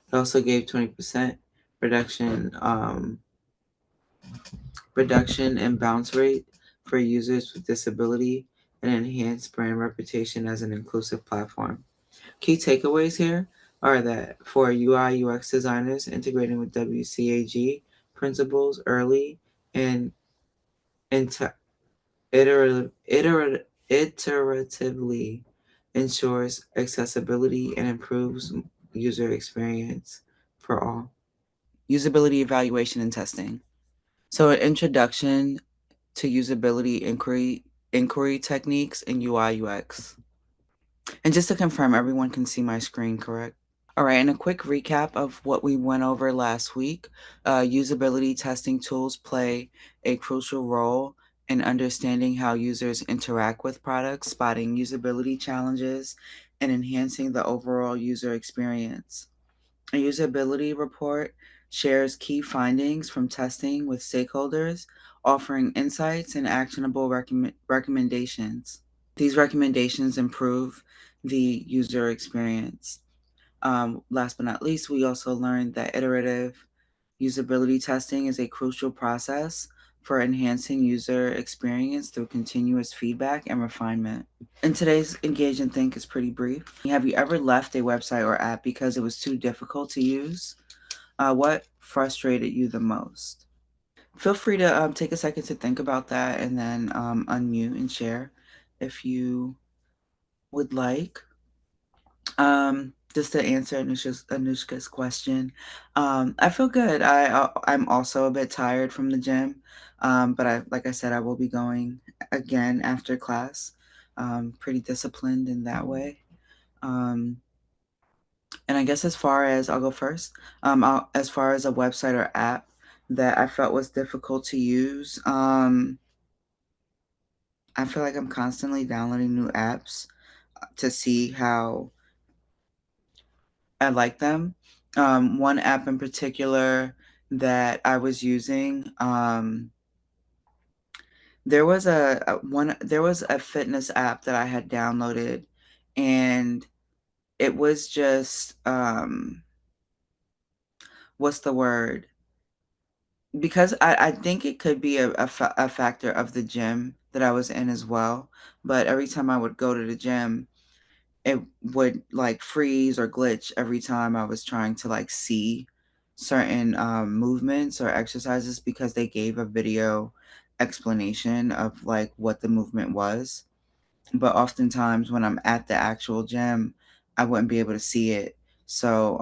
It also gave 20% reduction in bounce rate for users with disability and enhanced brand reputation as an inclusive platform. Key takeaways here are that for UI UX designers, integrating with WCAG principles early and into iteratively ensures accessibility and improves user experience for all. Usability evaluation and testing. So an introduction to usability inquiry techniques in UI UX. And just to confirm, everyone can see my screen, correct? All right, and a quick recap of what we went over last week. Usability testing tools play a crucial role in understanding how users interact with products, spotting usability challenges, and enhancing the overall user experience. A usability report shares key findings from testing with stakeholders, offering insights and actionable recommendations. These recommendations improve the user experience. Last but not least, we also learned that iterative usability testing is a crucial process for enhancing user experience through continuous feedback and refinement. And today's Engage and Think is pretty brief. Have you ever left a website or app because it was too difficult to use? What frustrated you the most? Feel free to take a second to think about that and then unmute and share if you would like. Just to answer Anushka's question, I feel good. I'm also a bit tired from the gym, but like I said, I will be going again after class. Pretty disciplined in that way. And I guess I'll go first. As far as a website or app that I felt was difficult to use, I feel like I'm constantly downloading new apps to see how I like them. One app in particular that I was using, there was a fitness app that I had downloaded, and it was just what's the word? Because I think it could be a factor of the gym that I was in as well. But every time I would go to the gym, it would like freeze or glitch every time I was trying to like see certain movements or exercises because they gave a video explanation of like what the movement was. But oftentimes when I'm at the actual gym, I wouldn't be able to see it. So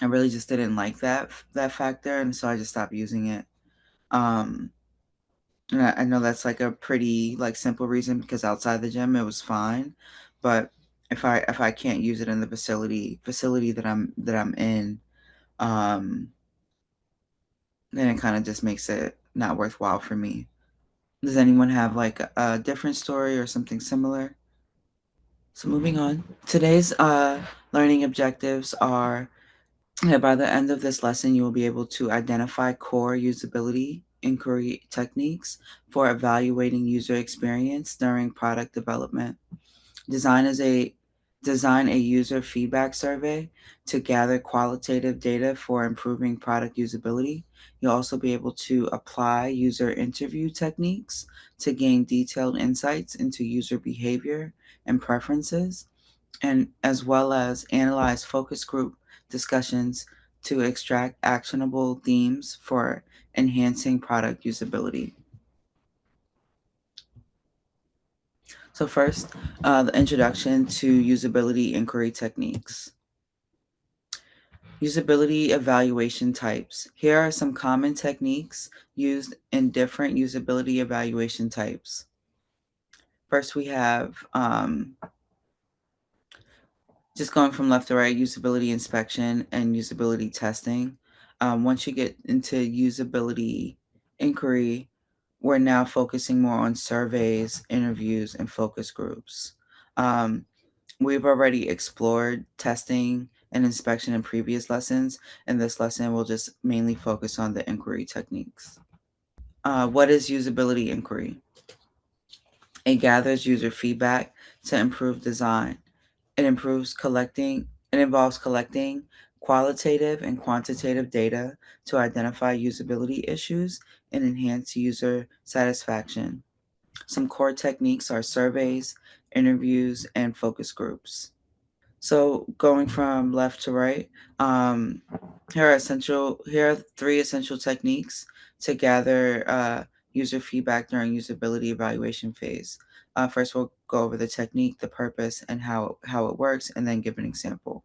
I really just didn't like that factor, and so I just stopped using it. Um, and I know that's like a pretty like simple reason because outside the gym it was fine, but if I can't use it in the facility that I'm in, um, then it kind of just makes it not worthwhile for me. Does anyone have like a different story or something similar? So moving on, today's learning objectives are that by the end of this lesson, you will be able to identify core usability inquiry techniques for evaluating user experience during product development. Design is a Design a user feedback survey to gather qualitative data for improving product usability. You'll also be able to apply user interview techniques to gain detailed insights into user behavior and preferences, and as well as analyze focus group discussions to extract actionable themes for enhancing product usability. So first, the introduction to usability inquiry techniques. Usability evaluation types. Here are some common techniques used in different usability evaluation types. First, we have just going from left to right, usability inspection and usability testing. Once you get into usability inquiry, we're now focusing more on surveys, interviews, and focus groups. We've already explored testing and inspection in previous lessons. In this lesson, we'll just mainly focus on the inquiry techniques. What is usability inquiry? It gathers user feedback to improve design. It involves collecting qualitative and quantitative data to identify usability issues and enhance user satisfaction. Some core techniques are surveys, interviews, and focus groups. So going from left to right, here are three essential techniques to gather user feedback during usability evaluation phase. First, we'll go over the technique, the purpose, and how it works, and then give an example.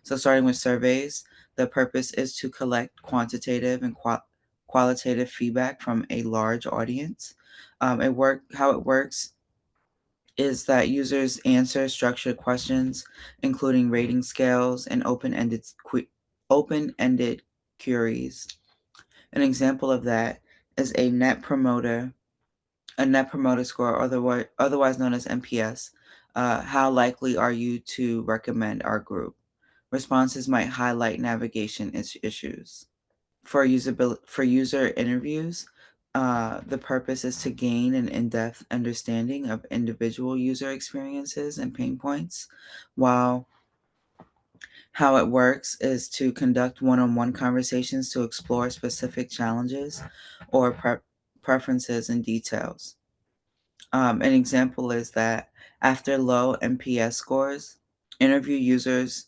So starting with surveys, the purpose is to collect quantitative and qualitative feedback from a large audience. How it works is that users answer structured questions, including rating scales and open-ended queries. An example of that is a net promoter score, otherwise known as NPS. How likely are you to recommend our group? Responses might highlight navigation issues. For user interviews, the purpose is to gain an in-depth understanding of individual user experiences and pain points, while how it works is to conduct one-on-one conversations to explore specific challenges or preferences and details. An example is that after low NPS scores, interview users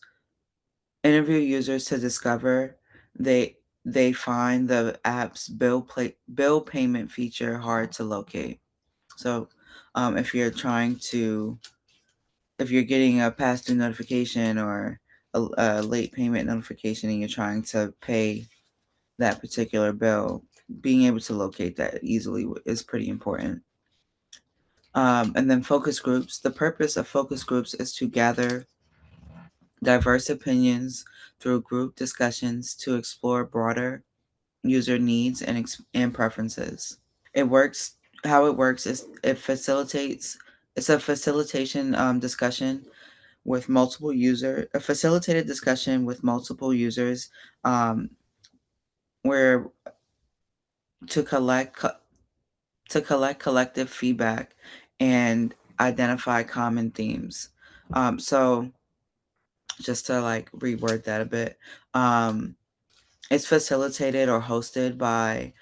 interview users to discover they they find the app's bill payment feature hard to locate. So, if you're if you're getting a past due notification or a late payment notification and you're trying to pay that particular bill, being able to locate that easily is pretty important. And then focus groups. The purpose of focus groups is to gather diverse opinions through group discussions to explore broader user needs and preferences. It works. How it works is it's a facilitation discussion with multiple users, a facilitated discussion with multiple users, where to collect collective feedback and identify common themes. So just to like reword that a bit, it's facilitated or hosted by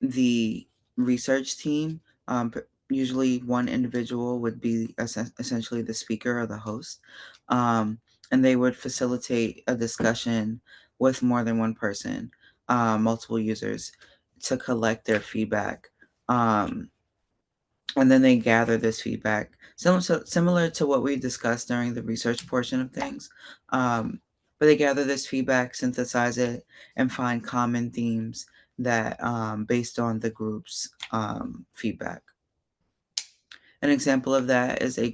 the research team. Usually, one individual would be essentially the speaker or the host, and they would facilitate a discussion with more than one person, multiple users, to collect their feedback. And then they gather this feedback, similar to what we discussed during the research portion of things. But they gather this feedback, synthesize it, and find common themes that based on the group's feedback. An example of that is a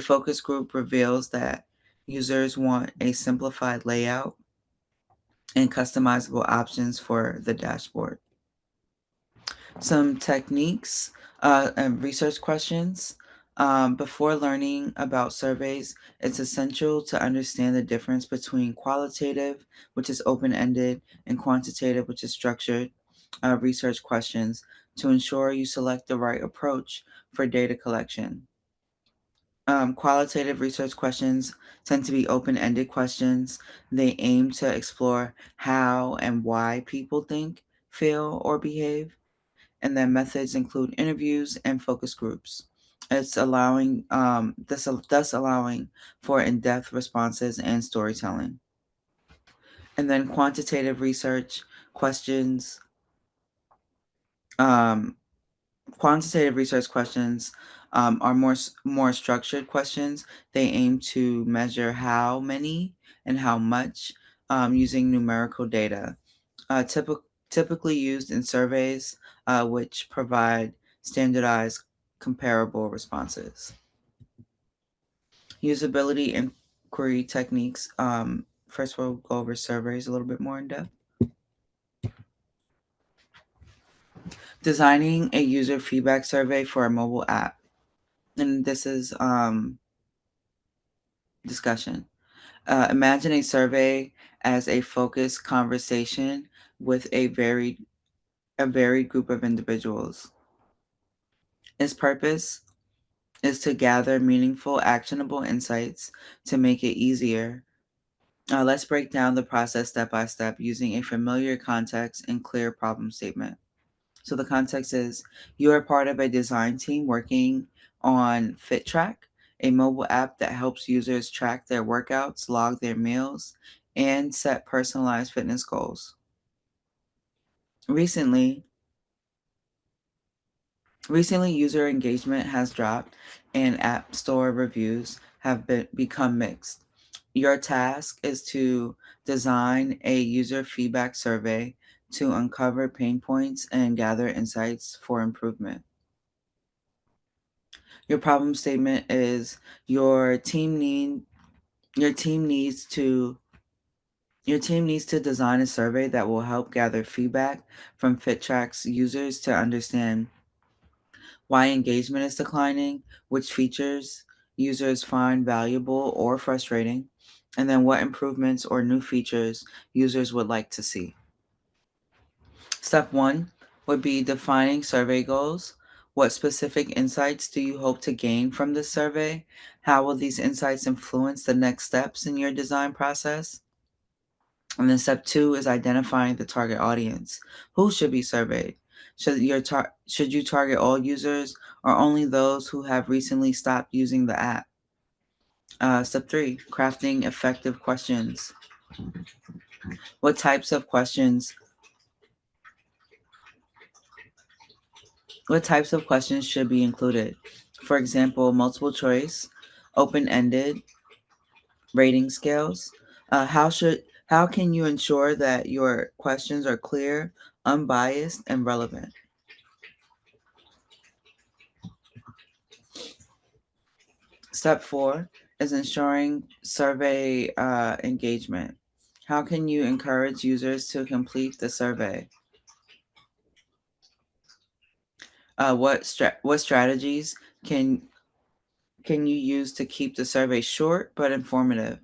focus group reveals that users want a simplified layout and customizable options for the dashboard. Some techniques and research questions. Before learning about surveys, it's essential to understand the difference between qualitative, which is open-ended, and quantitative, which is structured research questions to ensure you select the right approach for data collection. Qualitative research questions tend to be open-ended questions. They aim to explore how and why people think, feel, or behave, and then methods include interviews and focus groups. It's allowing thus allowing for in-depth responses and storytelling. And then questions. Um, quantitative research questions are more structured questions. They aim to measure how many and how much using numerical data. Typically used in surveys, which provide standardized, comparable responses. Usability inquiry techniques. First, we'll go over surveys a little bit more in depth. Designing a user feedback survey for a mobile app. And this is discussion. Imagine a survey as a focused conversation with a varied group of individuals. Its purpose is to gather meaningful, actionable insights to make it easier. Let's break down the process step by step using a familiar context and clear problem statement. So the context is you are part of a design team working on FitTrack, a mobile app that helps users track their workouts, log their meals, and set personalized fitness goals. Recently, user engagement has dropped and App Store reviews have become mixed. Your task is to design a user feedback survey to uncover pain points and gather insights for improvement. Your problem statement is your team needs to design a survey that will help gather feedback from FitTrack's users to understand why engagement is declining, which features users find valuable or frustrating, and then what improvements or new features users would like to see. Step 1 would be defining survey goals. What specific insights do you hope to gain from this survey? How will these insights influence the next steps in your design process? And then step 2 is identifying the target audience. Who should be surveyed? Should you target all users or only those who have recently stopped using the app? Step 3, crafting effective questions. What types of questions should be included? For example, multiple choice, open-ended, rating scales. How can you ensure that your questions are clear, unbiased, and relevant? Step 4 is ensuring survey engagement. How can you encourage users to complete the survey? What strategies can can you use to keep the survey short but informative?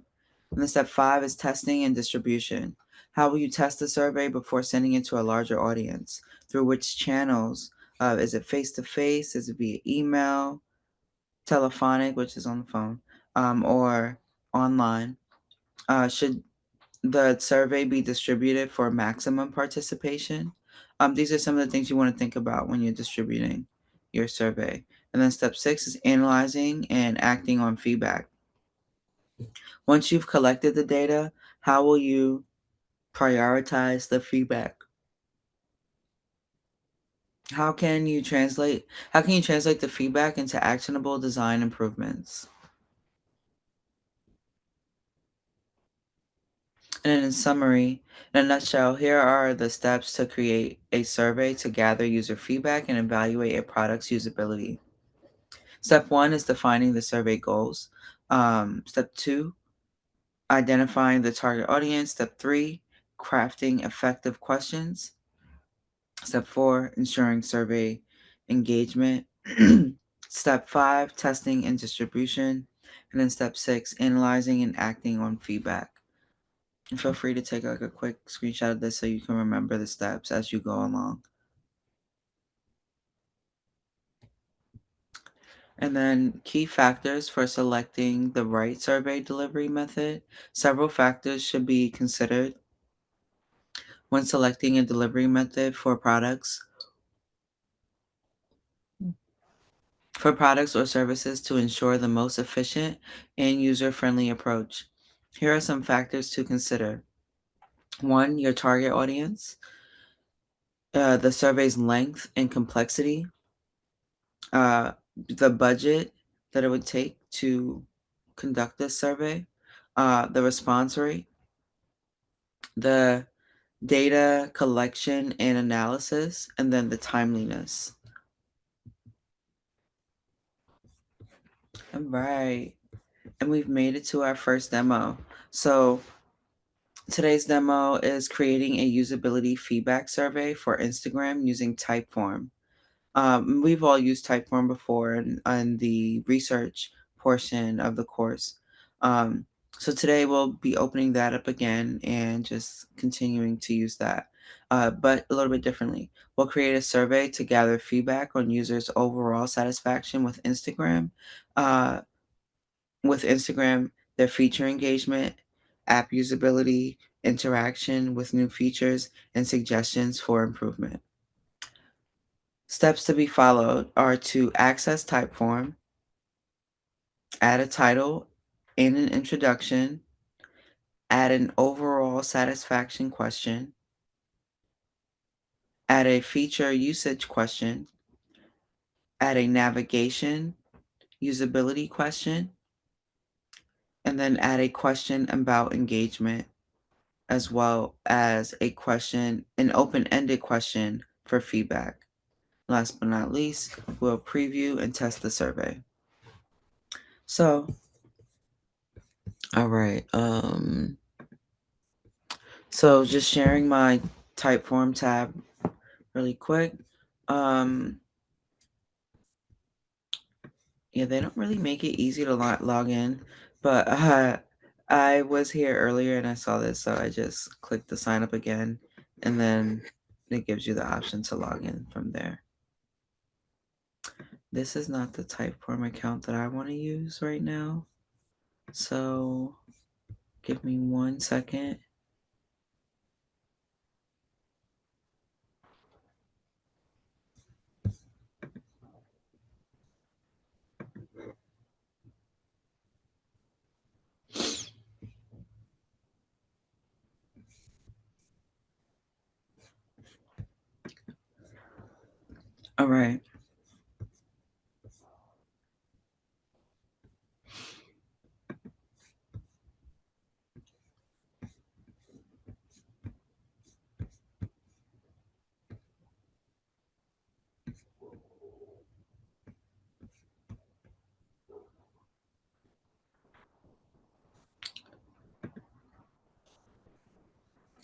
And then step 5 is testing and distribution. How will you test the survey before sending it to a larger audience? Through which channels? Is it face-to-face? Is it via email, telephonic, which is on the phone, or online? Should the survey be distributed for maximum participation? These are some of the things you want to think about when you're distributing your survey. And then step 6 is analyzing and acting on feedback. Once you've collected the data, how will you prioritize the feedback? How can you translate the feedback into actionable design improvements? And in summary, in a nutshell, here are the steps to create a survey to gather user feedback and evaluate a product's usability. Step 1 is defining the survey goals. Step 2, identifying the target audience. Step 3, crafting effective questions. Step 4, ensuring survey engagement. Step 5, testing and distribution. And then step 6, analyzing and acting on feedback. And feel free to take like a quick screenshot of this so you can remember the steps as you go along. And then key factors for selecting the right survey delivery method. Several factors should be considered when selecting a delivery method for products or services to ensure the most efficient and user-friendly approach. Here are some factors to consider. 1, your target audience, the survey's length and complexity, the budget that it would take to conduct this survey, the response rate, the data collection and analysis, and then the timeliness. All right. And we've made it to our first demo. So today's demo is creating a usability feedback survey for Instagram using Typeform. We've all used Typeform before in the research portion of the course. So today we'll be opening that up again and just continuing to use that, but a little bit differently. We'll create a survey to gather feedback on users' overall satisfaction with Instagram, their feature engagement, app usability, interaction with new features, and suggestions for improvement. Steps to be followed are to access Typeform, add a title and an introduction, add an overall satisfaction question, add a feature usage question, add a navigation usability question, and then add a question about engagement, as well as an open-ended question for feedback. Last but not least, we'll preview and test the survey. So, all right. So just sharing my Typeform tab really quick. Yeah, they don't really make it easy to log in, but I was here earlier and I saw this, so I just clicked the sign up again, and then it gives you the option to log in from there. This is not the Typeform account that I want to use right now, so give me 1 second. All right.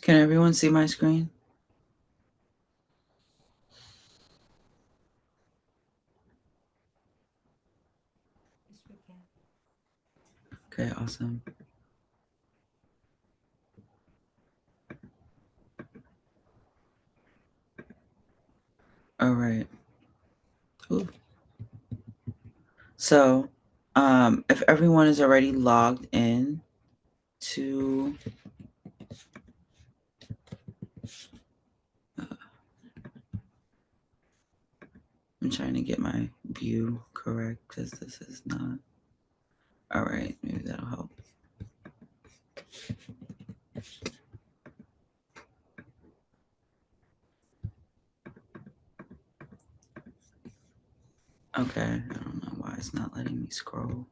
Can everyone see my screen? Yes, we can. Okay, awesome. All right. Ooh. So, if everyone is already logged in to I'm trying to get my view correct because this is not. All right, maybe that'll help. Okay, I don't know why it's not letting me scroll.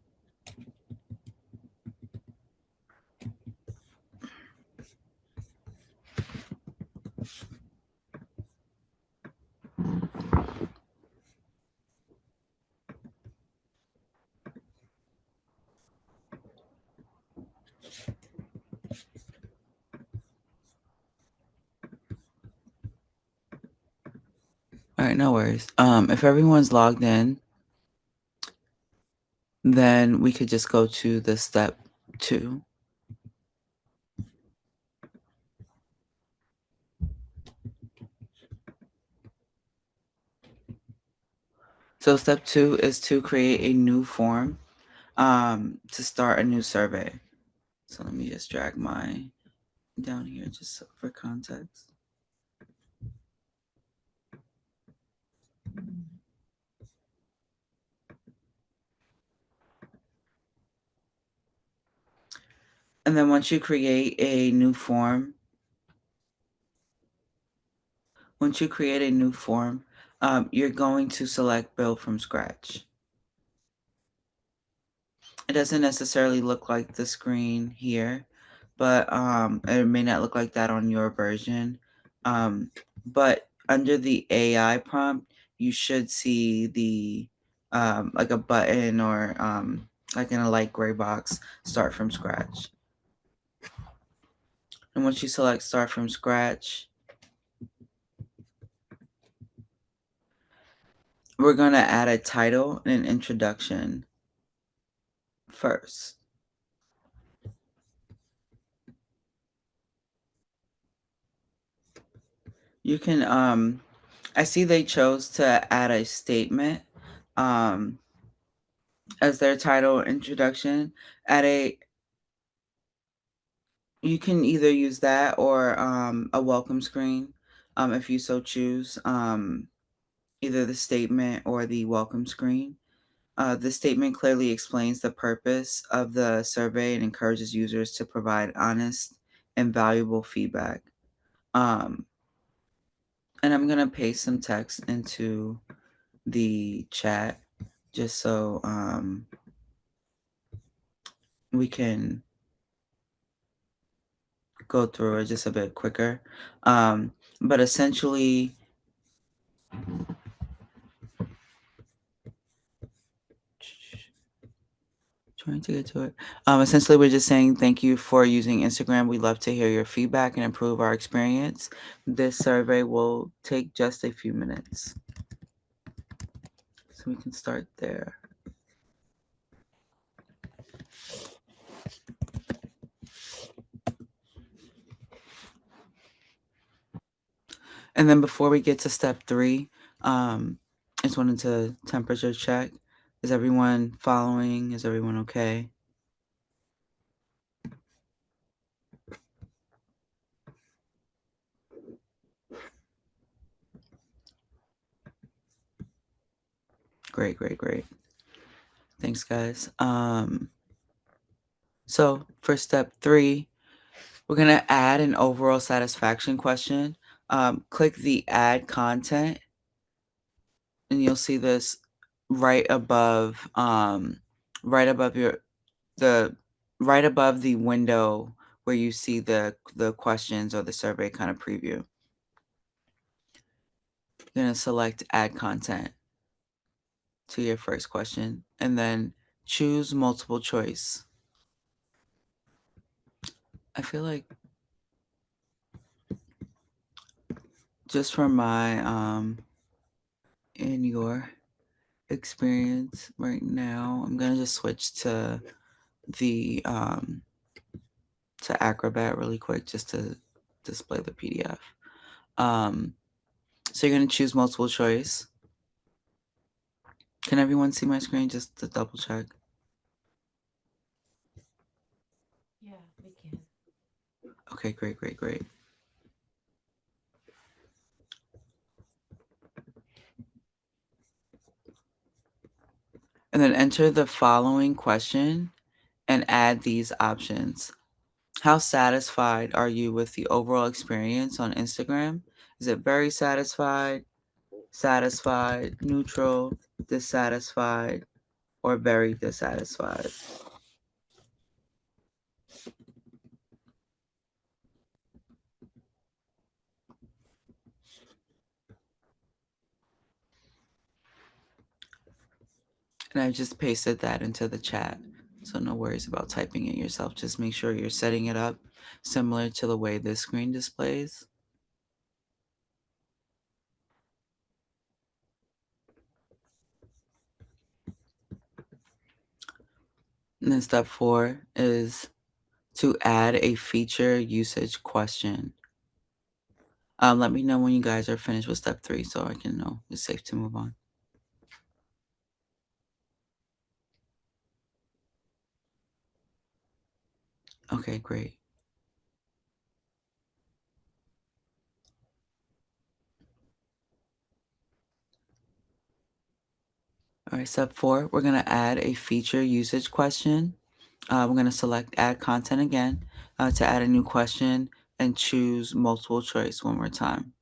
All right, no worries. If everyone's logged in, then we could just go to the step 2. So step 2 is to create a new form to start a new survey. So let me just drag mine down here just for context. And then once you create a new form, you're going to select build from scratch. It doesn't necessarily look like the screen here, but it may not look like that on your version. But under the AI prompt, you should see the like a button or like in a light gray box, start from scratch. And once you select start from scratch, we're going to add a title and an introduction first. You can I see they chose to add a statement as their title introduction. You can either use that or a welcome screen if you so choose, either the statement or the welcome screen. The statement clearly explains the purpose of the survey and encourages users to provide honest and valuable feedback. And I'm going to paste some text into the chat just so we can go through it just a bit quicker. But essentially, trying to get to it. Essentially, we're just saying thank you for using Instagram. We'd love to hear your feedback and improve our experience. This survey will take just a few minutes. So we can start there. And then before we get to step 3, I just wanted to temperature check. Is everyone following? Is everyone okay? Great, great, great. Thanks, guys. So for step 3, we're going to add an overall satisfaction question. Click the add content, and you'll see this right above right above the window where you see the questions or the survey kind of preview. You're going to select add content to your first question and then choose multiple choice. I feel like just from my in your experience right now, I'm gonna just switch to the to Acrobat really quick just to display the PDF. So you're going to choose multiple choice. Can everyone see my screen just to double check? Yeah, we can. Okay, great, great, great. And then enter the following question and add these options. How satisfied are you with the overall experience on Instagram? Is it very satisfied, satisfied, neutral, dissatisfied, or very dissatisfied? And I just pasted that into the chat. So no worries about typing it yourself. Just make sure you're setting it up similar to the way this screen displays. And then step 4 is to add a feature usage question. Let me know when you guys are finished with step 3 so I can know it's safe to move on. Okay, great. All right, step 4, we're going to add a feature usage question. We're going to select add content again to add a new question and choose multiple choice one more time.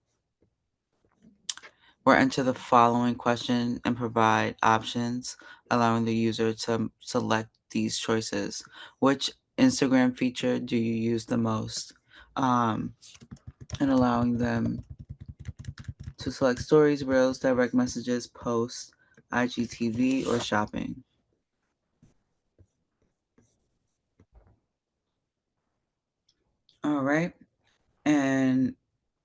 We'll enter the following question and provide options, allowing the user to select these choices. Which Instagram feature do you use the most? And allowing them to select stories, reels, direct messages, posts, IGTV, or shopping. All right. And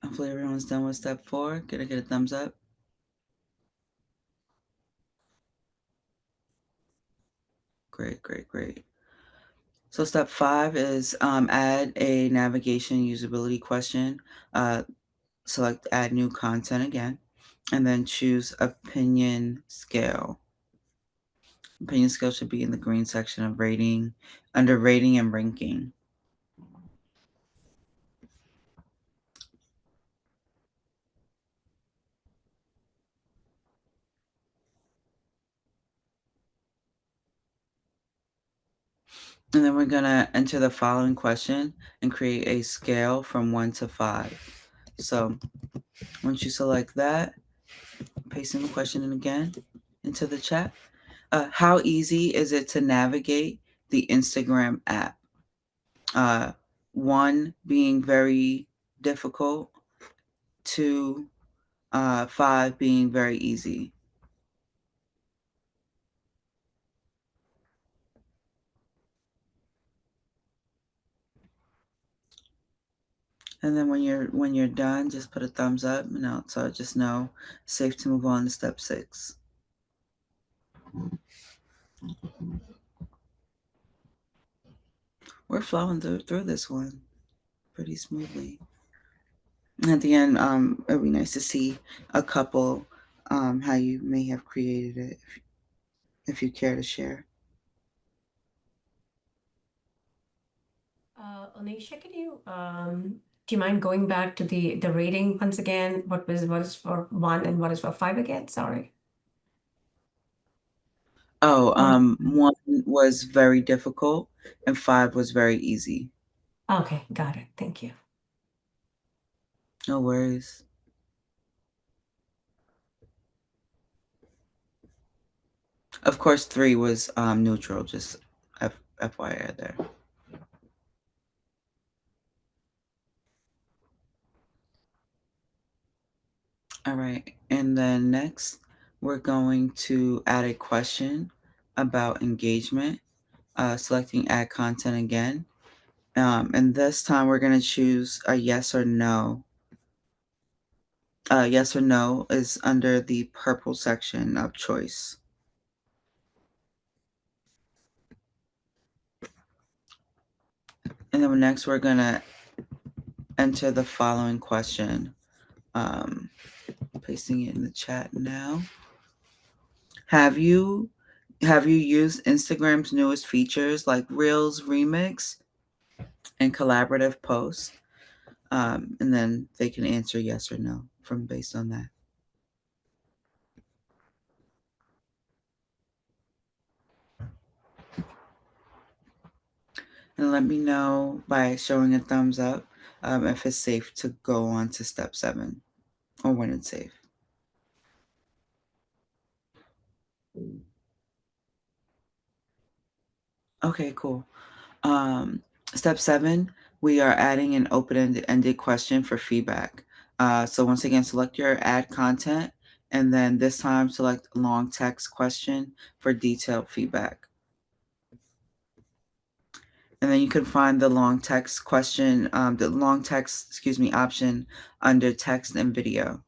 hopefully everyone's done with step 4. Can I get a thumbs up? Great, great, great. So step 5 is add a navigation usability question. Select add new content again, and then choose opinion scale. Opinion scale should be in the green section of rating, under rating and ranking. And then we're gonna enter the following question and create a scale from 1 to 5. So once you select that, paste in the question in again into the chat. How easy is it to navigate the Instagram app? 1 being very difficult, 2, 5 being very easy. And then when you're done, just put a thumbs up, and so just know safe to move on to step 6. We're flowing through this one pretty smoothly. And at the end, it'd be nice to see a couple, how you may have created it, if you care to share. Anisha, do you mind going back to the rating once again? What is for 1 and what is for 5 again? Sorry. Oh, 1 was very difficult and 5 was very easy. Okay, got it. Thank you. No worries. Of course, 3 was neutral, just FYI there. All right, and then next, we're going to add a question about engagement, selecting add content again. And this time we're going to choose a yes or no. Yes or no is under the purple section of choice. And then next we're gonna enter the following question. Pasting it in the chat now. Have you used Instagram's newest features like Reels, Remix, and collaborative posts? And then they can answer yes or no from based on that. And let me know by showing a thumbs up if it's safe to go on to step 7 or when it's safe. Okay, cool. Step 7, we are adding an open-ended question for feedback. So once again, select your add content, and then this time select long text question for detailed feedback. And then you can find the long text question, option under text and video.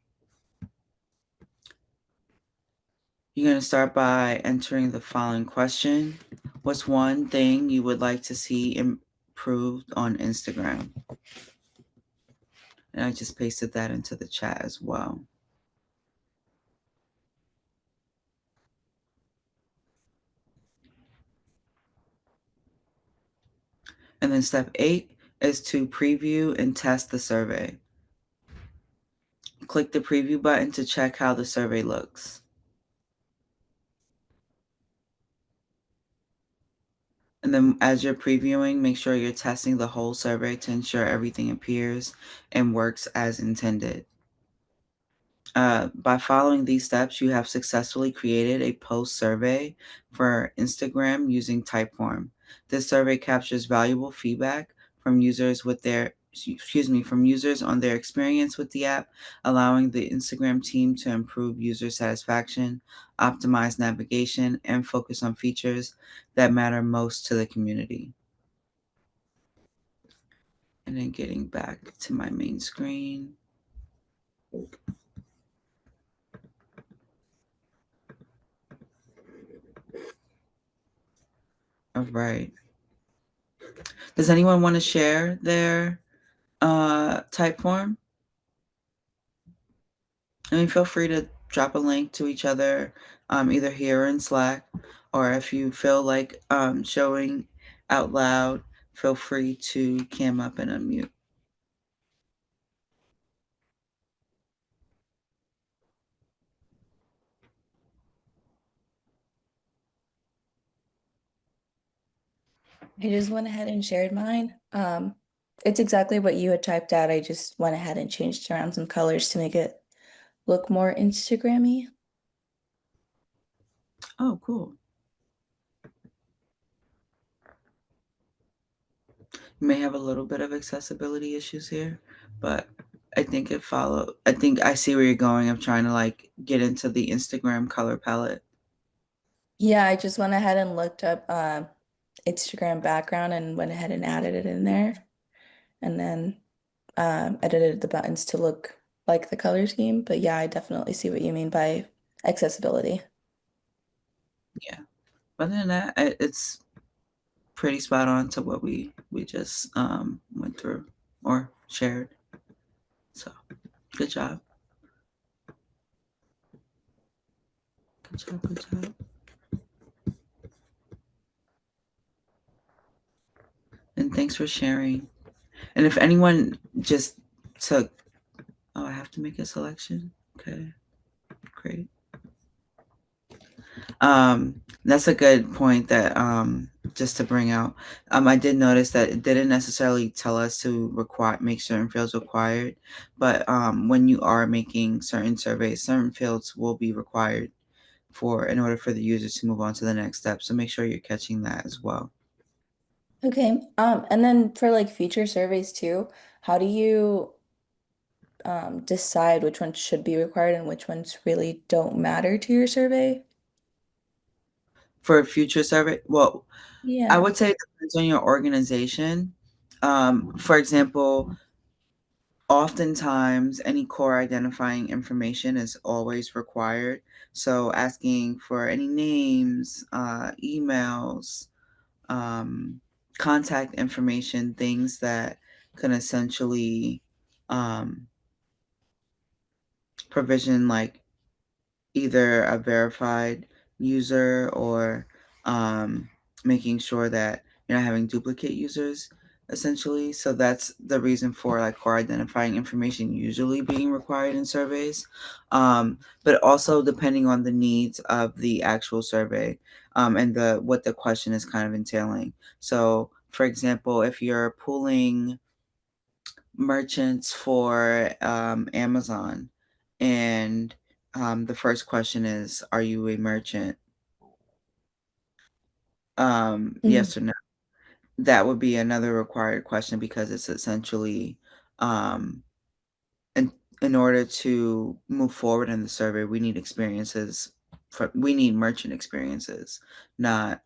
You're going to start by entering the following question. What's one thing you would like to see improved on Instagram? And I just pasted that into the chat as well. And then step 8 is to preview and test the survey. Click the preview button to check how the survey looks. And then as you're previewing, make sure you're testing the whole survey to ensure everything appears and works as intended. By following these steps, you have successfully created a post survey for Instagram using Typeform. This survey captures valuable feedback from users from users on their experience with the app, allowing the Instagram team to improve user satisfaction, optimize navigation, and focus on features that matter most to the community. And then getting back to my main screen. All right. Does anyone want to share their Typeform? I mean, feel free to drop a link to each other, either here in Slack, or if you feel like showing out loud, feel free to cam up and unmute. I just went ahead and shared mine. It's exactly what you had typed out. I just went ahead and changed around some colors to make it look more Instagram-y. Oh, cool. You may have a little bit of accessibility issues here, but I think I think I see where you're going of trying to like get into the Instagram color palette. Yeah, I just went ahead and looked up Instagram background and went ahead and added it in there. And then edited the buttons to look like the color scheme. But yeah, I definitely see what you mean by accessibility. Yeah. Other than that, it's pretty spot on to what we just went through or shared. So good job. Good job, good job. And thanks for sharing. And if anyone just took, oh, I have to make a selection. Okay, great. That's a good point that just to bring out. I did notice that it didn't necessarily tell us to make certain fields required, but when you are making certain surveys, certain fields will be required in order for the users to move on to the next step. So make sure you're catching that as well. Okay. And then for like future surveys too, how do you decide which ones should be required and which ones really don't matter to your survey? For a future survey, well, I Yeah. would say it depends on your organization. For example, oftentimes any core identifying information is always required. So asking for any names, emails, contact information, things that can essentially provision like either a verified user or making sure that you're not having duplicate users essentially. So that's the reason for like core identifying information usually being required in surveys, but also depending on the needs of the actual survey, and the what the question is kind of entailing. So for example, if you're pulling merchants for Amazon, and the first question is, "Are you a merchant?" Yes or no. That would be another required question because it's essentially, um, in in order to move forward in the survey, we need experiences. We need merchant experiences, not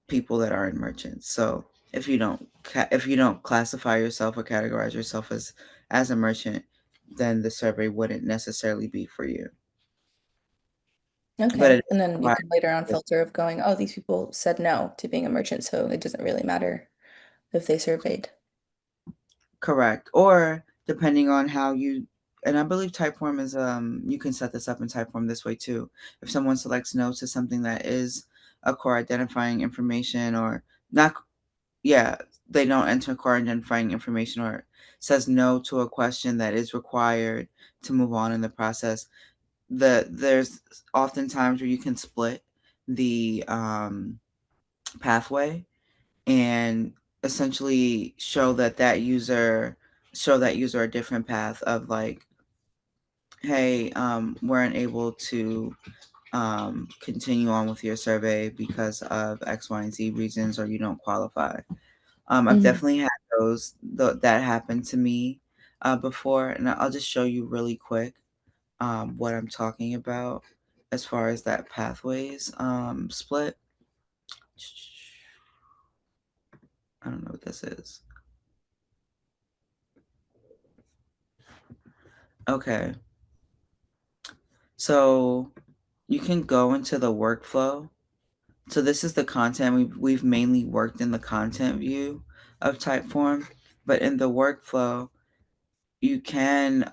people that aren't merchants. So if you don't classify yourself or categorize yourself as a merchant, then the survey wouldn't necessarily be for you. But Okay. it And then you provides can later on this- filter of going, oh, these people said no to being a merchant, so it doesn't really matter if they surveyed. correct. Or depending on how you, and I believe Typeform is you can set this up in Typeform this way too. If someone selects no to something that is a core identifying information or not, yeah, they don't enter core identifying information or says no to a question that is required to move on in the process. There's often times where you can split the pathway and essentially show that user a different path of like, hey, we're unable to continue on with your survey because of X, Y, and Z reasons, or you don't qualify. I've definitely had that happen to me before, and I'll just show you really quick what I'm talking about as far as that pathways split. I don't know what this is. Okay, so you can go into the workflow. So this is the content. We've mainly worked in the content view of Typeform, but in the workflow, you can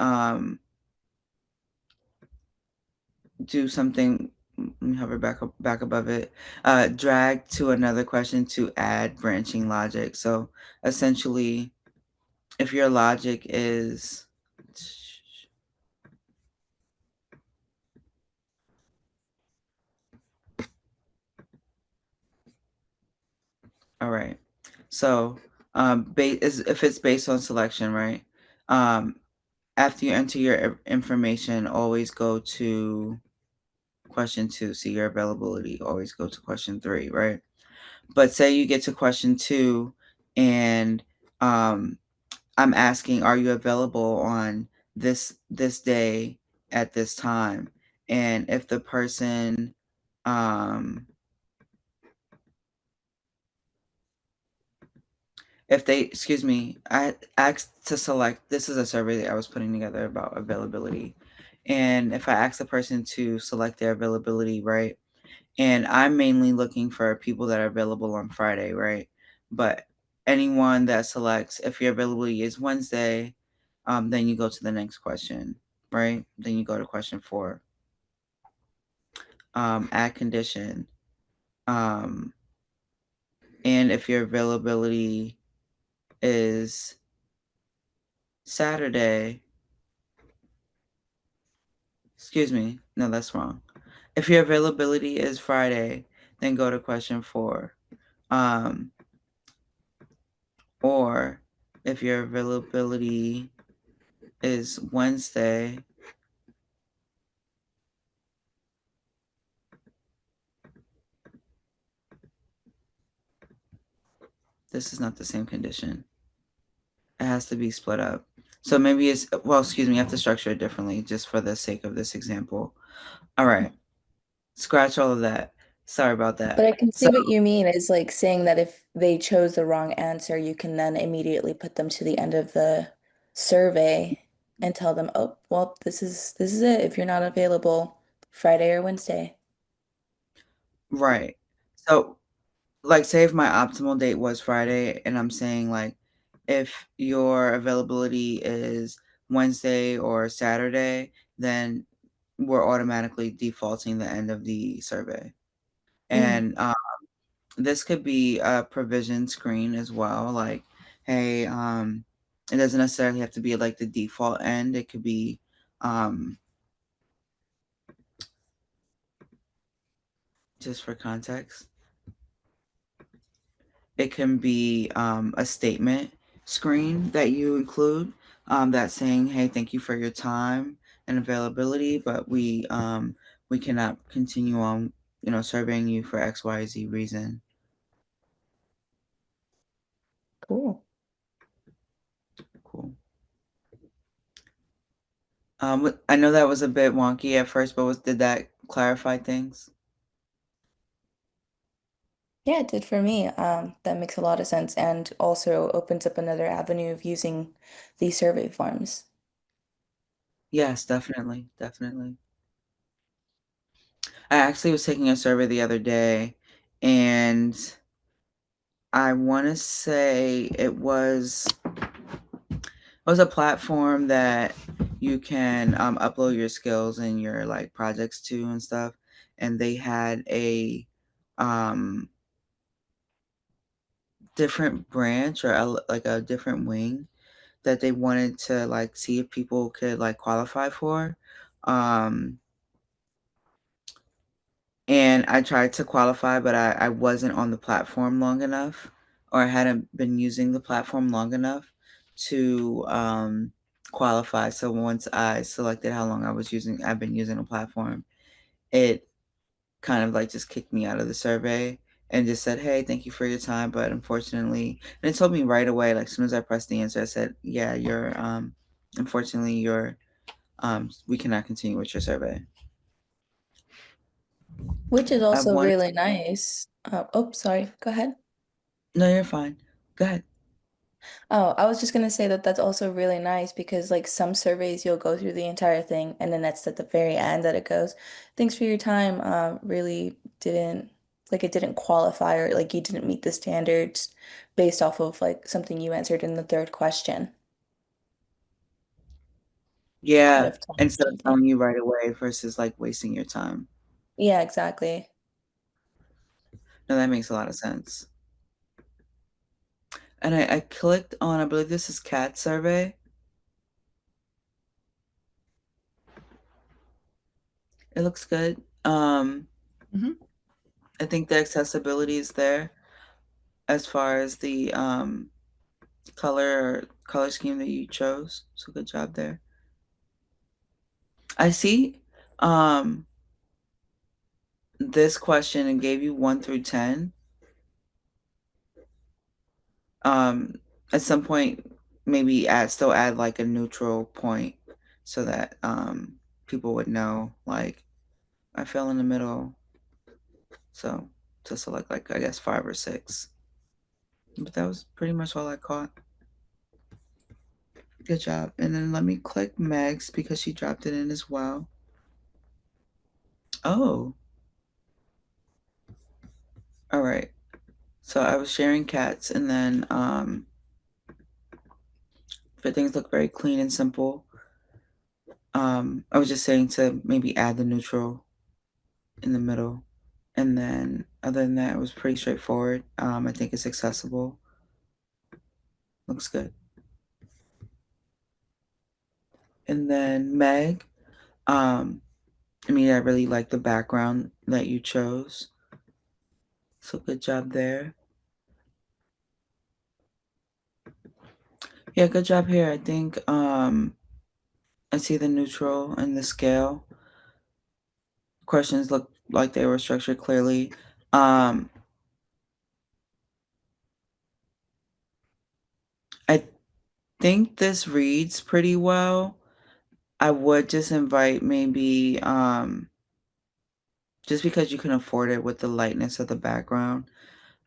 do something. Let me hover back above it. Drag to another question to add branching logic. So essentially, if your logic is all right, so if it's based on selection, right? After you enter your information, always go to question 2. See your availability. Always go to question 3, right? But say you get to question 2, and I'm asking, are you available on this day at this time? And if the person if they, excuse me, I asked to select, this is a survey that I was putting together about availability. And if I ask the person to select their availability, right? And I'm mainly looking for people that are available on Friday, right? But anyone that selects, if your availability is Wednesday, then you go to the next question, right? Then you go to question 4. Add condition. And if your availability is Saturday, excuse me, no, that's wrong. If your availability is Friday, then go to question 4. Or if your availability is Wednesday, this is not the same condition. It has to be split up. So maybe it's, well, excuse me, I have to structure it differently just for the sake of this example. All right. Scratch all of that. Sorry about But that. I can see So, what you mean is like saying that if they chose the wrong answer, you can then immediately put them to the end of the survey and tell them, oh, well, this is it. If you're not available Friday or Wednesday. right. So like say if my optimal date was Friday and I'm saying like if your availability is Wednesday or Saturday, then we're automatically defaulting the end of the survey. And this could be a provision screen as well. Like, hey, it doesn't necessarily have to be like the default end. It could be just for context. It can be a statement screen that you include that's saying, "Hey, thank you for your time and availability, but we cannot continue on, surveying you for XYZ reason." Cool. Cool. I know that was a bit wonky at first, but did that clarify things? Yeah, it did for me. That makes a lot of sense and also opens up another avenue of using these survey forms. Yes, definitely, definitely. I actually was taking a survey the other day, and I want to say it was a platform that you can upload your skills and your like projects to and stuff, and they had a um, different branch or like a different wing that they wanted to like see if people could like qualify for. Um, and I tried to qualify, but I wasn't on the platform long enough, or I hadn't been using the platform long enough to qualify. So once I selected how long I've been using the platform, it kind of like just kicked me out of the survey and just said, "Hey, thank you for your time, but unfortunately," and it told me right away, like as soon as I pressed the answer, I said, "Yeah, unfortunately, we cannot continue with your survey." Which is I also wanted, really nice. Sorry. Go ahead. no, you're fine. Go ahead. Oh, I was just gonna say that that's also really nice because like some surveys you'll go through the entire thing and then that's at the very end that it goes, thanks for your time. Really didn't like it didn't qualify or like you didn't meet the standards based off of like something you answered in the third question. Could Yeah, have told you instead of something. telling you right away versus like wasting your time. Yeah, exactly. No, that makes a lot of sense. And I clicked on, I believe this is cat survey. It looks good. Mhm. I think the accessibility is there as far as the color scheme that you chose. So good job there. I see this question and gave you 1 through 10. Um, at some point, maybe still add like a neutral point so that people would know like I fell in the middle. So to select like I guess 5 or 6. But that was pretty much all I caught. Good job. And then let me click Meg's because she dropped it in as well. Oh, all right. So I was sharing cats, and then but things look very clean and simple. I was just saying to maybe add the neutral in the middle. And then other than that, it was pretty straightforward. I think it's accessible. Looks good. And then Meg, I mean, I really like the background that you chose. So good job there. Yeah, good job here. I think I see the neutral and the scale. Questions look like they were structured clearly. Um, I think this reads pretty well. I would just invite maybe just because you can afford it with the lightness of the background.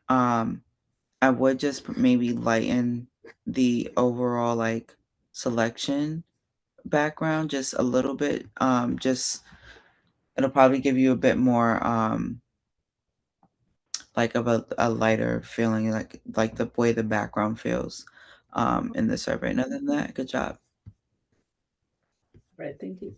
Um, I would just maybe lighten the overall like selection background just a little bit. Just it'll probably give you a bit more like of a lighter feeling, like the way the background feels in the survey. And other than that, good job. Right, thank you.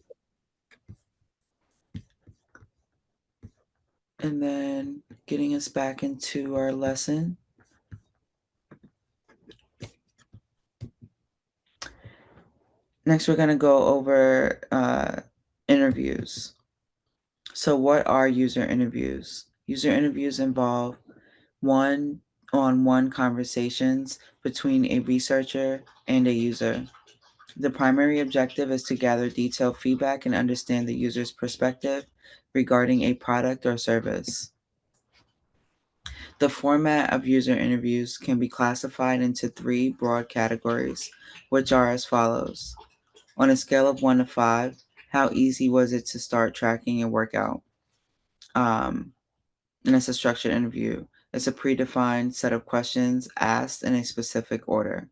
And then getting us back into our lesson. Next, we're going to go over interviews. So what are user interviews? User interviews involve one-on-one conversations between a researcher and a user. The primary objective is to gather detailed feedback and understand the user's perspective regarding a product or service. The format of user interviews can be classified into 3 broad categories, which are as follows. On a scale of 1 to 5, how easy was it to start tracking a workout? And it's a structured interview. It's a predefined set of questions asked in a specific order.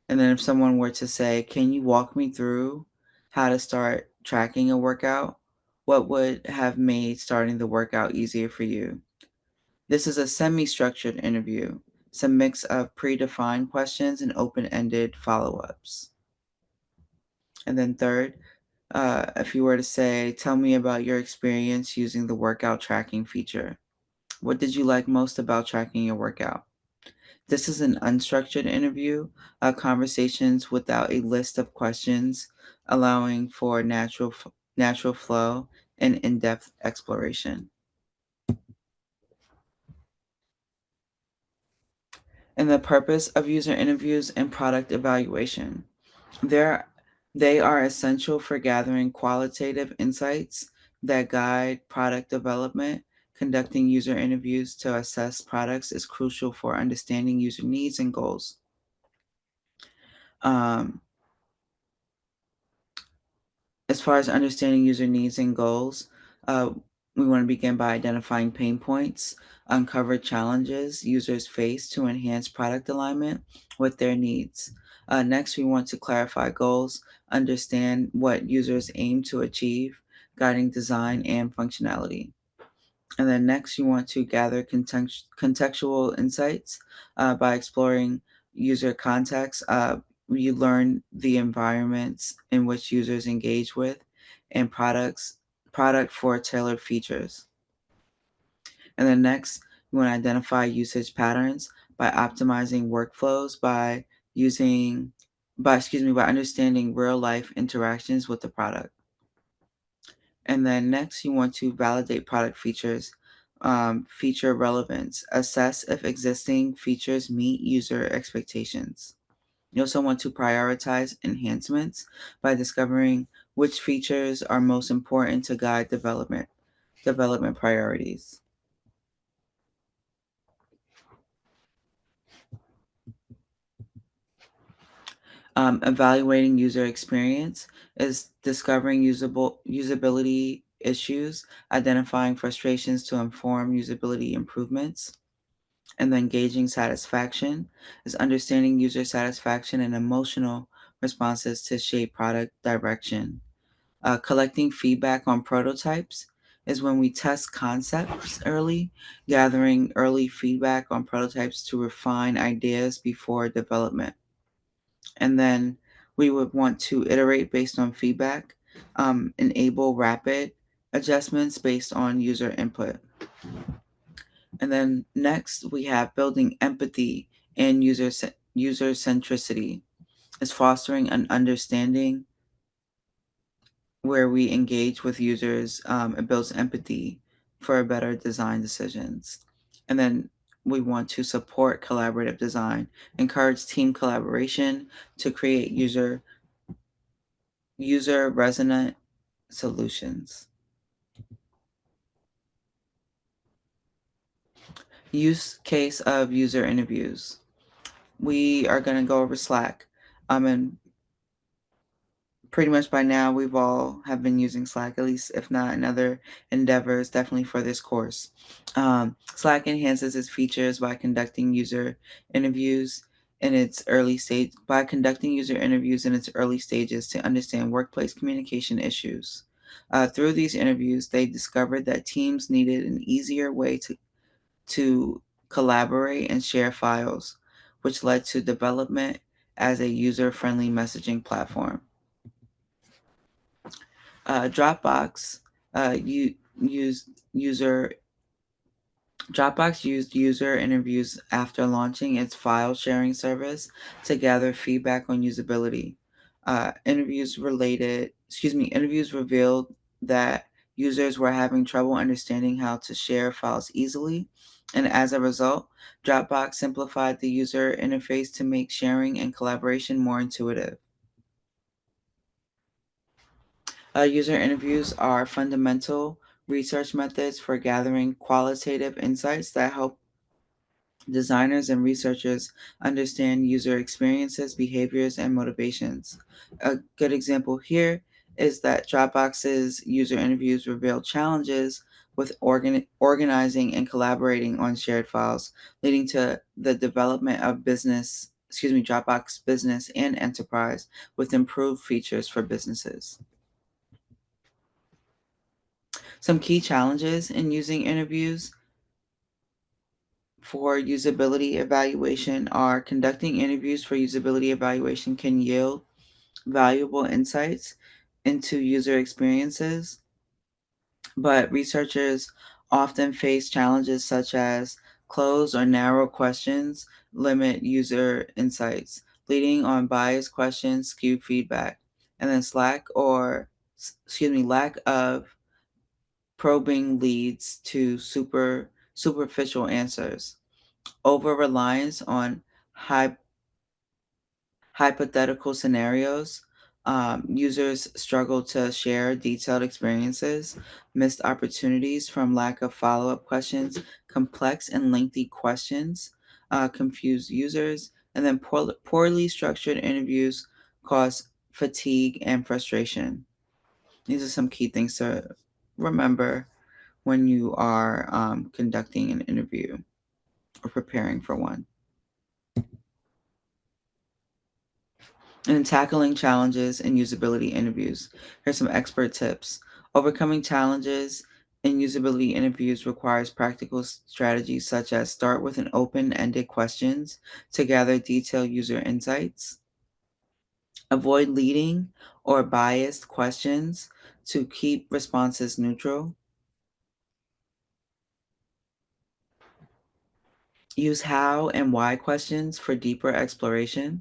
And then if someone were to say, can you walk me through how to start tracking a workout? What would have made starting the workout easier for you? This is a semi-structured interview. It's a mix of predefined questions and open-ended follow-ups. And then third, if you were to say, tell me about your experience using the workout tracking feature. What did you like most about tracking your workout? This is an unstructured interview, conversations without a list of questions, allowing for natural flow and in-depth exploration. And the purpose of user interviews and product evaluation. They are essential for gathering qualitative insights that guide product development. Conducting user interviews to assess products is crucial for understanding user needs and goals. As far as understanding user needs and goals, we want to begin by identifying pain points, uncover challenges users face to enhance product alignment with their needs. Next, we want to clarify goals, understand what users aim to achieve, guiding design and functionality. And then next, you want to gather contextual insights by exploring user context. You learn the environments in which users engage with and product for tailored features. And then next, you want to identify usage patterns by optimizing workflows by understanding real life interactions with the product. And then next, you want to validate product features, feature relevance, assess if existing features meet user expectations. You also want to prioritize enhancements by discovering which features are most important to guide development priorities. Evaluating user experience is discovering usability issues, identifying frustrations to inform usability improvements, and then gauging satisfaction is understanding user satisfaction and emotional responses to shape product direction. Collecting feedback on prototypes is when we test concepts early, gathering early feedback on prototypes to refine ideas before development. And then we would want to iterate based on feedback, enable rapid adjustments based on user input. And then next we have building empathy and user centricity. It's fostering an understanding where we engage with users. It builds empathy for better design decisions. And then we want to support collaborative design, encourage team collaboration to create user resonant solutions. Use case of user interviews. We are going to go over Slack. And pretty much by now we've all have been using Slack, at least if not in other endeavors, definitely for this course. Slack enhances its features by conducting user interviews in its early stages to understand workplace communication issues. Through these interviews, they discovered that teams needed an easier way to collaborate and share files, which led to development as a user-friendly messaging platform. Dropbox used user interviews after launching its file sharing service to gather feedback on usability. Interviews revealed that users were having trouble understanding how to share files easily, and as a result, Dropbox simplified the user interface to make sharing and collaboration more intuitive. User interviews are fundamental research methods for gathering qualitative insights that help designers and researchers understand user experiences, behaviors, and motivations. A good example here is that Dropbox's user interviews reveal challenges with organizing and collaborating on shared files, leading to the development of Dropbox Business and Enterprise with improved features for businesses. Some key challenges in using interviews for usability evaluation are conducting interviews for usability evaluation can yield valuable insights into user experiences, but researchers often face challenges such as closed or narrow questions limit user insights, leading on biased questions, skewed feedback, and then lack of probing leads to superficial answers. Over reliance on hypothetical scenarios, users struggle to share detailed experiences, missed opportunities from lack of follow up questions, complex and lengthy questions confuse users, and then poorly structured interviews cause fatigue and frustration. These are some key things to remember when you are conducting an interview or preparing for one. And tackling challenges in usability interviews. Here's some expert tips. Overcoming challenges in usability interviews requires practical strategies such as start with an open-ended questions to gather detailed user insights. Avoid leading or biased questions to keep responses neutral. Use how and why questions for deeper exploration.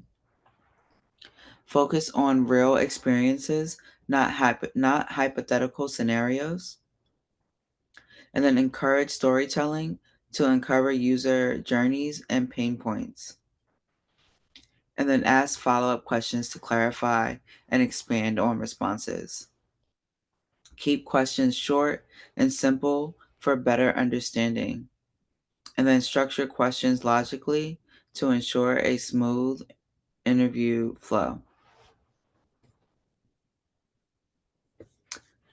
Focus on real experiences, not hypothetical scenarios. And then encourage storytelling to uncover user journeys and pain points. And then ask follow-up questions to clarify and expand on responses. Keep questions short and simple for better understanding. And then structure questions logically to ensure a smooth interview flow.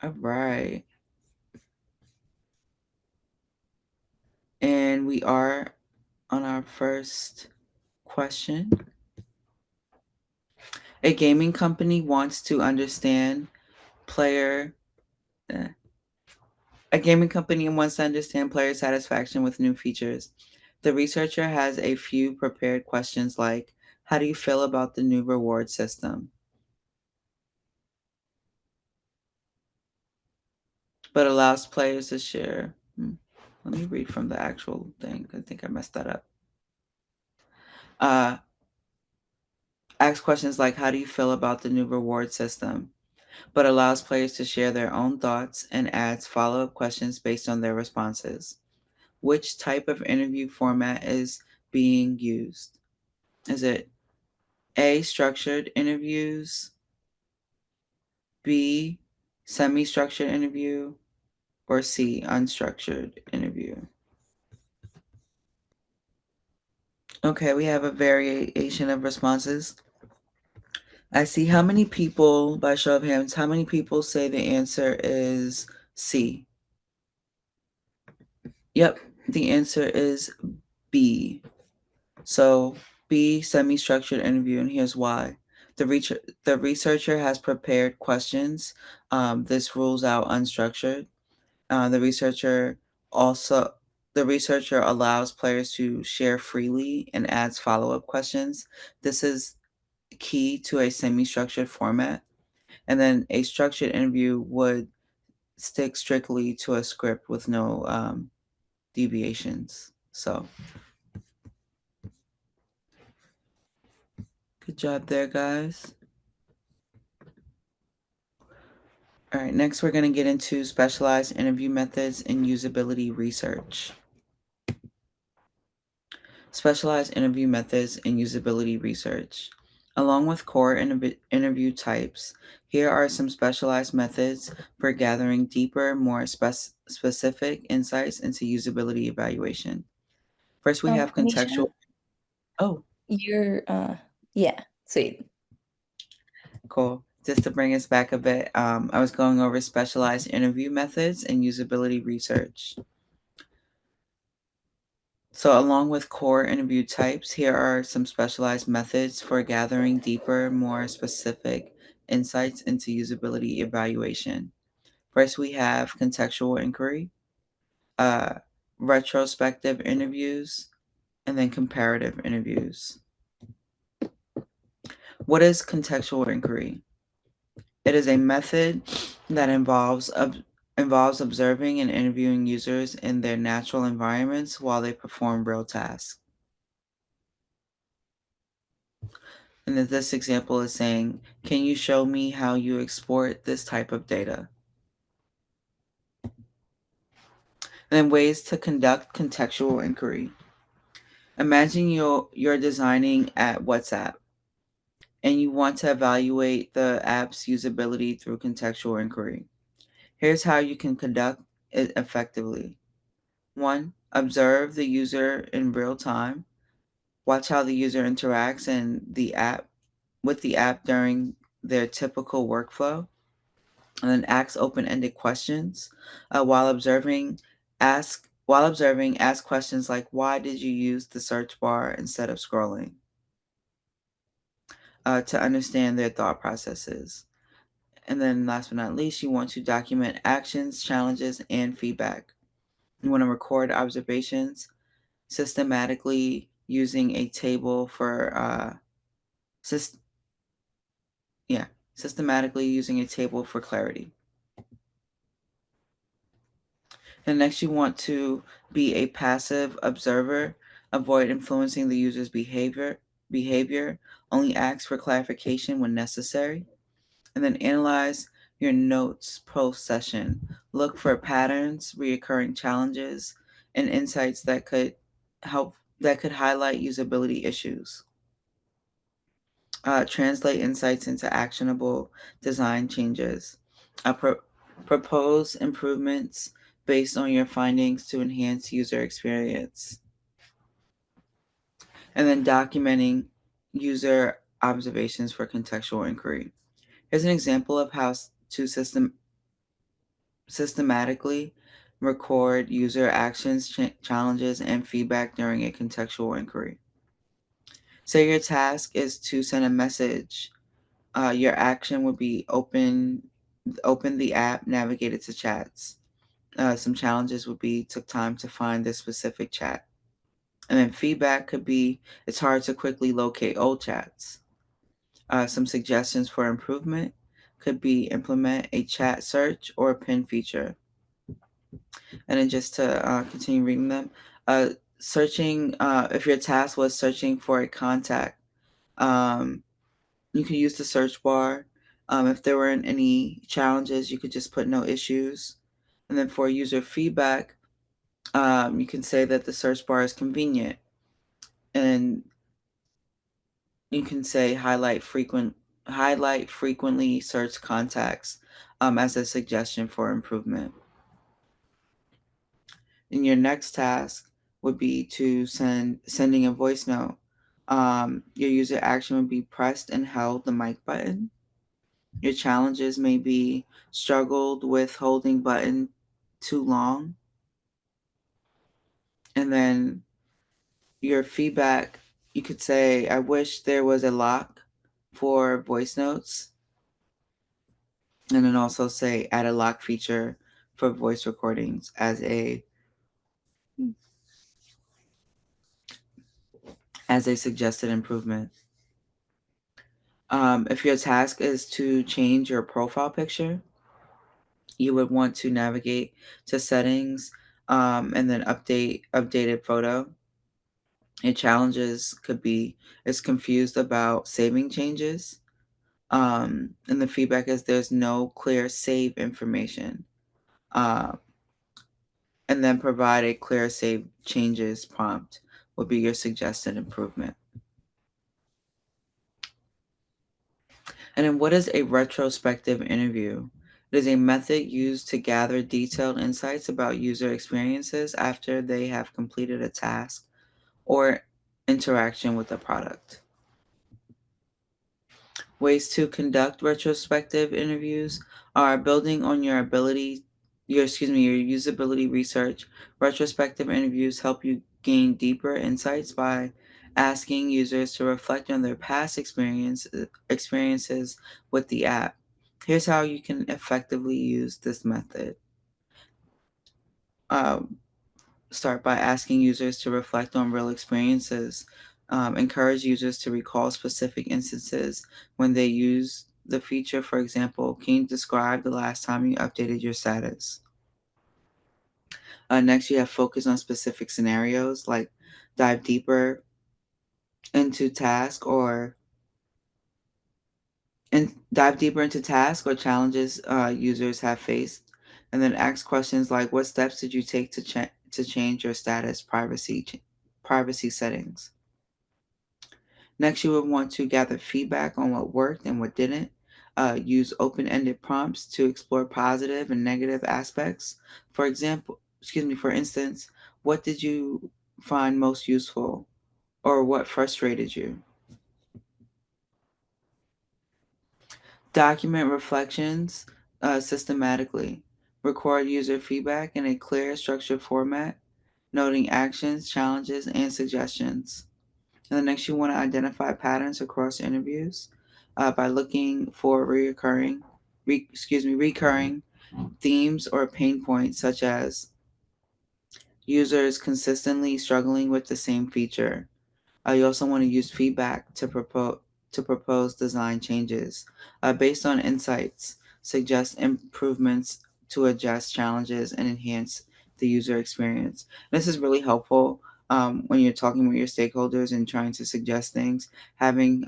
All right. And we are on our first question. A gaming company wants to understand player a gaming company wants to understand player satisfaction with new features. The researcher has a few prepared questions like, how do you feel about the new reward system? But allows players to share. Let me read from the actual thing. I think I messed that up. Ask questions like, how do you feel about the new reward system? But allows players to share their own thoughts and adds follow-up questions based on their responses. Which type of interview format is being used? Is it A, structured interviews, B, semi-structured interview, or C, unstructured interview? Okay, we have a variation of responses. I see how many people, by show of hands, how many people say the answer is C? Yep, the answer is B. So B, semi-structured interview, and here's why. The researcher has prepared questions. This rules out unstructured. The researcher also The researcher allows players to share freely and adds follow-up questions. This is key to a semi-structured format. And then a structured interview would stick strictly to a script with no deviations. So, good job there, guys. All right, next we're going to get into specialized interview methods and usability research. Specialized interview methods and usability research. Along with core interview types, here are some specialized methods for gathering deeper, more specific insights into usability evaluation. First, we have Nisha, contextual. Oh, you're yeah, sweet. cool. Just to bring us back a bit, I was going over specialized interview methods and usability research. So, along with core interview types, here are some specialized methods for gathering deeper, more specific insights into usability evaluation. First, we have contextual inquiry, uh, retrospective interviews, and then comparative interviews. What is contextual inquiry? It is a method that involves observing and interviewing users in their natural environments while they perform real tasks. And then this example is saying, can you show me how you export this type of data? And then ways to conduct contextual inquiry. Imagine you're designing at WhatsApp and you want to evaluate the app's usability through contextual inquiry. Here's how you can conduct it effectively. 1. Observe the user in real time. Watch how the user interacts with the app during their typical workflow. And then ask open-ended questions. Ask questions like, why did you use the search bar instead of scrolling? To understand their thought processes. And then last but not least, you want to document actions, challenges, and feedback. You want to record observations systematically using a table for systematically using a table for clarity. And next, you want to be a passive observer. Avoid influencing the user's behavior. Only ask for clarification when necessary. And then analyze your notes post session. Look for patterns, reoccurring challenges, and insights that could highlight usability issues. Translate insights into actionable design changes. Propose improvements based on your findings to enhance user experience. And then documenting user observations for contextual inquiry. Here's an example of how to systematically record user actions, challenges, and feedback during a contextual inquiry. Say your task is to send a message. Your action would be open the app, navigate it to chats. Some challenges would be took time to find this specific chat. And then feedback could be it's hard to quickly locate old chats. Some suggestions for improvement could be implement a chat search or a pin feature. And then just to continue reading them, searching, if your task was searching for a contact, you could use the search bar. If there weren't any challenges, you could just put no issues. And then for user feedback, you can say that the search bar is convenient. And you can say highlight frequently searched contacts as a suggestion for improvement. And your next task would be to sending a voice note. Your user action would be pressed and held the mic button. Your challenges may be struggled with holding button too long. And then your feedback, you could say, I wish there was a lock for voice notes. And then also say add a lock feature for voice recordings as a as a suggested improvement. If your task is to change your profile picture, you would want to navigate to settings, and then updated photo. Your challenges could be is confused about saving changes. And the feedback is there's no clear save information. Uh, and then provide a clear save changes prompt would be your suggested improvement. And then what is a retrospective interview? It is a method used to gather detailed insights about user experiences after they have completed a task or interaction with the product. Ways to conduct retrospective interviews are building on your usability research. Retrospective interviews help you gain deeper insights by asking users to reflect on their past experiences with the app. Here's how you can effectively use this method. Start by asking users to reflect on real experiences. Encourage users to recall specific instances when they use the feature. For example, can you describe the last time you updated your status? Next, you have focus on specific scenarios, like dive deeper into task or challenges users have faced, and then ask questions like, "What steps did you take to change your status privacy settings?" Next, you would want to gather feedback on what worked and what didn't. Use open-ended prompts to explore positive and negative aspects. For instance, what did you find most useful, or what frustrated you? Document reflections systematically. Record user feedback in a clear, structured format, noting actions, challenges, and suggestions. And then next, you want to identify patterns across interviews by looking for recurring themes or pain points, such as users consistently struggling with the same feature. You also want to use feedback to propose design changes based on insights. Suggest improvements to adjust challenges and enhance the user experience. This is really helpful when you're talking with your stakeholders and trying to suggest things. Having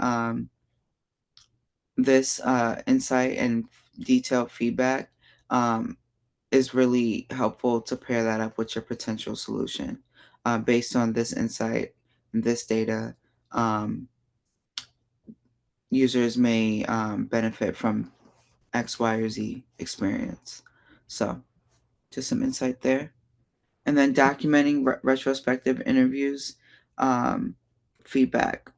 this insight and detailed feedback is really helpful to pair that up with your potential solution based on this insight and this data. Users may benefit from X, Y, or Z experience. So, just some insight there. And then documenting retrospective interviews, feedback.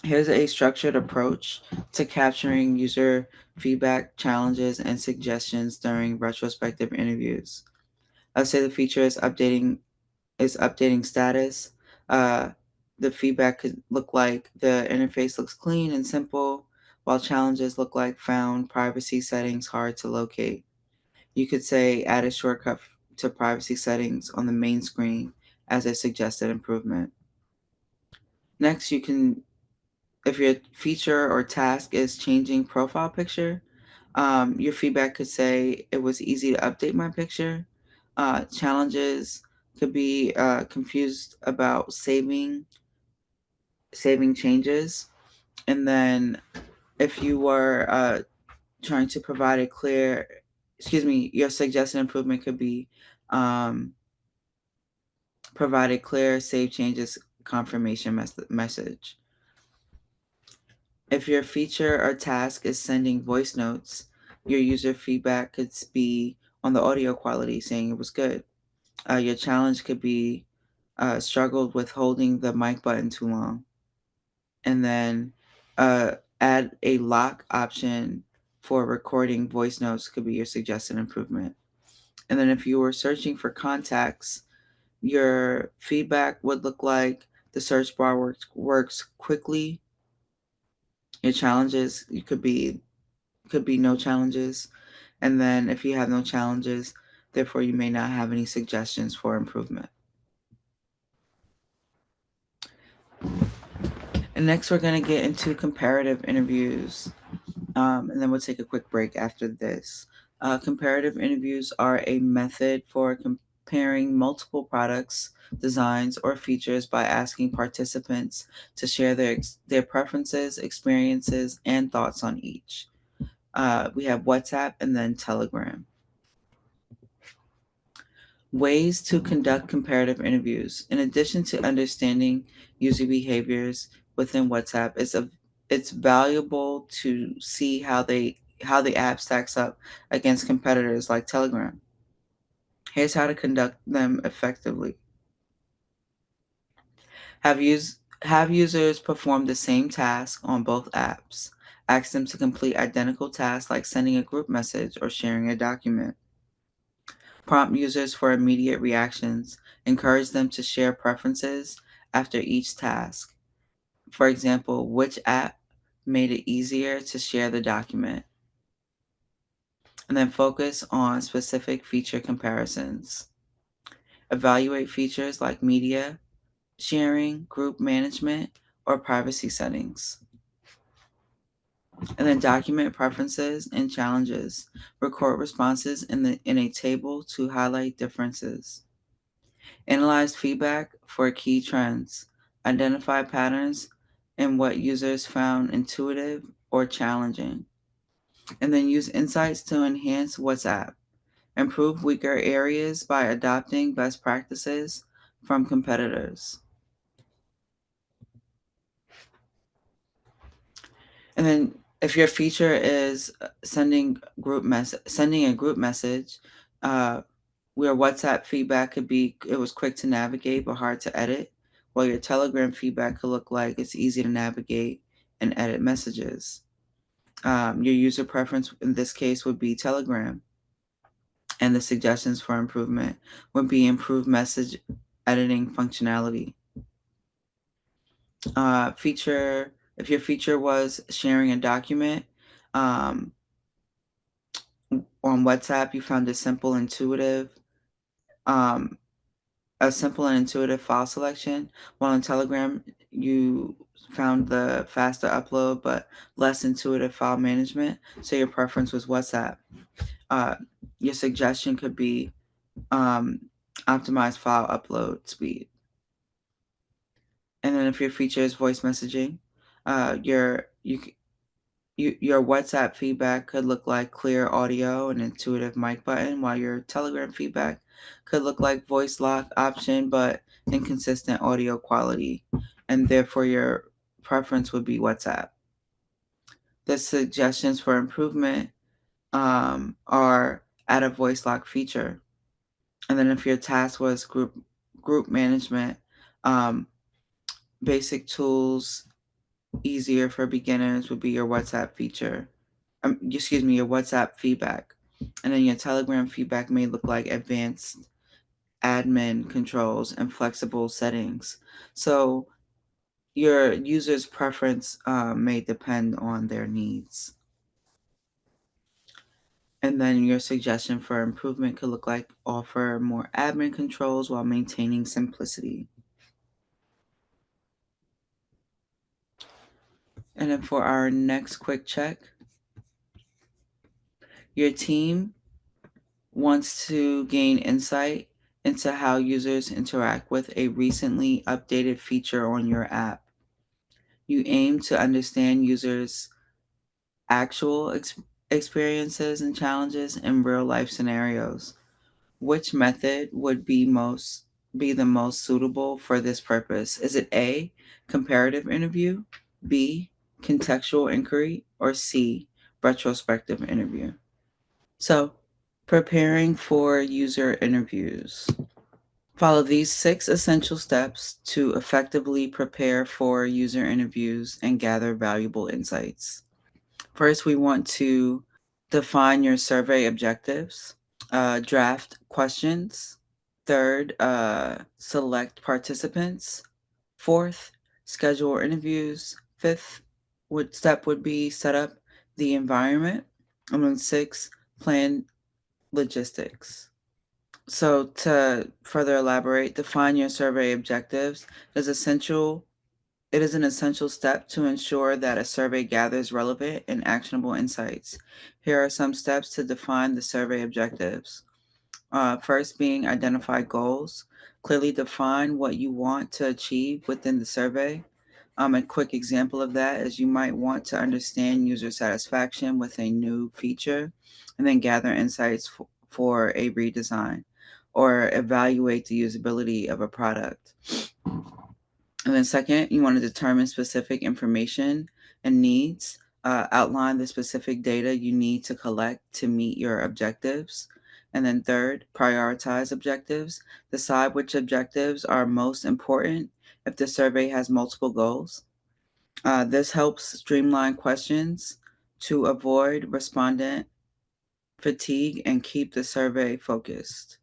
Here's a structured approach to capturing user feedback, challenges, and suggestions during retrospective interviews. Let's say the feature is updating status. Uh, the feedback could look like the interface looks clean and simple, while challenges look like found privacy settings hard to locate. You could say add a shortcut to privacy settings on the main screen as a suggested improvement. Next, if your feature or task is changing profile picture, your feedback could say it was easy to update my picture. Challenges could be confused about saving changes. And then if you were trying to provide your suggested improvement could be provide a clear save changes confirmation message. If your feature or task is sending voice notes, your user feedback could be on the audio quality, saying it was good. Your challenge could be struggled with holding the mic button too long. And then add a lock option for recording voice notes could be your suggested improvement. And then if you were searching for contacts, your feedback would look like the search bar works quickly. Your challenges could be no challenges. And then if you have no challenges, Therefore, you may not have any suggestions for improvement. And next, we're going to get into comparative interviews. And then we'll take a quick break after this. Comparative interviews are a method for comparing multiple products, designs, or features by asking participants to share their preferences, experiences, and thoughts on each. We have WhatsApp and then Telegram. Ways to conduct comparative interviews. In addition to understanding user behaviors within WhatsApp, it's valuable to see how the app stacks up against competitors like Telegram. Here's how to conduct them effectively. Have users perform the same task on both apps. Ask them to complete identical tasks like sending a group message or sharing a document. Prompt users for immediate reactions. Encourage them to share preferences after each task. For example, which app made it easier to share the document? And then focus on specific feature comparisons. Evaluate features like media, sharing, group management, or privacy settings. And then document preferences and challenges. Record responses in a table to highlight differences. Analyze feedback for key trends. Identify patterns in what users found intuitive or challenging. And then use insights to enhance WhatsApp. Improve weaker areas by adopting best practices from competitors. And then if your feature is sending a group message, where WhatsApp feedback could be, it was quick to navigate but hard to edit, while your Telegram feedback could look like it's easy to navigate and edit messages. Your user preference in this case would be Telegram. And the suggestions for improvement would be improved message editing functionality. If your feature was sharing a document, on WhatsApp, you found a simple and intuitive file selection, while on Telegram, you found the faster upload but less intuitive file management. So your preference was WhatsApp. Your suggestion could be optimize file upload speed. And then if your feature is voice messaging, your WhatsApp feedback could look like clear audio and intuitive mic button, while your Telegram feedback could look like voice lock option but inconsistent audio quality, and therefore your preference would be WhatsApp. The suggestions for improvement are add a voice lock feature. And then if your task was group management, basic tools easier for beginners would be your WhatsApp feature. Your WhatsApp feedback. And then your Telegram feedback may look like advanced admin controls and flexible settings. So your user's preference may depend on their needs. And then your suggestion for improvement could look like offer more admin controls while maintaining simplicity. And then for our next quick check, your team wants to gain insight into how users interact with a recently updated feature on your app. You aim to understand users' actual experiences and challenges in real life scenarios. Which method would be the most suitable for this purpose? Is it A, comparative interview, B, contextual inquiry, or C, retrospective interview? So, preparing for user interviews. Follow these 6 essential steps to effectively prepare for user interviews and gather valuable insights. First, we want to define your survey objectives, draft questions. Third, select participants. Fourth, schedule interviews. Fifth step would be set up the environment. And then 6, plan logistics. So to further elaborate, define your survey objectives. It is an essential step to ensure that a survey gathers relevant and actionable insights. Here are some steps to define the survey objectives. First being identify goals. Clearly define what you want to achieve within the survey. A quick example of that is you might want to understand user satisfaction with a new feature and then gather insights for a redesign or evaluate the usability of a product. And then second, you want to determine specific information and needs. Outline the specific data you need to collect to meet your objectives. And then third, prioritize objectives. Decide which objectives are most important if the survey has multiple goals. This helps streamline questions to avoid respondent fatigue and keep the survey focused.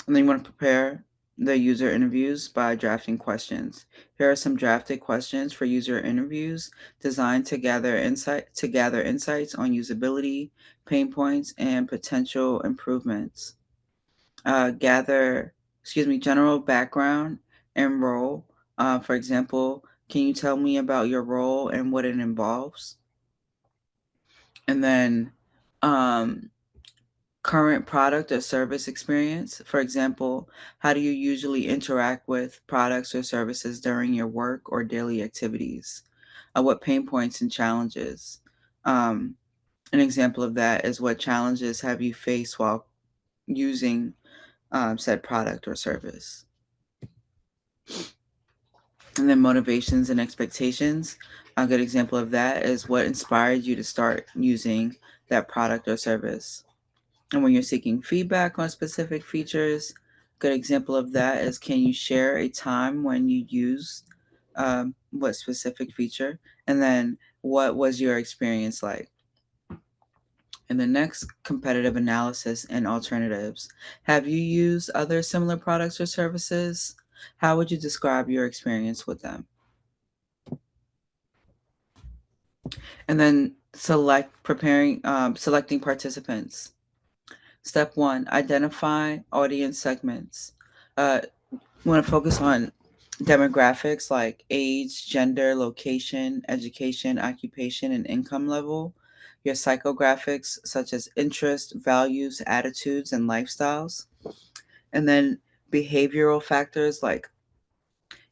And then you want to prepare the user interviews by drafting questions. Here are some drafted questions for user interviews designed to gather insights on usability, pain points, and potential improvements. General background and role. For example, can you tell me about your role and what it involves? And then current product or service experience. For example, how do you usually interact with products or services during your work or daily activities? What pain points and challenges? An example of that is what challenges have you faced while using said product or service? And then motivations and expectations. A good example of that is what inspired you to start using that product or service. And when you're seeking feedback on specific features, good example of that is can you share a time when you used what specific feature? And then what was your experience like? And the next, competitive analysis and alternatives. Have you used other similar products or services? How would you describe your experience with them? And then selecting participants. Step 1, identify audience segments. We want to focus on demographics like age, gender, location, education, occupation, and income level. Your psychographics such as interest, values, attitudes, and lifestyles. And then behavioral factors like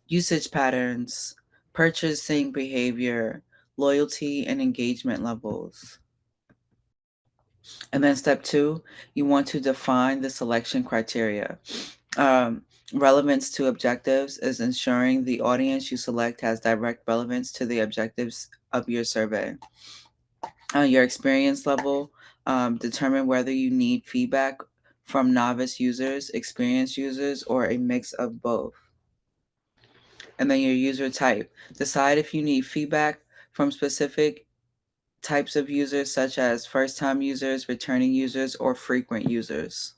usage patterns, purchasing behavior, loyalty, and engagement levels. And then step 2, you want to define the selection criteria. Relevance to objectives is ensuring the audience you select has direct relevance to the objectives of your survey. Your experience level, determine whether you need feedback from novice users, experienced users, or a mix of both. And then your user type. Decide if you need feedback from specific types of users, such as first-time users, returning users, or frequent users.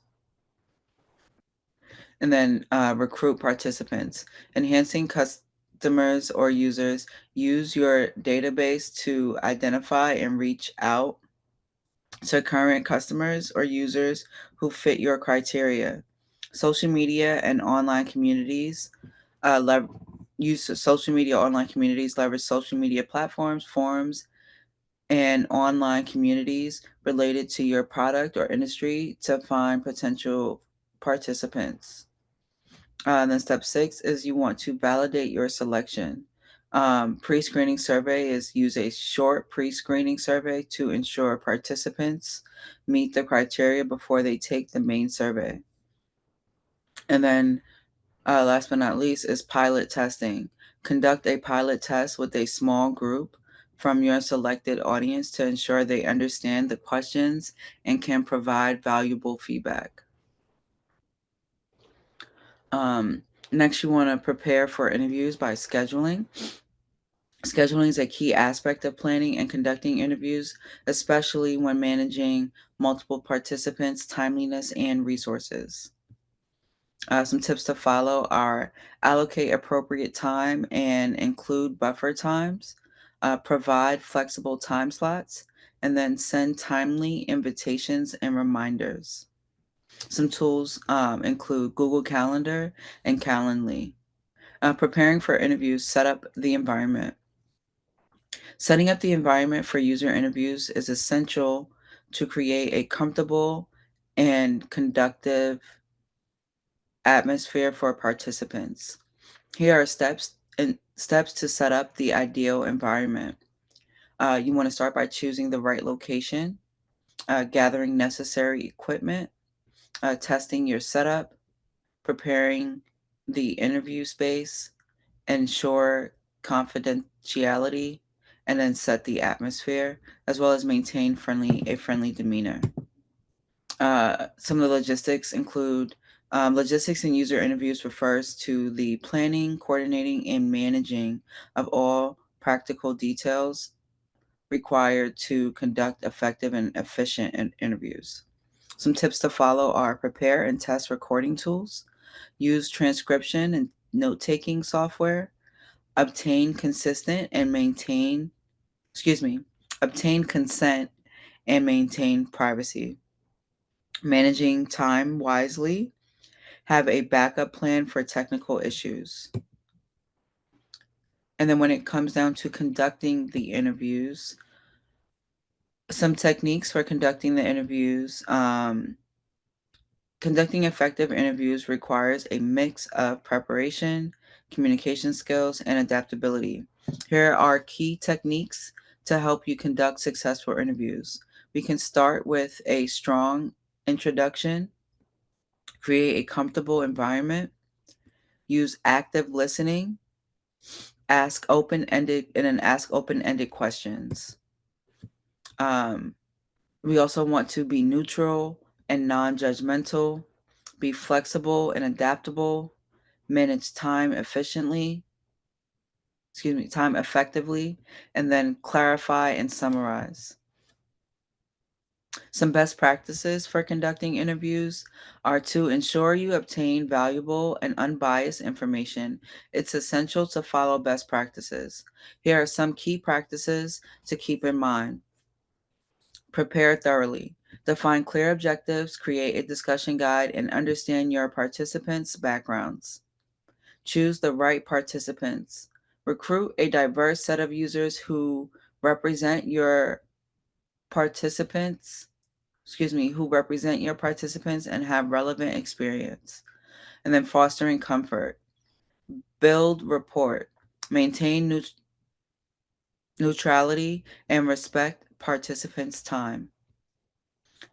And then recruit participants. Enhancing customers or users. Use your database to identify and reach out to current customers or users who fit your criteria. Social media and online communities. Use social media online communities. Leverage social media platforms, forums, and online communities related to your product or industry to find potential participants. Then step 6 is you want to validate your selection. Pre-screening survey is use a short pre-screening survey to ensure participants meet the criteria before they take the main survey. And then last but not least is pilot testing. Conduct a pilot test with a small group from your selected audience to ensure they understand the questions and can provide valuable feedback. Next, you want to prepare for interviews by scheduling. Scheduling is a key aspect of planning and conducting interviews, especially when managing multiple participants, timeliness, and resources. Some tips to follow are allocate appropriate time and include buffer times, provide flexible time slots, and then send timely invitations and reminders. Some tools include Google Calendar and Calendly. Preparing for interviews, set up the environment. Setting up the environment for user interviews is essential to create a comfortable and conductive atmosphere for participants. Here are steps to set up the ideal environment. You want to start by choosing the right location, gathering necessary equipment, testing your setup, preparing the interview space, ensure confidentiality, and then set the atmosphere, as well as maintain a friendly demeanor. Some of the logistics include logistics in user interviews refers to the planning, coordinating, and managing of all practical details required to conduct effective and efficient interviews. Some tips to follow are prepare and test recording tools, use transcription and note-taking software, obtain consent and maintain privacy, managing time wisely, have a backup plan for technical issues. And then when it comes down to conducting the interviews, some techniques for conducting the interviews. Conducting effective interviews requires a mix of preparation, communication skills, and adaptability. Here are key techniques to help you conduct successful interviews. We can start with a strong introduction, create a comfortable environment, use active listening, ask open-ended questions. We also want to be neutral and non-judgmental, be flexible and adaptable, manage time effectively, and then clarify and summarize. Some best practices for conducting interviews are to ensure you obtain valuable and unbiased information. It's essential to follow best practices. Here are some key practices to keep in mind. Prepare thoroughly. Define clear objectives, create a discussion guide, and understand your participants' backgrounds. Choose the right participants. Recruit a diverse set of users who represent your participants, and have relevant experience. And then fostering comfort. Build rapport. Maintain neutrality and respect participants' time.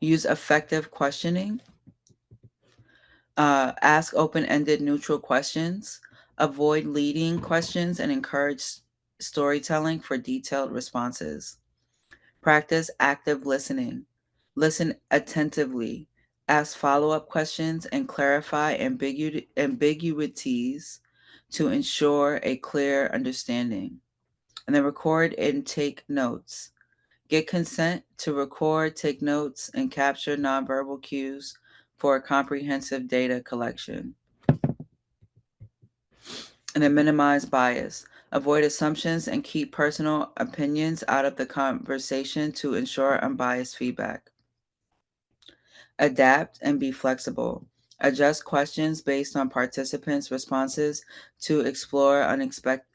Use effective questioning. Ask open-ended neutral questions. Avoid leading questions and encourage storytelling for detailed responses. Practice active listening. Listen attentively. Ask follow-up questions and clarify ambiguities to ensure a clear understanding. And then record and take notes. Get consent to record, take notes, and capture nonverbal cues for comprehensive data collection. And then minimize bias. Avoid assumptions and keep personal opinions out of the conversation to ensure unbiased feedback. Adapt and be flexible. Adjust questions based on participants' responses to explore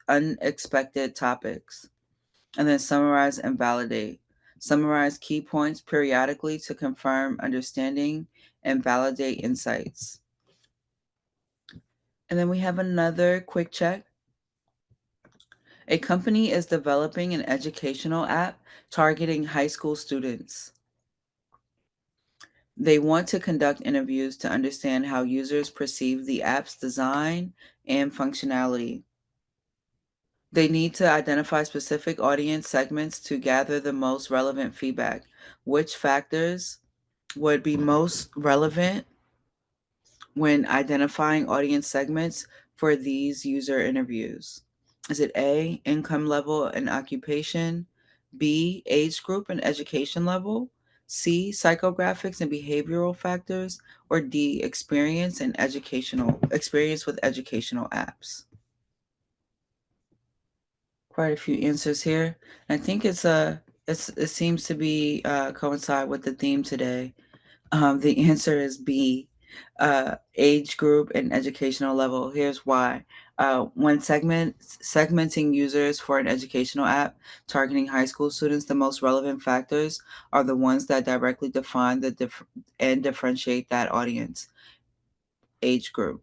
unexpected topics. And then summarize and validate. Summarize key points periodically to confirm understanding and validate insights. And then we have another quick check. A company is developing an educational app targeting high school students. They want to conduct interviews to understand how users perceive the app's design and functionality. They need to identify specific audience segments to gather the most relevant feedback. Which factors would be most relevant when identifying audience segments for these user interviews? Is it A, income level and occupation, B, age group and education level, C, psychographics and behavioral factors, or D, experience with educational apps? Quite a few answers here. I think it seems to be coincide with the theme today. The answer is B, age group and educational level. Here's why. When segmenting users for an educational app targeting high school students, the most relevant factors are the ones that directly define and differentiate that audience. Age group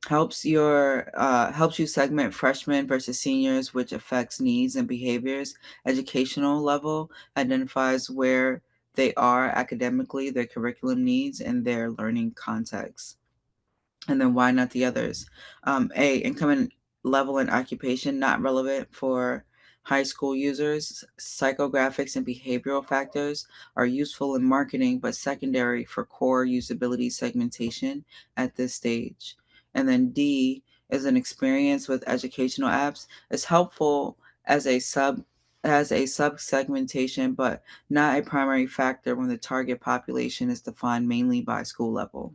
helps you segment freshmen versus seniors, which affects needs and behaviors. Educational level identifies where they are academically, their curriculum needs, and their learning context. And then why not the others? A, income and level and occupation, not relevant for high school users. Psychographics and behavioral factors are useful in marketing, but secondary for core usability segmentation at this stage. And then D is an experience with educational apps. It's helpful as a sub segmentation, but not a primary factor when the target population is defined mainly by school level.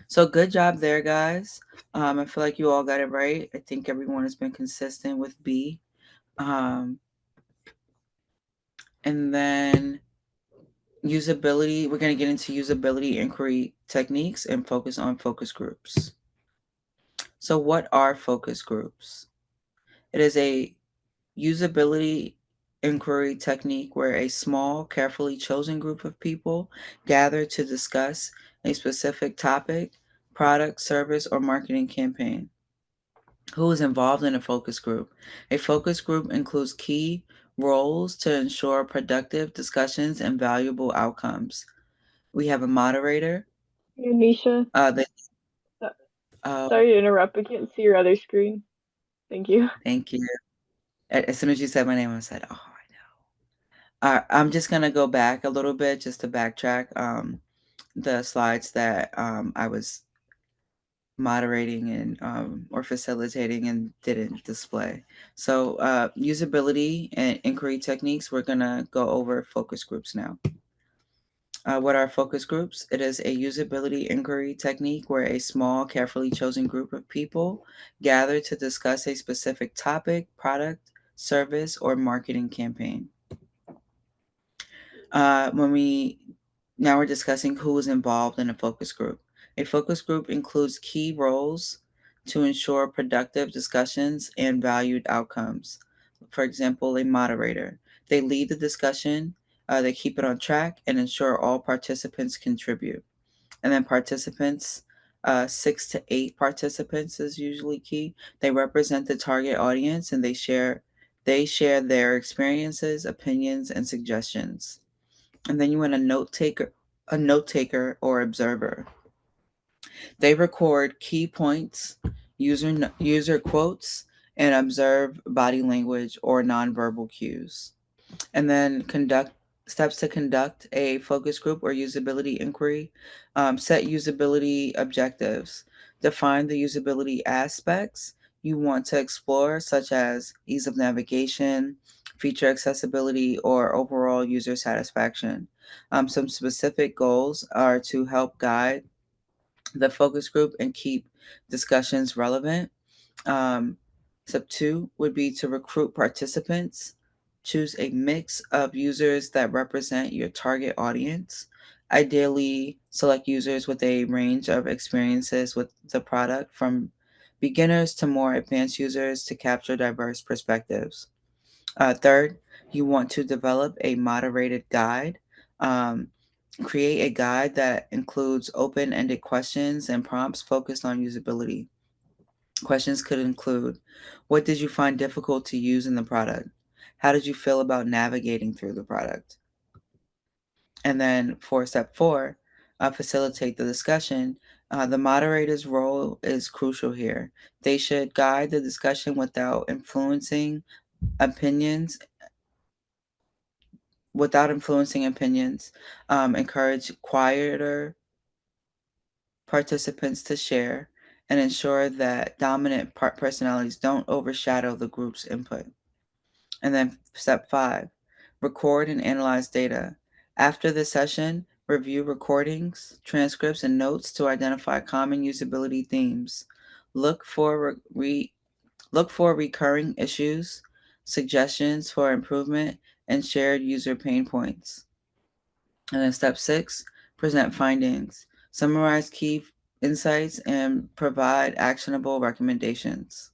So good job there, guys. I feel like you all got it right. I think everyone has been consistent with B. And then usability, we're going to get into usability inquiry techniques and focus on focus groups. So what are focus groups? It is a usability inquiry technique where a small, carefully chosen group of people gather to discuss a specific topic, product, service, or marketing campaign. Who is involved in a focus group? A focus group includes key roles to ensure productive discussions and valuable outcomes. We have a moderator. Nisha, The sorry to interrupt. I can't see your other screen. Thank you. Thank you. As soon as you said my name, I said, "Oh, I know." I'm just gonna go back a little bit just to backtrack the slides that I was moderating and or facilitating and didn't display. So usability and inquiry techniques, we're gonna go over focus groups now. What are focus groups? It is a usability inquiry technique where a small, carefully chosen group of people gather to discuss a specific topic, product, service, or marketing campaign. Now we're discussing who is involved in a focus group. A focus group includes key roles to ensure productive discussions and valued outcomes. For example, a moderator. They lead the discussion, they keep it on track, and ensure all participants contribute. And then participants, 6 to 8 participants is usually key. They represent the target audience and they share their experiences, opinions, and suggestions. And then you want a note taker or observer. They record key points, user quotes, and observe body language or nonverbal cues. And then conduct steps to conduct a focus group or usability inquiry. Set usability objectives. Define the usability aspects you want to explore, such as ease of navigation, feature accessibility, or overall user satisfaction. Some specific goals are to help guide the focus group and keep discussions relevant. Um, Step 2 would be to recruit participants. Choose a mix of users that represent your target audience. Ideally, select users with a range of experiences with the product, from beginners to more advanced users, to capture diverse perspectives. Third, you want to develop a moderated guide. Um, Create a guide that includes open ended questions and prompts focused on usability. Questions could include: what did you find difficult to use in the product? How did you feel about navigating through the product? And then for step 4, facilitate the discussion. The moderator's role is crucial here. They should guide the discussion opinions, without influencing opinions, encourage quieter participants to share, and ensure that dominant personalities don't overshadow the group's input. And then step 5, record and analyze data. After the session, review recordings, transcripts, and notes to identify common usability themes. Look for look for recurring issues, suggestions for improvement, and shared user pain points. And then step 6, present findings, summarize key insights, and provide actionable recommendations.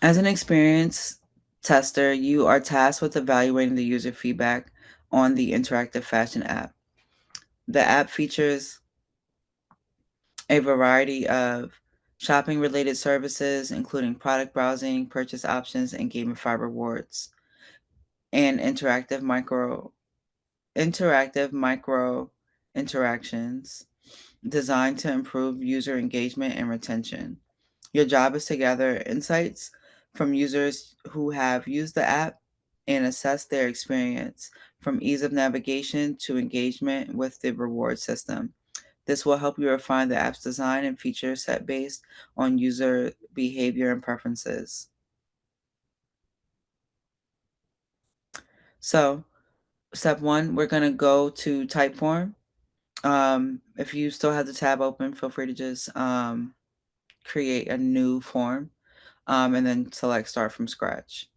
As an experienced tester, you are tasked with evaluating the user feedback on the interactive fashion app. The app features a variety of shopping-related services, including product browsing, purchase options, and gamified rewards, and interactive micro interactions designed to improve user engagement and retention. Your job is to gather insights from users who have used the app and assess their experience, from ease of navigation to engagement with the reward system. This will help you refine the app's design and feature set based on user behavior and preferences. So, step one, we're going to go to Typeform. If you still have the tab open, feel free to just create a new form and then select Start from Scratch.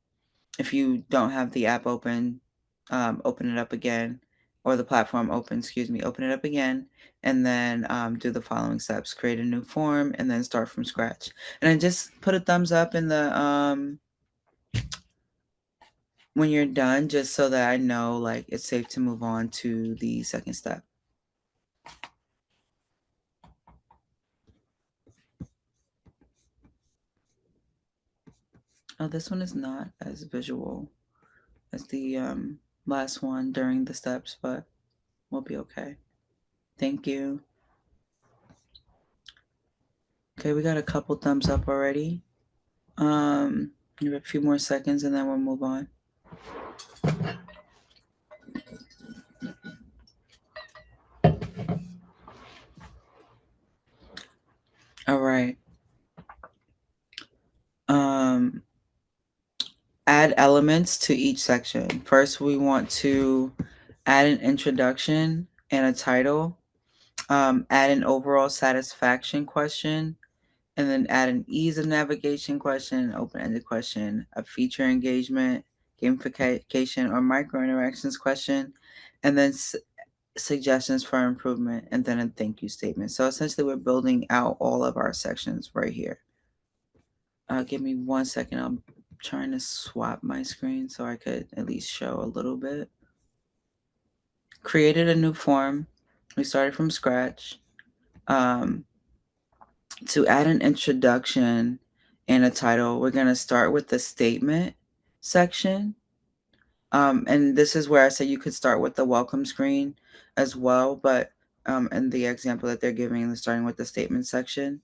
If you don't have the app open, open it up again, or the platform open, open it up again, and then do the following steps. Create a new form, and then start from scratch. And then just put a thumbs up in the when you're done, just so that I know like it's safe to move on to the second step. Oh, this one is not as visual as the last one during the steps, but we'll be okay. Thank you. Okay, we got a couple thumbs up already. Give it a few more seconds and then we'll move on. All right. Add elements to each section. First, we want to add an introduction and a title, add an overall satisfaction question, and then add an ease of navigation question, open-ended question, a feature engagement, gamification, or micro interactions question, and then suggestions for improvement, and then a thank you statement. So essentially, we're building out all of our sections right here. Give me 1 second. I'm trying to swap my screen so I could at least show a little bit. Created a new form. We started from scratch. To add an introduction and a title, we're going to start with the statement section. And this is where I say you could start with the welcome screen as well, but in the example that they're giving, they're starting with the statement section.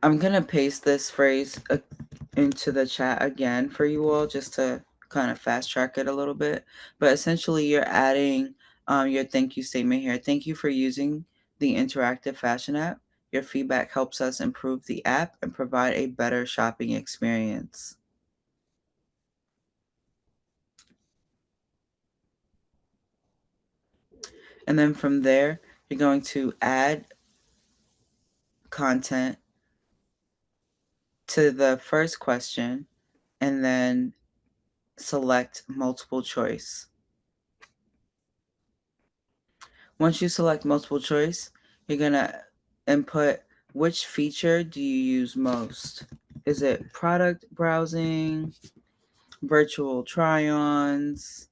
I'm going to paste this phrase into the chat again for you all just to kind of fast track it a little bit. But essentially, you're adding your thank you statement here. Thank you for using the interactive fashion app. Your feedback helps us improve the app and provide a better shopping experience. And then from there, you're going to add content to the first question and then select multiple choice. Once you select multiple choice, you're going to input which feature do you use most. Is it product browsing, virtual try-ons,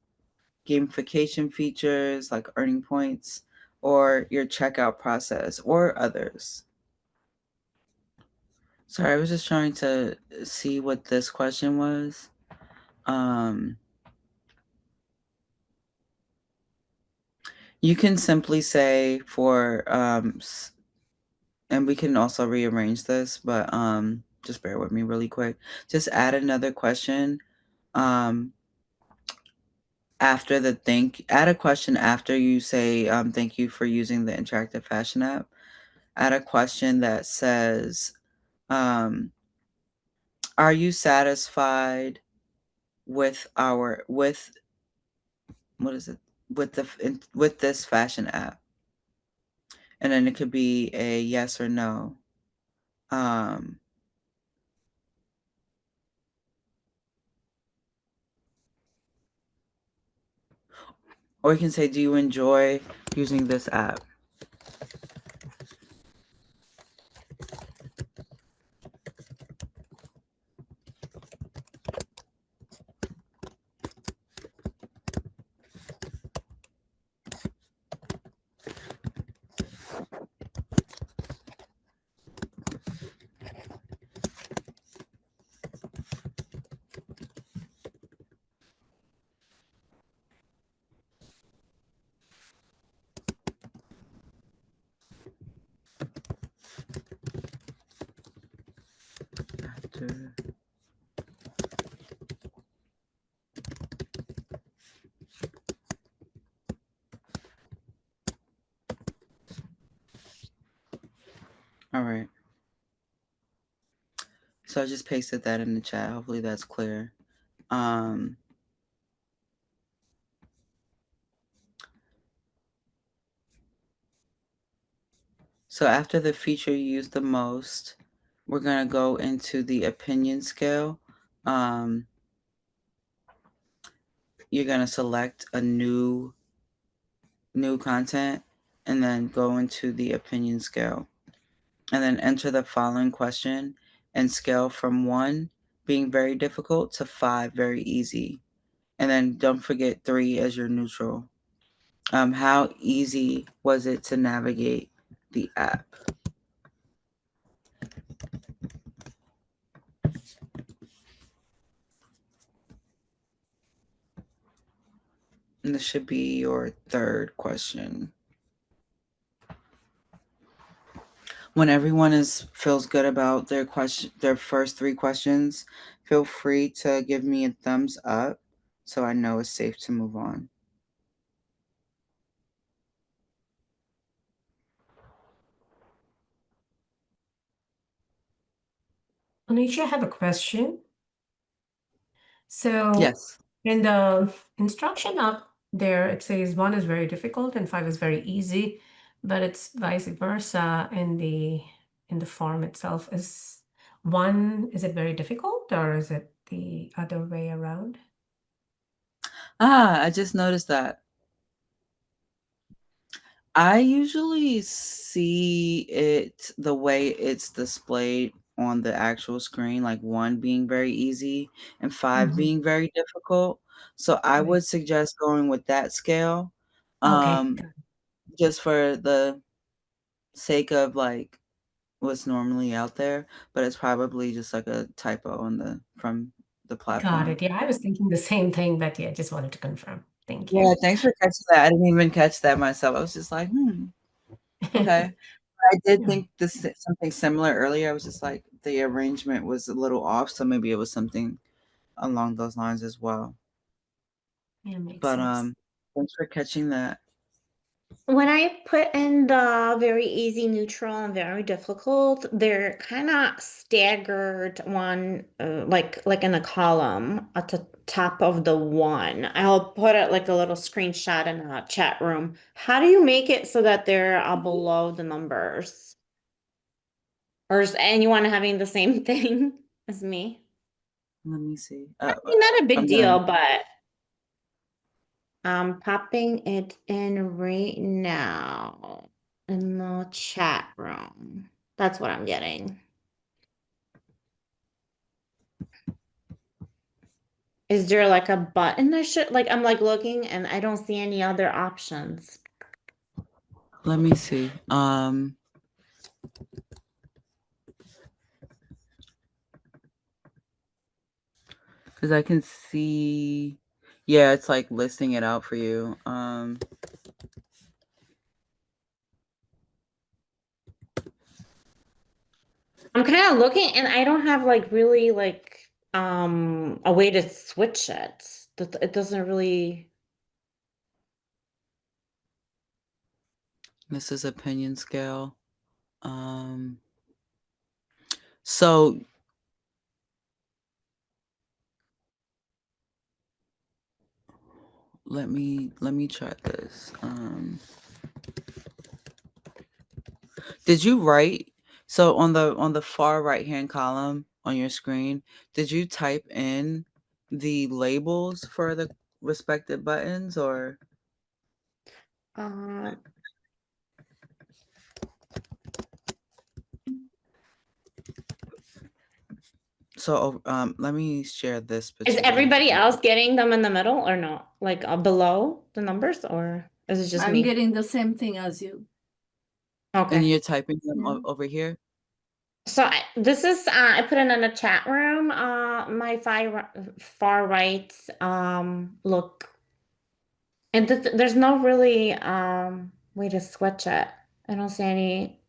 gamification features like earning points, or your checkout process, or others? Sorry, I was just trying to see what this question was. You can simply say for, and we can also rearrange this, but just bear with me really quick. Just add another question after the add a question after you say thank you for using the interactive fashion app. Add a question that says, are you satisfied with with this fashion app? And then it could be a yes or no. Or you can say, do you enjoy using this app? After. All right. So I just pasted that in the chat. Hopefully that's clear. So after the feature you use the most, we're going to go into the opinion scale. You're going to select a new content and then go into the opinion scale. And then enter the following question and scale from 1 being very difficult to 5 very easy. And then don't forget 3 as your neutral. How easy was it to navigate the app? And this should be your third question. When everyone feels good about their first 3 questions, feel free to give me a thumbs up so I know it's safe to move on. Anisha, I have a question. So Yes. in the instruction up there, it says 1 is very difficult and 5 is very easy, but it's vice versa in the form itself. Is it very difficult or is it the other way around? I just noticed that. I usually see it the way it's displayed on the actual screen, like 1 being very easy and 5 being very difficult. So I Right. would suggest going with that scale, Okay. just for the sake of like what's normally out there, but it's probably just like a typo from the Got platform. it. Yeah, I was thinking the same thing, but yeah, just wanted to confirm. Thank Yeah, you. thanks for catching that. I didn't even catch that myself. I was just like, okay. I did Yeah. think something similar earlier. I was just like, the arrangement was a little off, so maybe it was something along those lines as well. Yeah, makes But sense. thanks for catching that. When I put in the very easy, neutral, and very difficult, they're kind of staggered one, like in a column at the top of the one. I'll put it like a little screenshot in a chat room. How do you make it so that they're below the numbers? Or is anyone having the same thing as me? Let me see. I mean, not a big I'm deal, gonna. but I'm popping it in right now in the chat room. That's what I'm getting. Is there like a button I should like? I'm like looking and I don't see any other options. Let me see. Because I can see. Yeah, it's like listing it out for you. I'm kind of looking and I don't have like really like a way to switch it. It doesn't really. This is opinion scale. So let me try this. Did you write, so on the far right hand column on your screen, did you type in the labels for the respective buttons, or So let me share this Is picture. everybody else getting them in the middle or no? Like below the numbers, or is it just I'm me? getting the same thing as you. And Okay. you're typing them Yeah. over here? So this is I put it in a chat room. My far right look, and there's no really way to switch it. I don't see any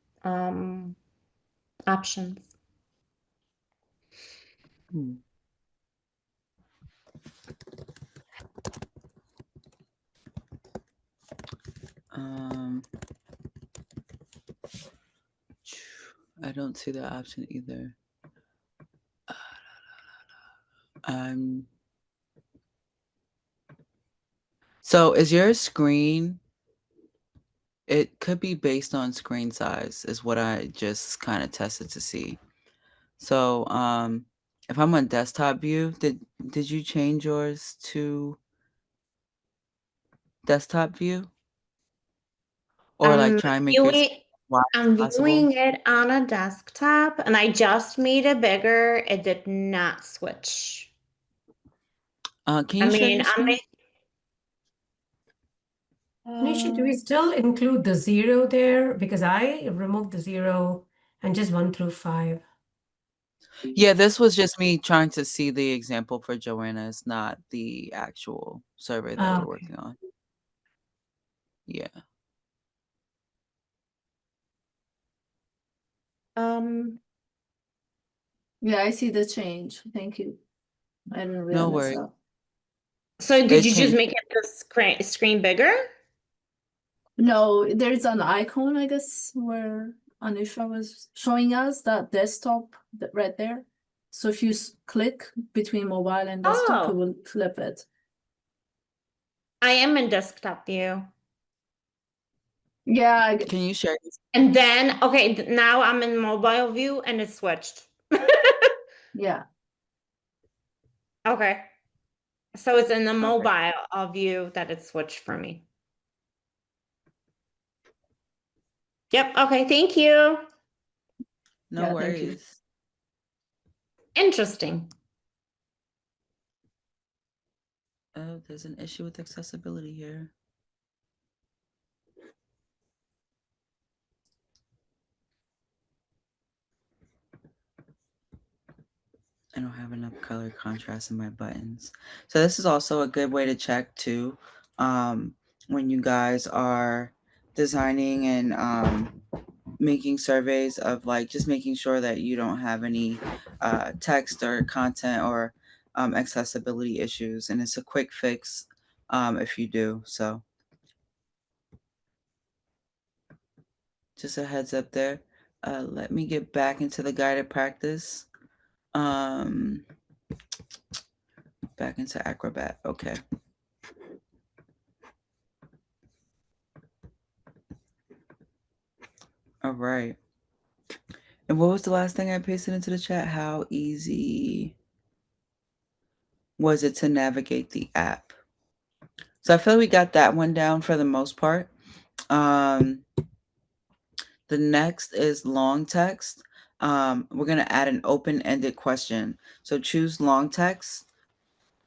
options. I don't see the option either. So is your screen, it could be based on screen size is what I just kind of tested to see. So if I'm on desktop view, did you change yours to desktop view? Or like try and make yours wide I'm as possible? viewing it on a desktop, and I just made it bigger. It did not switch. Can you share your screen? Nisha, do we still include the 0 there? Because I removed the 0 and just 1 through 5. Yeah, this was just me trying to see the example for Joanna. It's not the actual survey that we're working on. Yeah. Yeah, I see the change. Thank you. I didn't No realize worries. that. So did It you just changed. make it the screen bigger? No, there's an icon, I guess, where Anisha was showing us that desktop right there. So if you click between mobile and desktop, it Oh. will flip it. I am in desktop view. Yeah. Can you share this? And then, okay, now I'm in mobile view and it switched. Yeah. Okay. So it's in the mobile view that it switched for me. Yep. Okay. Thank you. No Yeah, thank you. worries. Interesting. Oh, there's an issue with accessibility here. I don't have enough color contrast in my buttons. So this is also a good way to check too, when you guys are designing and making surveys of like just making sure that you don't have any text or content or accessibility issues. And it's a quick fix if you do. So just a heads up there. Let me get back into the guided practice. Back into Acrobat. Okay. All right. And what was the last thing I pasted into the chat? How easy was it to navigate the app? So I feel we got that one down for the most part. The next is long text. We're going to add an open-ended question. So choose long text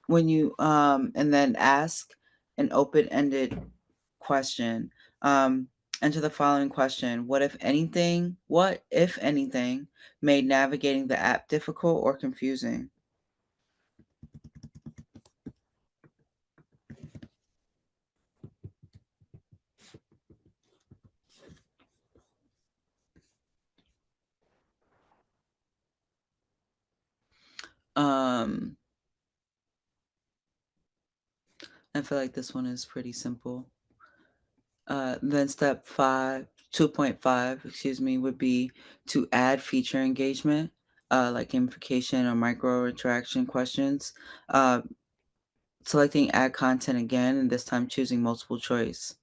when you and then ask an open-ended question. Enter the following question: what if anything made navigating the app difficult or confusing? I feel like this one is pretty simple. Then step 2.5, excuse me, would be to add feature engagement, like gamification or micro interaction questions. Selecting add content again, and this time choosing multiple choice.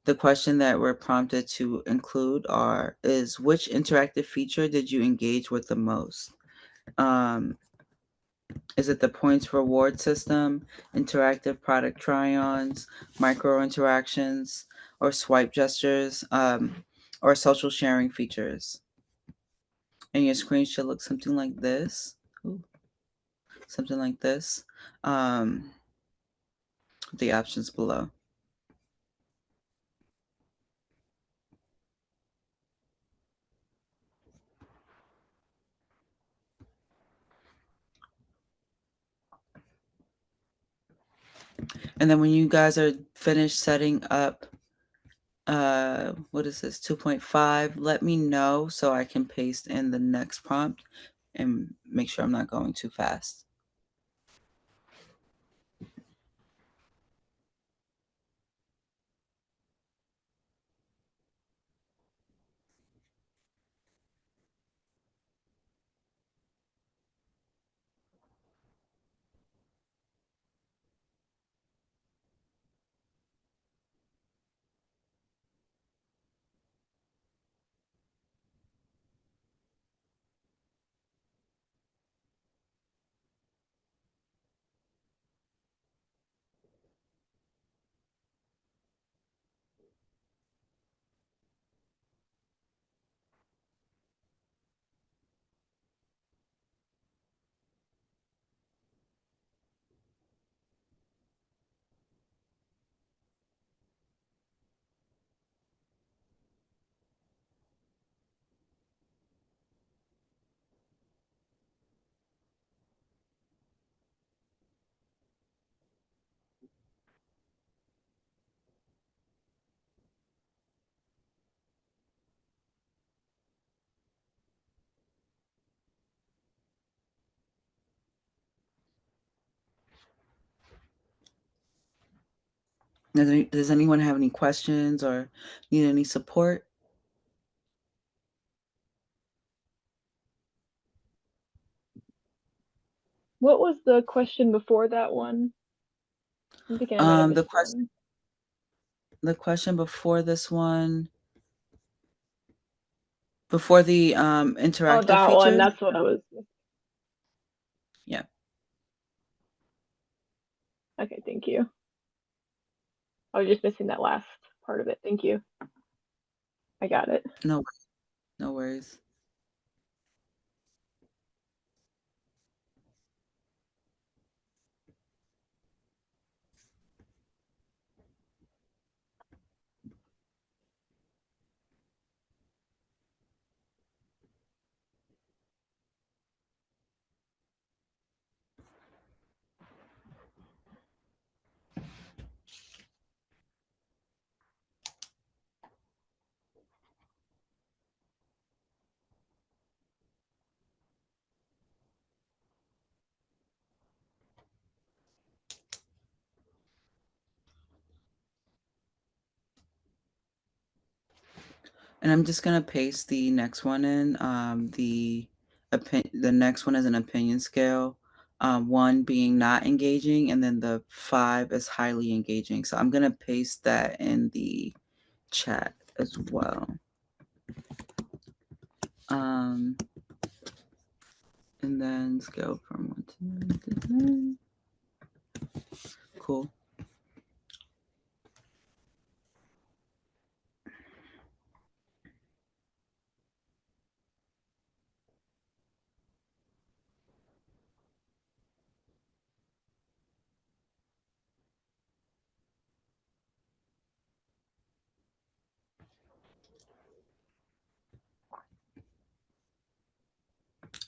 The question that we're prompted to include is which interactive feature did you engage with the most? Is it the points reward system, interactive product try-ons, micro interactions, or swipe gestures, or social sharing features. And your screen should look something like this. Ooh, something like this. The options below. And then when you guys are finished setting up, what is this, 2.5, let me know so I can paste in the next prompt and make sure I'm not going too fast. Does anyone have any questions or need any support? What was the question before that one? I'm thinking I might have missed one. The question before this one, before the interactive Oh, that feature. one. That's what I was. Yeah. Okay, thank you. I was just missing that last part of it. Thank you. I got it. No worries. And I'm just gonna paste the next one in. The next one is an opinion scale. 1 being not engaging, and then the 5 is highly engaging. So I'm gonna paste that in the chat as well. And then scale from 1 to 10. Cool.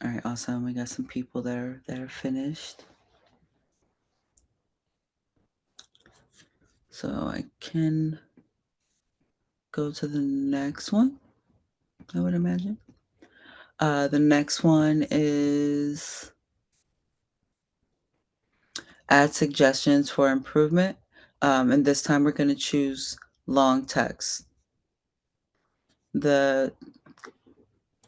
All right, awesome. We got some people that are finished. So I can go to the next one, I would imagine. The next one is add suggestions for improvement. And this time we're going to choose long text. The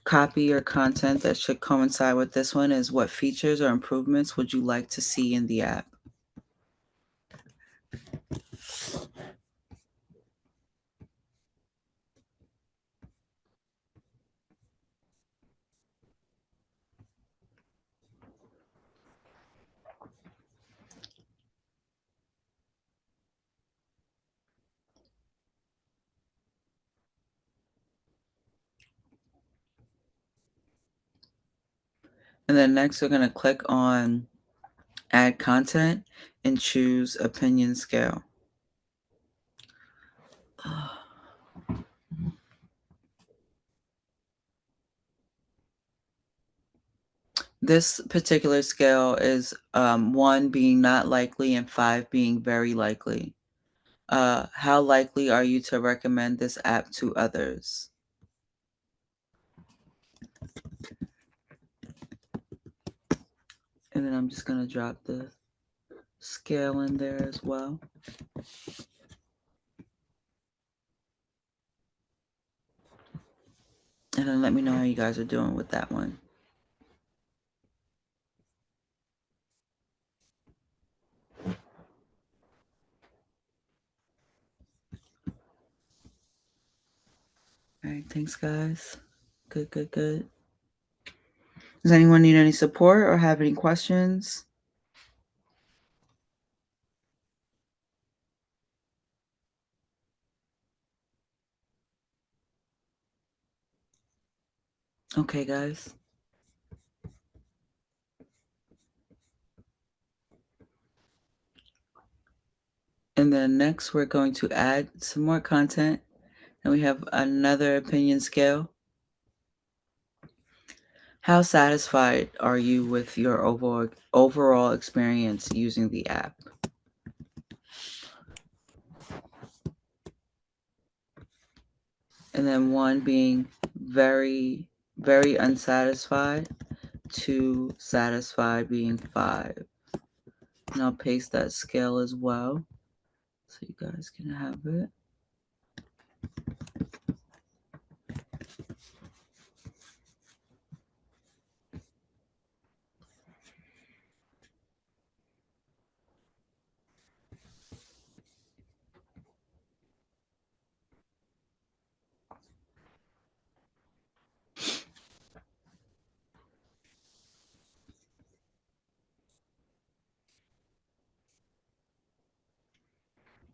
copy or content that should coincide with this one is what features or improvements would you like to see in the app? And then next we're going to click on add content and choose opinion scale. This particular scale is 1 being not likely and 5 being very likely. How likely are you to recommend this app to others? And then I'm just going to drop the scale in there as well. And then let me know how you guys are doing with that one. All right, thanks guys. Good, good, good. Does anyone need any support or have any questions? Okay, guys. And then next we're going to add some more content. And we have another opinion scale. How satisfied are you with your overall experience using the app? And then 1 being very, very unsatisfied, 2 satisfied being 5. And I'll paste that scale as well so you guys can have it.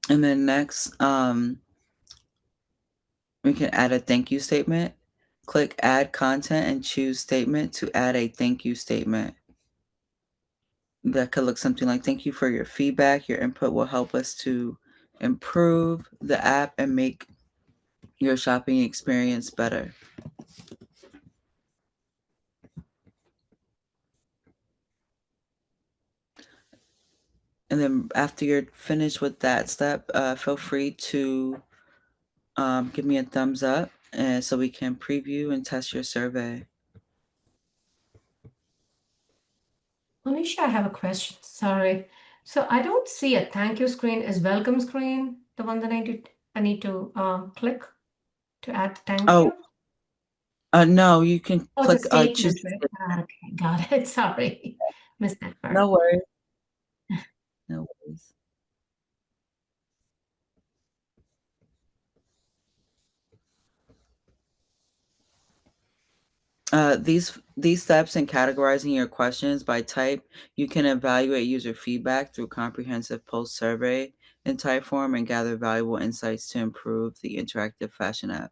And then next, we can add a thank you statement. Click add content and choose statement to add a thank you statement. That could look something like, thank you for your feedback. Your input will help us to improve the app and make your shopping experience better. And then after you're finished with that step, feel free to give me a thumbs up and so we can preview and test your survey. Monisha, I have a question. Sorry. So I don't see a thank you screen. Is welcome screen the one that I need to click to add the thank you? No, you can Oh, click it's a statement, choose. right? Okay, got it. Sorry. Missed that part. No worries. No worries. These steps in categorizing your questions by type, you can evaluate user feedback through comprehensive post survey in Typeform and gather valuable insights to improve the interactive fashion app.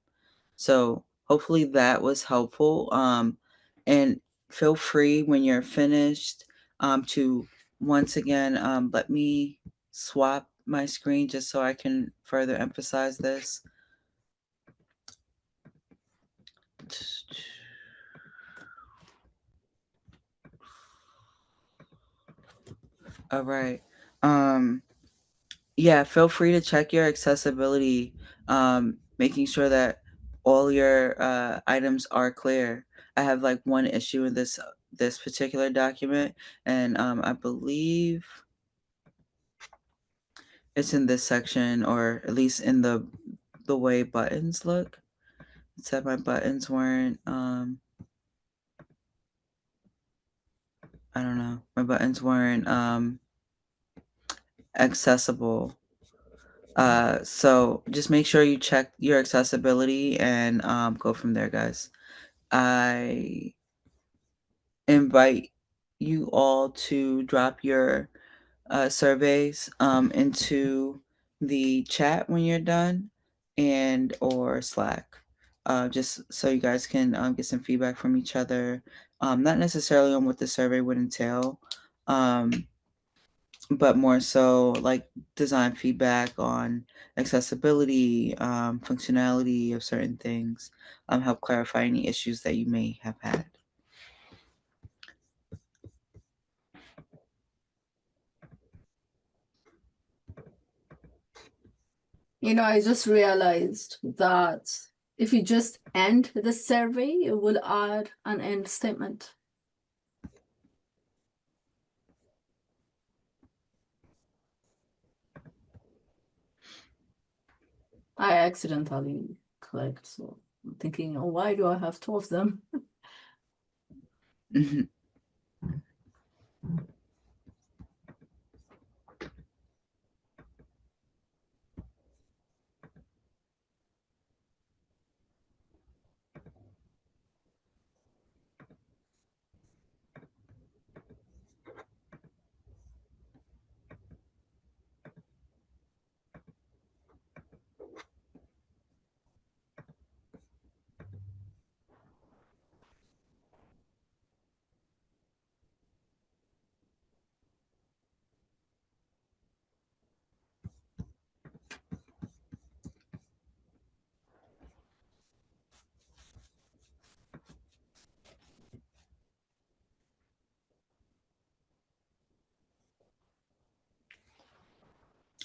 So hopefully that was helpful. And feel free when you're finished to once again let me swap my screen just so I can further emphasize this. All right. Yeah, feel free to check your accessibility, making sure that all your items are clear. I have like one issue in this particular document, and I believe it's in this section, or at least in the way buttons look. It said my buttons weren't I don't know. My buttons weren't accessible. So just make sure you check your accessibility and go from there, guys. I invite you all to drop your surveys into the chat when you're done, and or Slack, just so you guys can get some feedback from each other. not necessarily on what the survey would entail, but more so like design feedback on accessibility, functionality of certain things, help clarify any issues that you may have had. I just realized that if you just end the survey, it will add an end statement. I accidentally clicked, so I'm thinking, oh, why do I have two of them?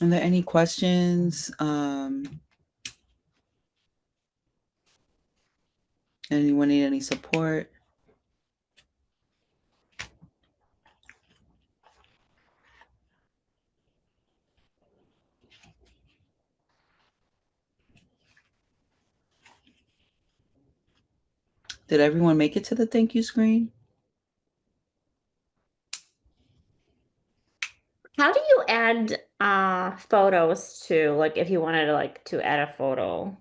Are there any questions? Anyone need any support? Did everyone make it to the thank you screen? How do you add photos to, like, if you wanted to add a photo?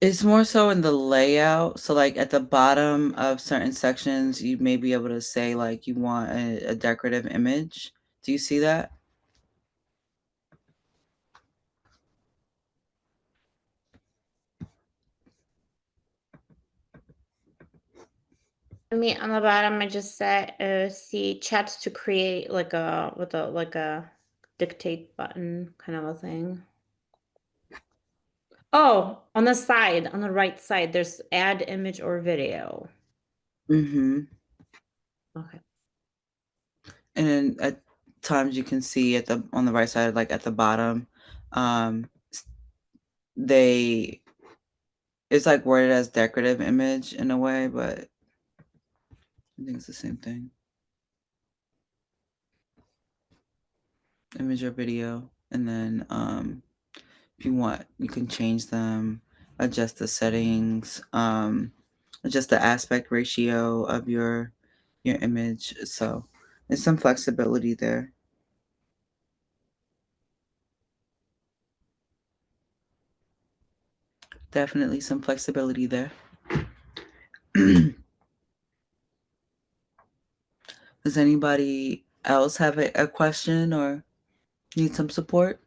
It's more so in the layout. So like at the bottom of certain sections, you may be able to say like you want a decorative image. Do you see that? I mean, on the bottom, I just said see chats to create like a dictate button kind of a thing. Oh, on the side, on the right side, there's add image or video. Mm-hmm. Okay. And then at times you can see on the right side, like at the bottom, it's like worded as decorative image in a way, but I think it's the same thing. Image or video. And then if you want, you can change them, adjust the settings, adjust the aspect ratio of your image. So there's some flexibility there. Definitely some flexibility there. Does anybody else have a question or need some support?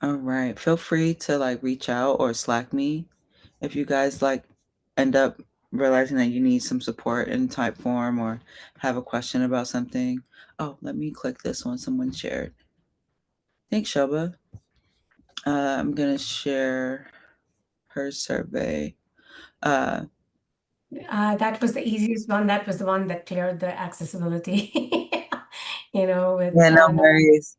All right. Feel free to like reach out or Slack me if you guys like end up realizing that you need some support in Typeform or have a question about something. Oh, let me click this one someone shared. Thanks, Shoba. I'm gonna share her survey. That was the easiest one. That was the one that cleared the accessibility, with Yeah, no no. worries.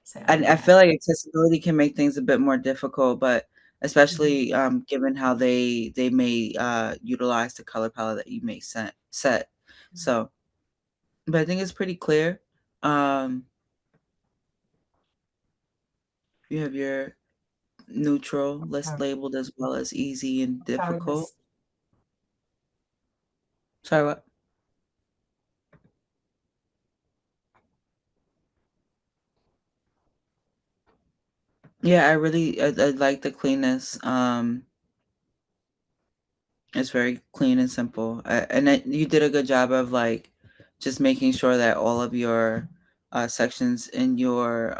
So, I yeah. feel like accessibility can make things a bit more difficult, but especially given how they may utilize the color palette that you may set. So, but I think it's pretty clear. You have your neutral list labeled as well as easy and difficult. Sorry, what? Yeah, I like the cleanness. It's very clean and simple. You did a good job of like just making sure that all of your sections in your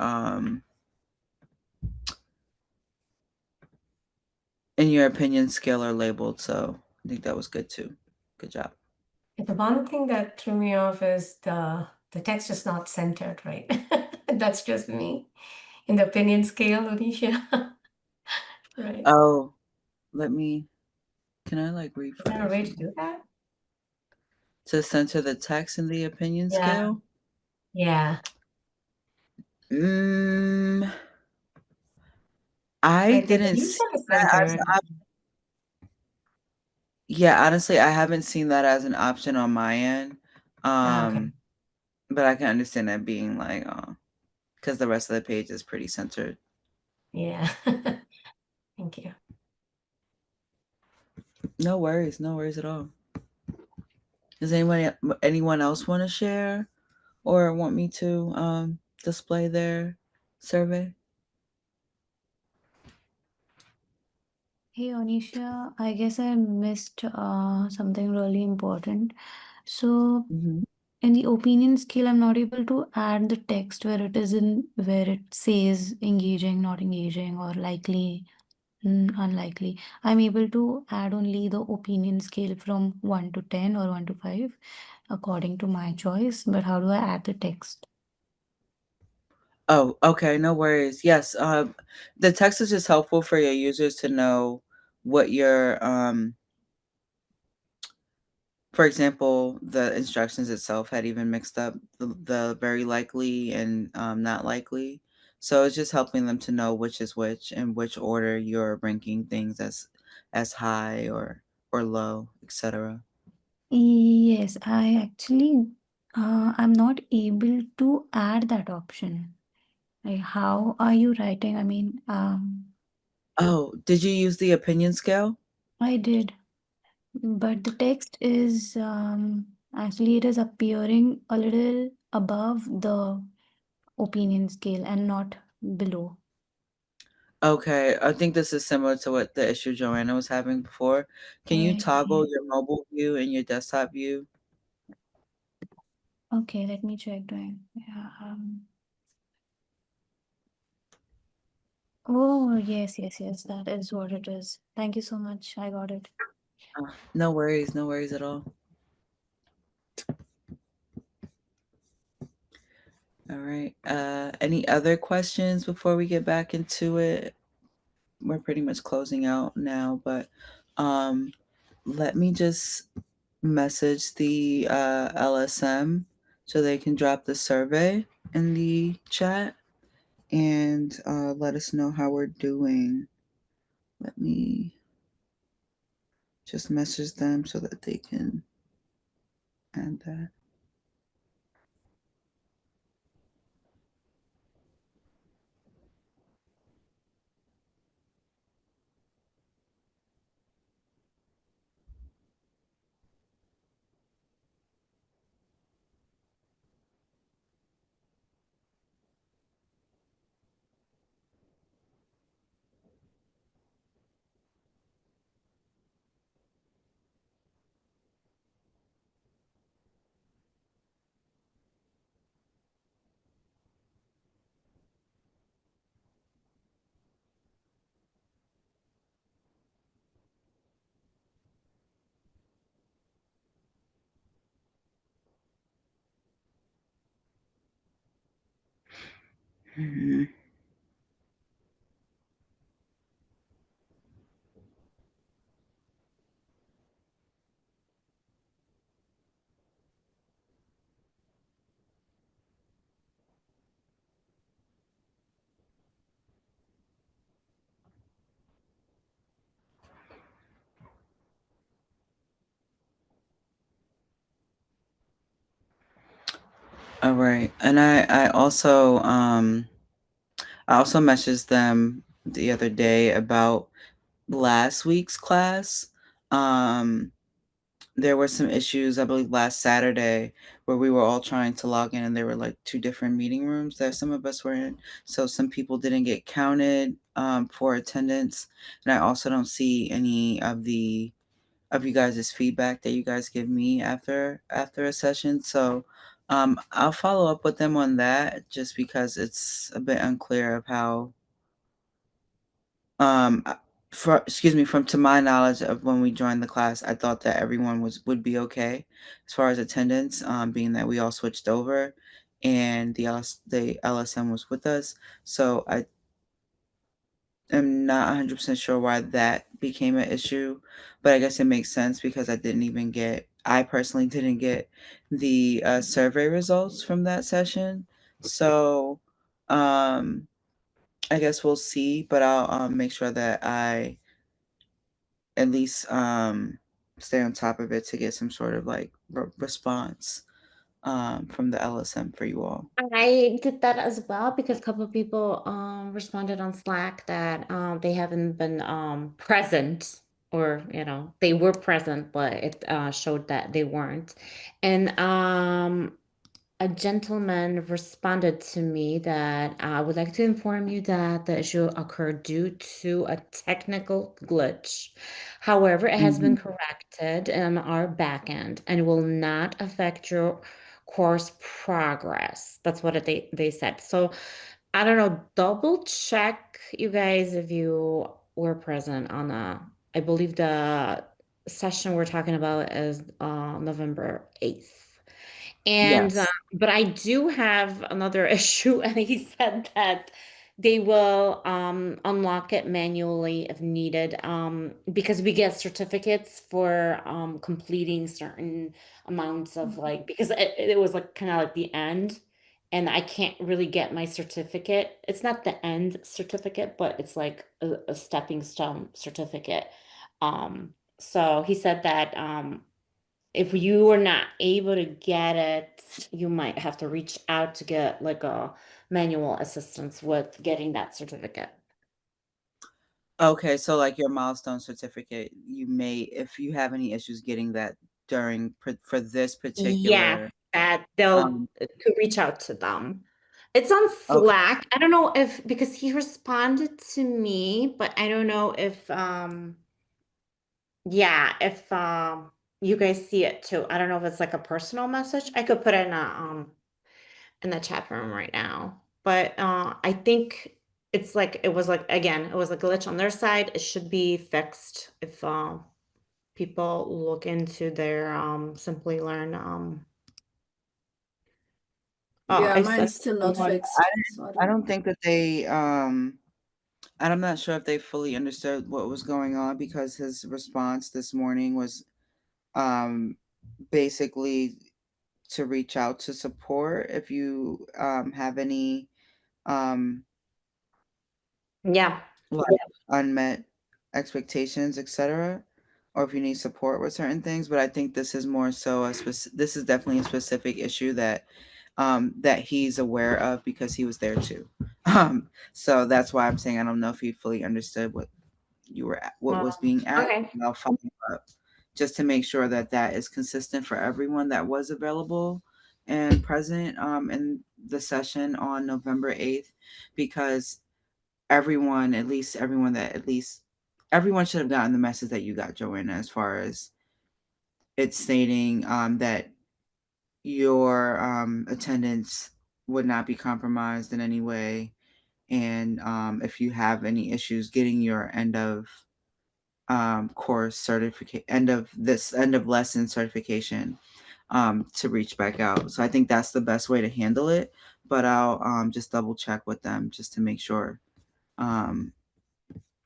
opinion scale are labeled. So I think that was good too. Good job. The one thing that threw me off is the text is not centered, right? That's just me. In the opinion scale, Onisha. Right. Oh, can I like Is there a refresh way to do that? to center the text in the opinion Yeah. scale? Yeah. I Like the didn't see user is that as an centered. option. Yeah, honestly, I haven't seen that as an option on my end. Okay. But I can understand that being like, because the rest of the page is pretty centered. Yeah. Thank you. No worries at all. Does anyone else want to share or want me to display their survey? Hey Onisha, I guess I missed something really important. So Mhm. in the opinion scale, I'm not able to add the text where it says engaging, not engaging, or likely, unlikely. I'm able to add only the opinion scale from 1 to 10 or 1 to 5 according to my choice. But how do I add the text? Oh, okay, no worries. Yes, the text is just helpful for your users to know what your for example, the instructions itself had even mixed up the very likely and not likely. So it's just helping them to know which is which and which order you're ranking things as high or low, etc. Yes, I'm not able to add that option. Like, how are you writing? I mean, Oh, did you use the opinion scale? I did, but the text is actually it is appearing a little above the opinion scale and not below. Okay, I think this is similar to what the issue Joanna was having before. Can you toggle Okay, your mobile view and your desktop view? okay, let me check doing. Yeah, oh, yes, yes, yes, that is what it is. Thank you so much. I got it. No worries at all. All right. Any other questions before we get back into it? We're pretty much closing out now, but um, let me just message the LSM so they can drop the survey in the chat and let us know how we're doing. Let me just message them so that they can add that. Mhm. All right, and I also messaged them the other day about last week's class. Um, there were some issues, I believe, last Saturday where we were all trying to log in and there were like two different meeting rooms that some of us were in. So some people didn't get counted for attendance. And I also don't see any of of you guys' feedback that you guys give me after a session. So I'll follow up with them on that just because it's a bit unclear of how from to my knowledge of when we joined the class, I thought that everyone would be okay as far as attendance, being that we all switched over and the LSM was with us. So I am not 100% sure why that became an issue, but I guess it makes sense because I personally didn't get the survey results from that session. So I guess we'll see, but I'll make sure that I at least stay on top of it to get some sort of like response from the LSM for you all. I did that as well because a couple of people responded on Slack that they haven't been present, or they were present but it showed that they weren't. And a gentleman responded to me that I would like to inform you that the issue occurred due to a technical glitch. However, it has been corrected on our backend and will not affect your course progress. That's what they said. So I don't know, double check, you guys, if you were present on I believe the session we're talking about is November 8th. And Yes. but I do have another issue, and he said that they will unlock it manually if needed, because we get certificates for completing certain amounts of because it was like kind of like the end, and I can't really get my certificate. It's not the end certificate, but it's like a stepping stone certificate. So he said that if you were not able to get it, you might have to reach out to get like a manual assistance with getting that certificate. Okay, so like your milestone certificate, you may, if you have any issues getting that for this Yeah, particular, that they'll um, to reach out to them. It's on okay, Slack. I don't know if because he responded to me, but I don't know if yeah, if you guys see it too. I don't know if it's like a personal message. I could put it in the chat room right now. But I think it was like again, it was a glitch on their side. It should be fixed if people look into their Simplilearn. Oh, Yeah, I said mine's still not yeah, fixed, so I I don't know. don't think that they and I'm not sure if they fully understood what was going on because his response this morning was um basically to reach out to support if you have any um yeah. like unmet expectations, etc., or if you need support with certain things. But I think this is more so this is definitely a specific issue that he's aware of because he was there too. So that's why I'm saying I don't know if he fully understood what was being asked. Okay. And I'll follow up just to make sure that that is consistent for everyone that was available and present in the session on November 8th, because everyone should have gotten the message that you got, Joanna, as far as it's stating that your attendance would not be compromised in any way. And if you have any issues getting your end of course certificate, end of lesson certification, to reach back out. So I think that's the best way to handle it. But I'll just double check with them just to make sure um,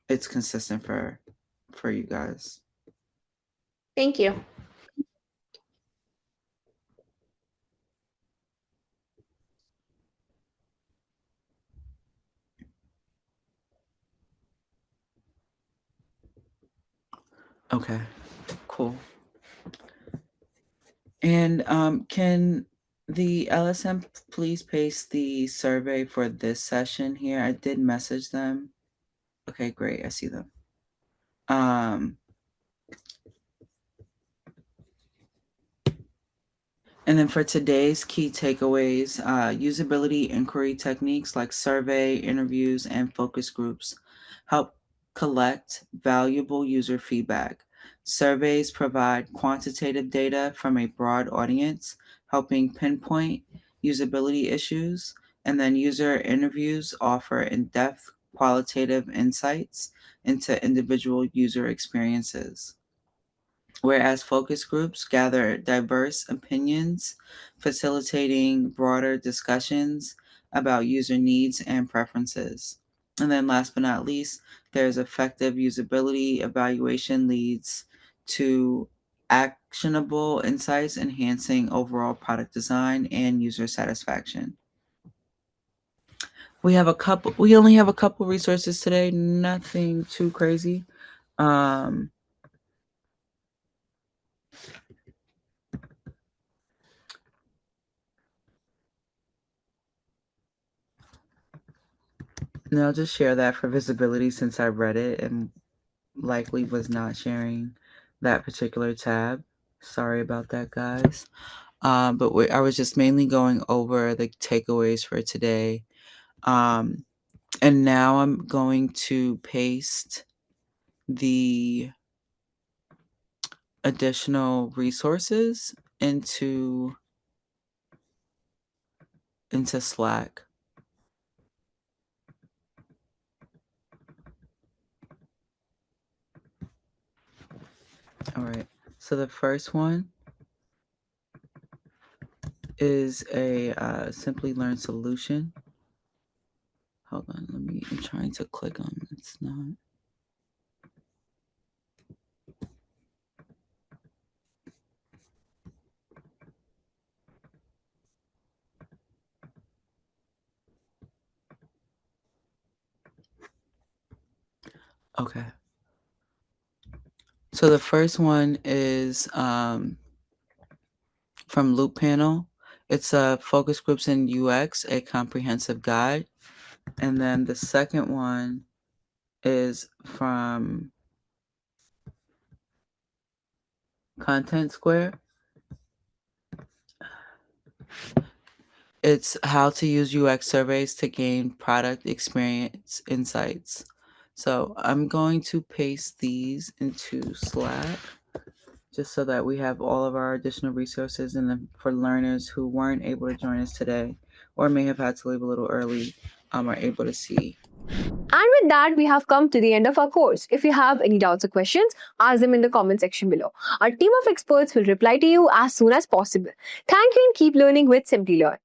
it's consistent for you guys. Thank you. Okay, cool. And can the LSM please paste the survey for this session here? I did message them. Okay, great. I see them. And then for today's key takeaways, usability inquiry techniques like survey, interviews, and focus groups help collect valuable user feedback. Surveys provide quantitative data from a broad audience, helping pinpoint usability issues. And then user interviews offer in-depth qualitative insights into individual user experiences. Whereas focus groups gather diverse opinions, facilitating broader discussions about user needs and preferences. And then last but not least, there's effective usability evaluation leads to actionable insights, enhancing overall product design and user satisfaction. We only have a couple resources today, nothing too crazy. And I'll just share that for visibility since I read it and likely was not sharing that particular tab. Sorry about that, guys. But I was just mainly going over the takeaways for today. And now I'm going to paste the additional resources into Slack. All right. So the first one is a Simplilearn solution. Hold on, I'm trying to click on it. It's not. Okay. So the first one is from Loop Panel. It's a Focus Groups in UX, a comprehensive guide. And then the second one is from Content Square. It's how to use UX surveys to gain product experience insights. So I'm going to paste these into Slack just so that we have all of our additional resources, and then for learners who weren't able to join us today or may have had to leave a little early, are able to see. And with that, we have come to the end of our course. If you have any doubts or questions, ask them in the comment section below. Our team of experts will reply to you as soon as possible. Thank you and keep learning with Simplilearn.